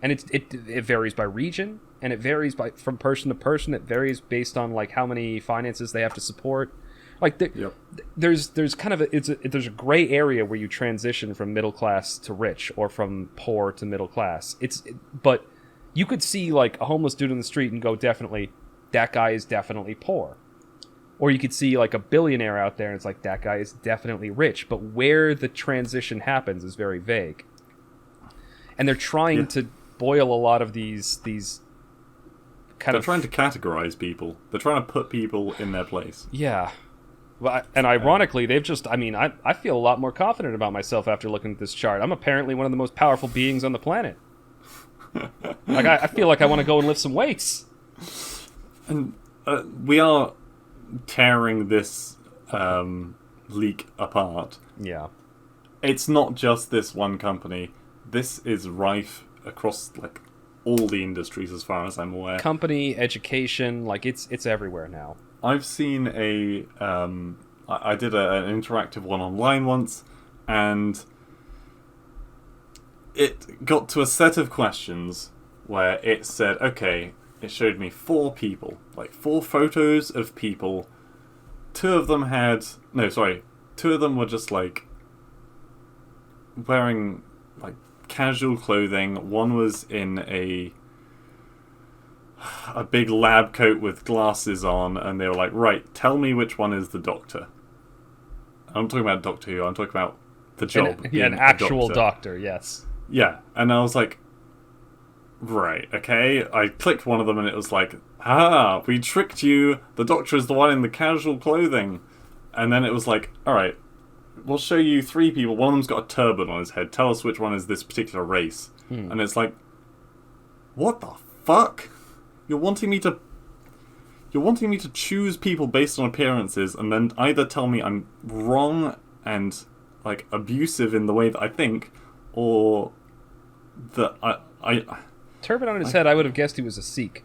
Speaker 1: and it varies by region. And it varies from person to person. It varies based on, like, how many finances they have to support. Like, there's kind of there's a gray area where you transition from middle class to rich, or from poor to middle class. But you could see, like, a homeless dude in the street and go, definitely, that guy is definitely poor. Or you could see, like, a billionaire out there and it's like, that guy is definitely rich. But where the transition happens is very vague. And they're trying to boil a lot of these
Speaker 2: They're trying to categorize people. They're trying to put people in their place.
Speaker 1: Yeah. Well, and ironically, they've just... I mean, I feel a lot more confident about myself after looking at this chart. I'm apparently one of the most powerful beings on the planet. Like, I feel like I want to go and lift some weights.
Speaker 2: And we are tearing this leak apart.
Speaker 1: Yeah.
Speaker 2: It's not just this one company. This is rife across, like, all the industries, as far as I'm aware.
Speaker 1: Company, education, like, it's everywhere now.
Speaker 2: I've seen I did an interactive one online once, and it got to a set of questions where it said, okay, it showed me 4 people, like 4 photos of people. 2 of them were just, like, wearing, like, casual clothing. One was in a big lab coat with glasses on, and they were like, right, tell me which one is the doctor. I'm talking about Doctor Who. I'm talking about the job.
Speaker 1: An actual doctor, yes.
Speaker 2: Yeah, and I was like, right, okay. I clicked one of them and it was like, we tricked you. The doctor is the one in the casual clothing. And then it was like, alright, we'll show you 3 people. One of them's got a turban on his head. Tell us which one is this particular race. And it's like, what the fuck? You're wanting me to choose people based on appearances, and then either tell me I'm wrong and, like, abusive in the way that I think, or that I
Speaker 1: turban on his head. I would have guessed he was a Sikh.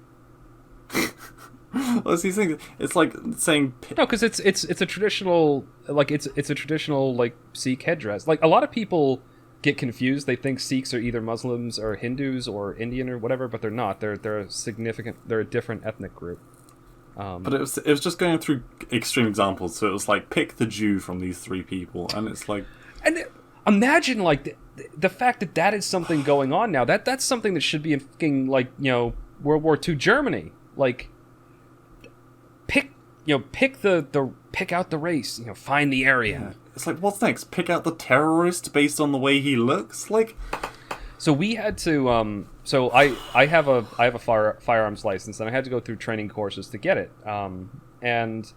Speaker 2: Well, these things. It's like saying
Speaker 1: no, because it's a traditional, like, it's a traditional, like, Sikh headdress. Like, a lot of people get confused. They think Sikhs are either Muslims or Hindus or Indian or whatever, but they're not. They're a different ethnic group.
Speaker 2: But it was just going through extreme examples. So it was like, pick the Jew from these three people, and it's like,
Speaker 1: and imagine like the fact that is something going on now. That's something that should be in fucking, like, World War II Germany. Like, pick out the race. Find the area.
Speaker 2: Yeah. It's like, what's next? Pick out the terrorist based on the way he looks? Like,
Speaker 1: so we had to. So I have a firearms license, and I had to go through training courses to get it. And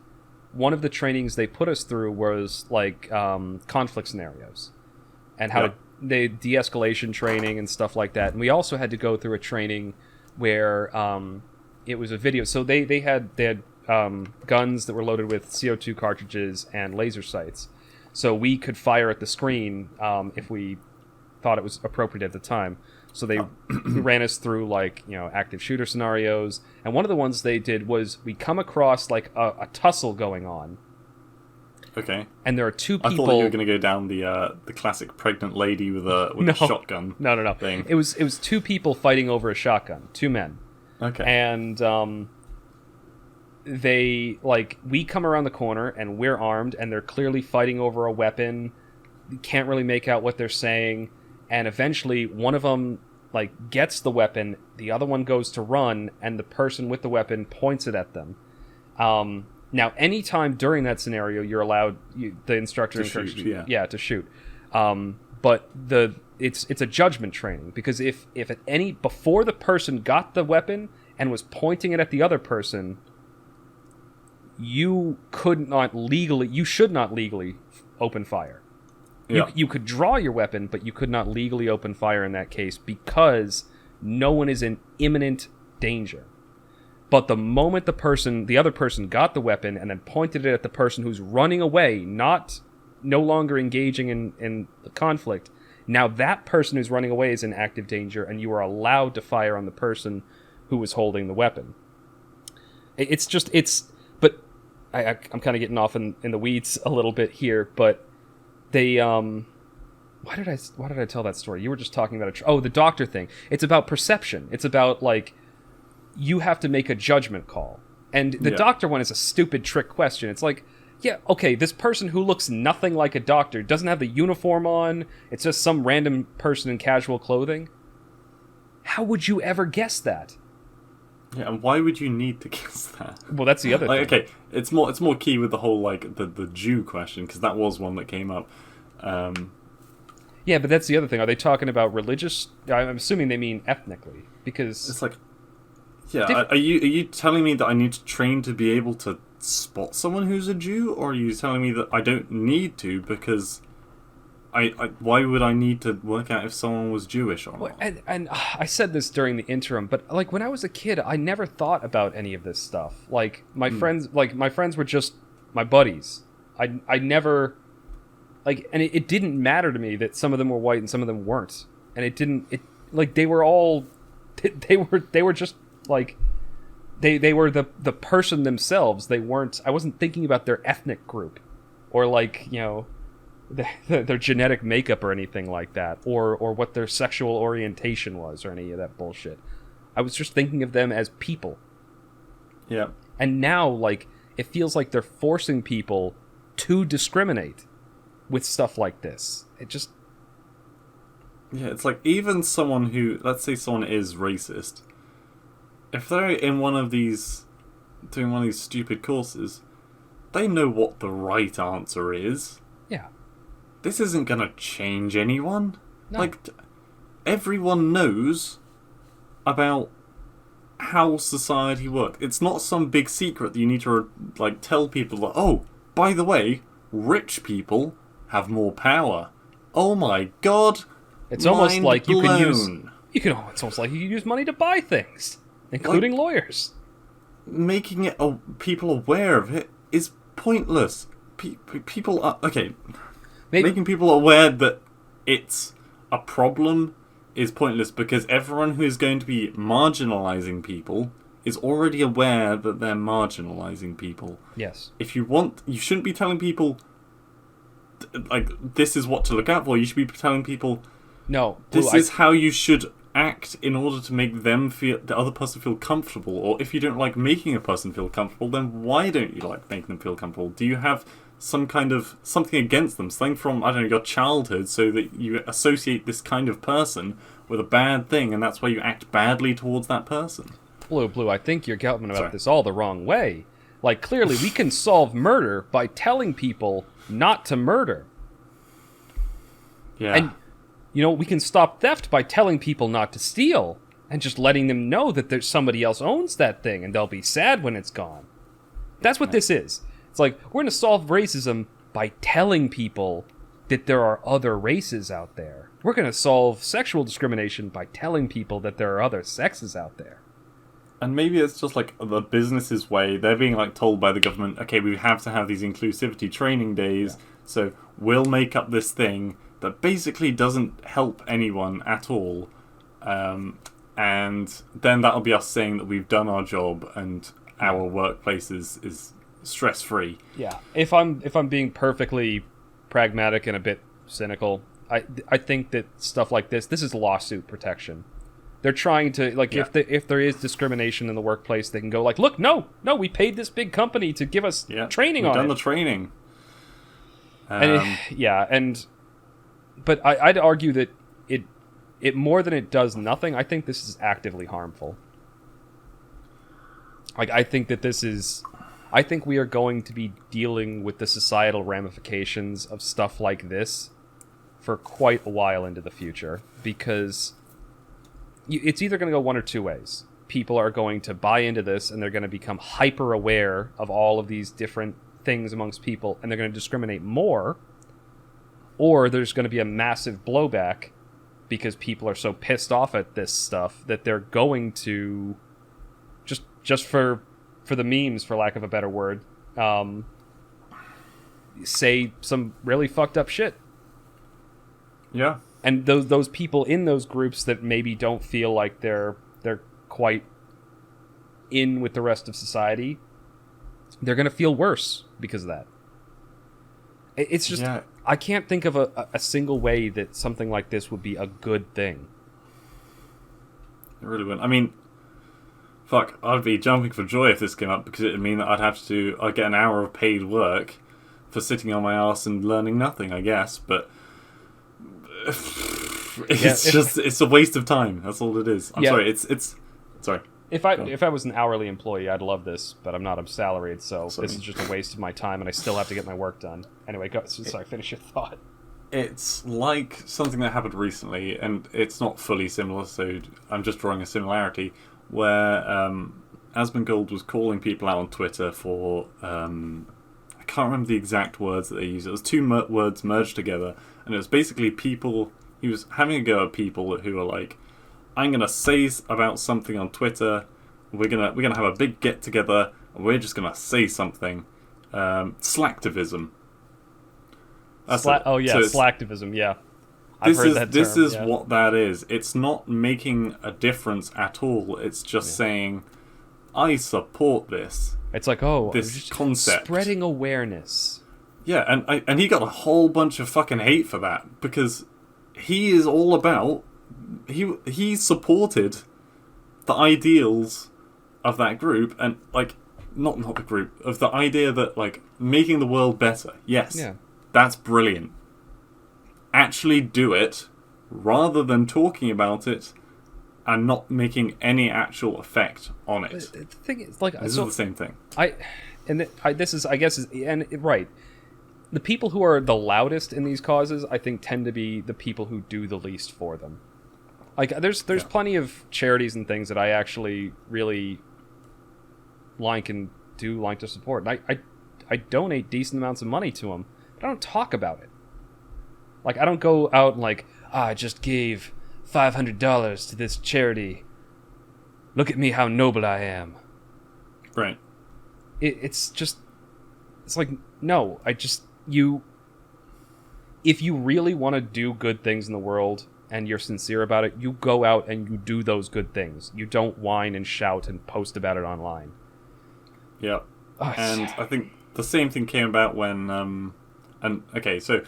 Speaker 1: one of the trainings they put us through was like conflict scenarios, and how the de-escalation training and stuff like that. And we also had to go through a training where it was a video. So they had guns that were loaded with CO2 cartridges and laser sights, so we could fire at the screen if we thought it was appropriate at the time. So they ran us through like active shooter scenarios, and one of the ones they did was we come across like a tussle going on.
Speaker 2: Okay.
Speaker 1: And there are two people.
Speaker 2: I thought you were going to go down the classic pregnant lady with a shotgun.
Speaker 1: No.
Speaker 2: Thing.
Speaker 1: It was two people fighting over a shotgun, two men.
Speaker 2: Okay.
Speaker 1: And we come around the corner and we're armed, and they're clearly fighting over a weapon. You can't really make out what they're saying, and eventually one of them like gets the weapon, the other one goes to run, and the person with the weapon points it at them. Now, anytime during that scenario, you're allowed, the instructor encourages you to shoot. But it's a judgment training, because if at any before the person got the weapon and was pointing it at the other person, you should not legally open fire.
Speaker 2: Yeah.
Speaker 1: You could draw your weapon, but you could not legally open fire in that case, because no one is in imminent danger. But the moment the other person got the weapon and then pointed it at the person who's running away, no longer engaging in the conflict, now that person who's running away is in active danger, and you are allowed to fire on the person who was holding the weapon. But I'm kind of getting off in the weeds a little bit here, but they why did I tell that story? You were just talking about the doctor thing. It's about perception. It's about like you have to make a judgment call. And the doctor one is a stupid trick question. It's like, yeah, okay, this person who looks nothing like a doctor, doesn't have the uniform on, it's just some random person in casual clothing. How would you ever guess that?
Speaker 2: Yeah, and why would you need to guess that?
Speaker 1: Well, that's the other thing.
Speaker 2: Okay, it's more key with the whole like the Jew question, because that was one that came up.
Speaker 1: Yeah, but that's the other thing. Are they talking about religious? I'm assuming they mean ethnically, because
Speaker 2: it's like, yeah. Are you telling me that I need to train to be able to spot someone who's a Jew, or are you telling me that I don't need to because why would I need to work out if someone was Jewish or not?
Speaker 1: And I said this during the interim, but like when I was a kid, I never thought about any of this stuff. Like my friends were just my buddies. I never like, and it didn't matter to me that some of them were white and some of them weren't, and they were all they were just like they were the person themselves. They weren't. I wasn't thinking about their ethnic group or like their genetic makeup or anything like that, or what their sexual orientation was or any of that bullshit. I was just thinking of them as people.
Speaker 2: Yeah.
Speaker 1: And now, like, it feels like they're forcing people to discriminate with stuff like this. It just...
Speaker 2: Yeah, it's like even someone who... Let's say someone is racist. If they're in one of these... doing one of these stupid courses, they know what the right answer is.
Speaker 1: Yeah.
Speaker 2: This isn't going to change anyone.
Speaker 1: No.
Speaker 2: Like, everyone knows about how society works. It's not some big secret that you need to, like, tell people that, oh, by the way, rich people have more power. Oh my god.
Speaker 1: It's almost like you can use...
Speaker 2: It's
Speaker 1: almost like you can use money to buy things, including lawyers.
Speaker 2: Making it people aware of it is pointless. People are... Okay... Making people aware that it's a problem is pointless, because everyone who is going to be marginalizing people is already aware that they're marginalizing people.
Speaker 1: Yes.
Speaker 2: If you want, you shouldn't be telling people, like, this is what to look out for. You should be telling people,
Speaker 1: no,
Speaker 2: this is how you should act in order to make the other person feel comfortable? Or if you don't like making a person feel comfortable, then why don't you like making them feel comfortable? Do you have some kind of something against them, something from, I don't know, your childhood, so that you associate this kind of person with a bad thing, and that's why you act badly towards that person?
Speaker 1: Blue, I think you're going about this all the wrong way. Like, clearly, we can solve murder by telling people not to murder.
Speaker 2: Yeah.
Speaker 1: And, we can stop theft by telling people not to steal, and just letting them know that there's somebody else owns that thing, and they'll be sad when it's gone. That's what this is. It's like, we're going to solve racism by telling people that there are other races out there. We're going to solve sexual discrimination by telling people that there are other sexes out there.
Speaker 2: And maybe it's just like the business's way. They're being like told by the government, okay, we have to have these inclusivity training days, so we'll make up this thing that basically doesn't help anyone at all. And then that'll be us saying that we've done our job and our workplace is stress-free.
Speaker 1: Yeah. If I'm being perfectly pragmatic and a bit cynical, I think that stuff like this is lawsuit protection. They're trying to, like, if there is discrimination in the workplace, they can go like, look, no, we paid this big company to give us training on it.
Speaker 2: We've done the training.
Speaker 1: But I'd argue that it more than it does nothing. I think this is actively harmful. Like, I think we are going to be dealing with the societal ramifications of stuff like this for quite a while into the future, because it's either going to go one or two ways. People are going to buy into this, and they're going to become hyper aware of all of these different things amongst people, and they're going to discriminate more, or there's going to be a massive blowback because people are so pissed off at this stuff that they're going to just for the memes, for lack of a better word, say some really fucked up shit.
Speaker 2: Yeah.
Speaker 1: And those people in those groups that maybe don't feel like they're quite in with the rest of society, they're going to feel worse because of that. It's just, I can't think of a single way that something like this would be a good thing.
Speaker 2: It really wouldn't. I mean, fuck, I'd be jumping for joy if this came up, because it would mean that I'd get an hour of paid work for sitting on my arse and learning nothing, I guess, but it's a waste of time. That's all it is. I'm sorry. Sorry.
Speaker 1: If I was an hourly employee, I'd love this, but I'm not. I'm salaried, so this is just a waste of my time, and I still have to get my work done. Anyway, finish your thought.
Speaker 2: It's like something that happened recently, and it's not fully similar, so I'm just drawing a similarity, where Asmongold was calling people out on Twitter for, I can't remember the exact words that they used. It was two words merged together, and it was basically people. He was having a go at people who were like, I'm gonna say about something on Twitter. We're gonna have a big get together, and we're just gonna say something. Slacktivism.
Speaker 1: Slacktivism. Yeah, I've heard that term.
Speaker 2: This is what that is. It's not making a difference at all. It's just saying, I support this.
Speaker 1: It's like,
Speaker 2: this concept,
Speaker 1: spreading awareness.
Speaker 2: Yeah, and he got a whole bunch of fucking hate for that, because he is all about. He supported the ideals of that group, and like not the group, of the idea that like making the world better. Yes, that's brilliant. Actually do it, rather than talking about it and not making any actual effect on it.
Speaker 1: The thing is, like,
Speaker 2: this is the same thing.
Speaker 1: Right. The people who are the loudest in these causes, I think, tend to be the people who do the least for them. Like, there's plenty of charities and things that I actually really like to support. And I donate decent amounts of money to them, but I don't talk about it. Like, I don't go out and like, I just gave $500 to this charity. Look at me, how noble I am.
Speaker 2: Right.
Speaker 1: It's like, no, if you really want to do good things in the world and you're sincere about it, you go out and you do those good things. You don't whine and shout and post about it online.
Speaker 2: Yeah. And I think the same thing came about when, so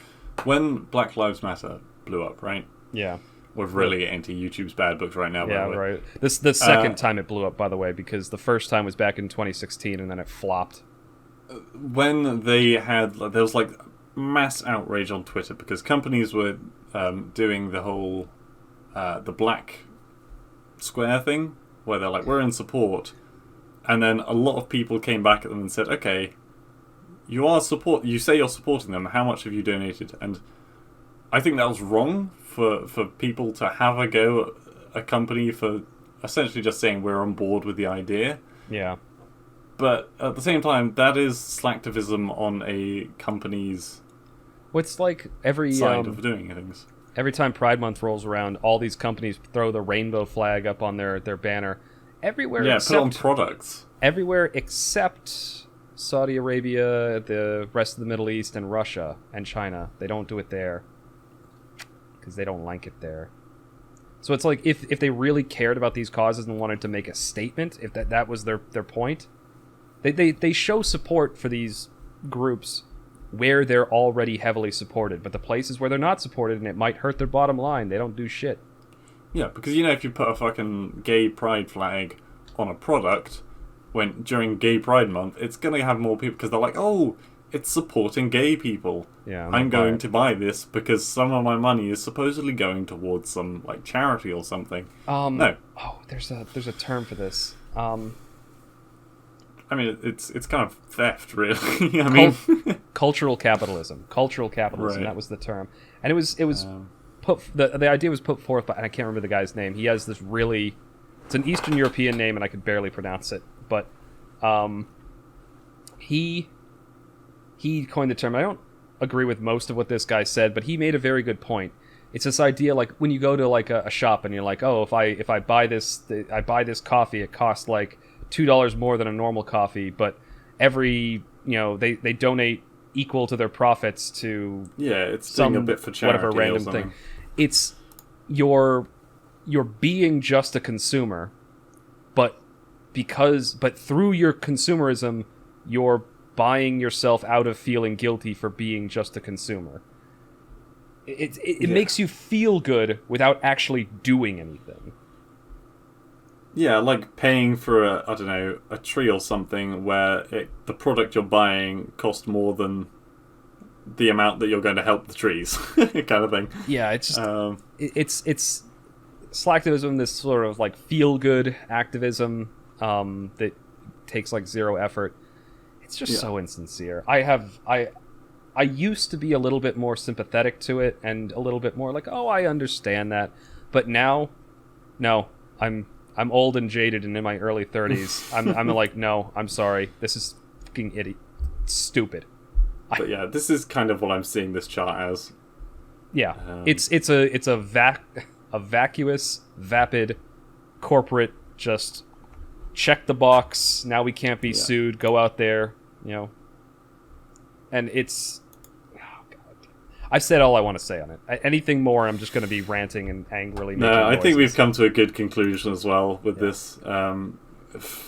Speaker 2: when Black Lives Matter blew up, right?
Speaker 1: Yeah.
Speaker 2: We're really getting into YouTube's bad books right now.
Speaker 1: Yeah,
Speaker 2: by the way.
Speaker 1: right. This the second time it blew up, by the way, because the first time was back in 2016, and then it flopped.
Speaker 2: When there was like mass outrage on Twitter because companies were doing the whole the black square thing, where they're like, we're in support, and then a lot of people came back at them and said, okay, you say you're supporting them, how much have you donated? And I think that was wrong for people to have a go at a company for essentially just saying we're on board with the idea.
Speaker 1: Yeah.
Speaker 2: But at the same time, that is slacktivism on a company's
Speaker 1: What's like every
Speaker 2: side of doing things.
Speaker 1: Every time Pride Month rolls around, all these companies throw the rainbow flag up on their banner. Everywhere
Speaker 2: Yeah,
Speaker 1: except,
Speaker 2: put on products.
Speaker 1: Everywhere except Saudi Arabia, the rest of the Middle East, and Russia and China. They don't do it there. Because they don't like it there. So it's like, if they really cared about these causes and wanted to make a statement, if that was their point, they show support for these groups where they're already heavily supported. But the places where they're not supported and it might hurt their bottom line, they don't do shit.
Speaker 2: Yeah, because if you put a fucking gay pride flag on a product during Gay Pride Month, it's going to have more people because they're like, oh, it's supporting gay people.
Speaker 1: Yeah,
Speaker 2: I'm going to buy this because some of my money is supposedly going towards some like charity or something. No.
Speaker 1: Oh, there's a term for this.
Speaker 2: I mean, it's kind of theft, really. I mean,
Speaker 1: cultural capitalism. Right. That was the term, and it was the idea was put forth by, and I can't remember the guy's name. He has this it's an Eastern European name, and I could barely pronounce it, but he coined the term. I don't agree with most of what this guy said, but he made a very good point. It's this idea, like when you go to like a shop and you're like, oh, if I buy this coffee, it costs like $2 more than a normal coffee, but they donate equal to their profits to
Speaker 2: it's doing a bit for charity,
Speaker 1: whatever random thing. It's you're being just a consumer, but through your consumerism, you're buying yourself out of feeling guilty for being just a consumer. It makes you feel good without actually doing anything.
Speaker 2: Yeah, like paying for a tree or something where the product you're buying costs more than the amount that you're going to help the trees, kind of thing.
Speaker 1: Yeah, it's just it's slacktivism, this sort of like feel good activism that takes like zero effort. It's just so insincere. I used to be a little bit more sympathetic to it and a little bit more like, oh, I understand that, but now, no, I'm old and jaded and in my early 30s. I'm like, no, I'm sorry. This is fucking idiot. It's stupid.
Speaker 2: But yeah, this is kind of what I'm seeing this chart as.
Speaker 1: Yeah, it's a vacuous, vapid, corporate, just check the box. Now we can't be sued. Go out there, and it's. Oh God. I've said all I want to say on it. Anything more, I'm just going to be ranting and angrily making noises.
Speaker 2: I think we've come to a good conclusion as well with this.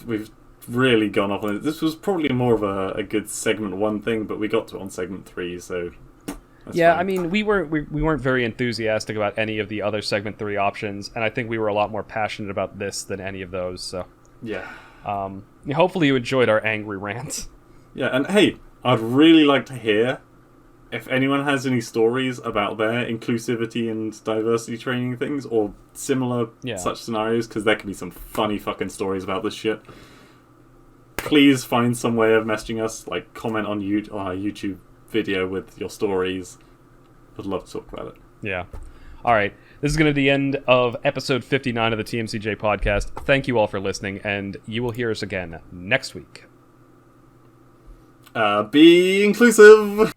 Speaker 2: We've really gone off on it. This was probably more of a good segment 1 thing, but we got to it on segment 3, so that's fine.
Speaker 1: I mean, we weren't very enthusiastic about any of the other segment 3 options, and I think we were a lot more passionate about this than any of those. So hopefully you enjoyed our angry rant.
Speaker 2: Yeah, and hey, I'd really like to hear if anyone has any stories about their inclusivity and diversity training things or similar such scenarios, because there can be some funny fucking stories about this shit. Please find some way of messaging us, like comment on our YouTube video with your stories. Would love to talk about it.
Speaker 1: Yeah. All right. This is going to be the end of episode 59 of the TMCJ podcast. Thank you all for listening, and you will hear us again next week.
Speaker 2: Be inclusive!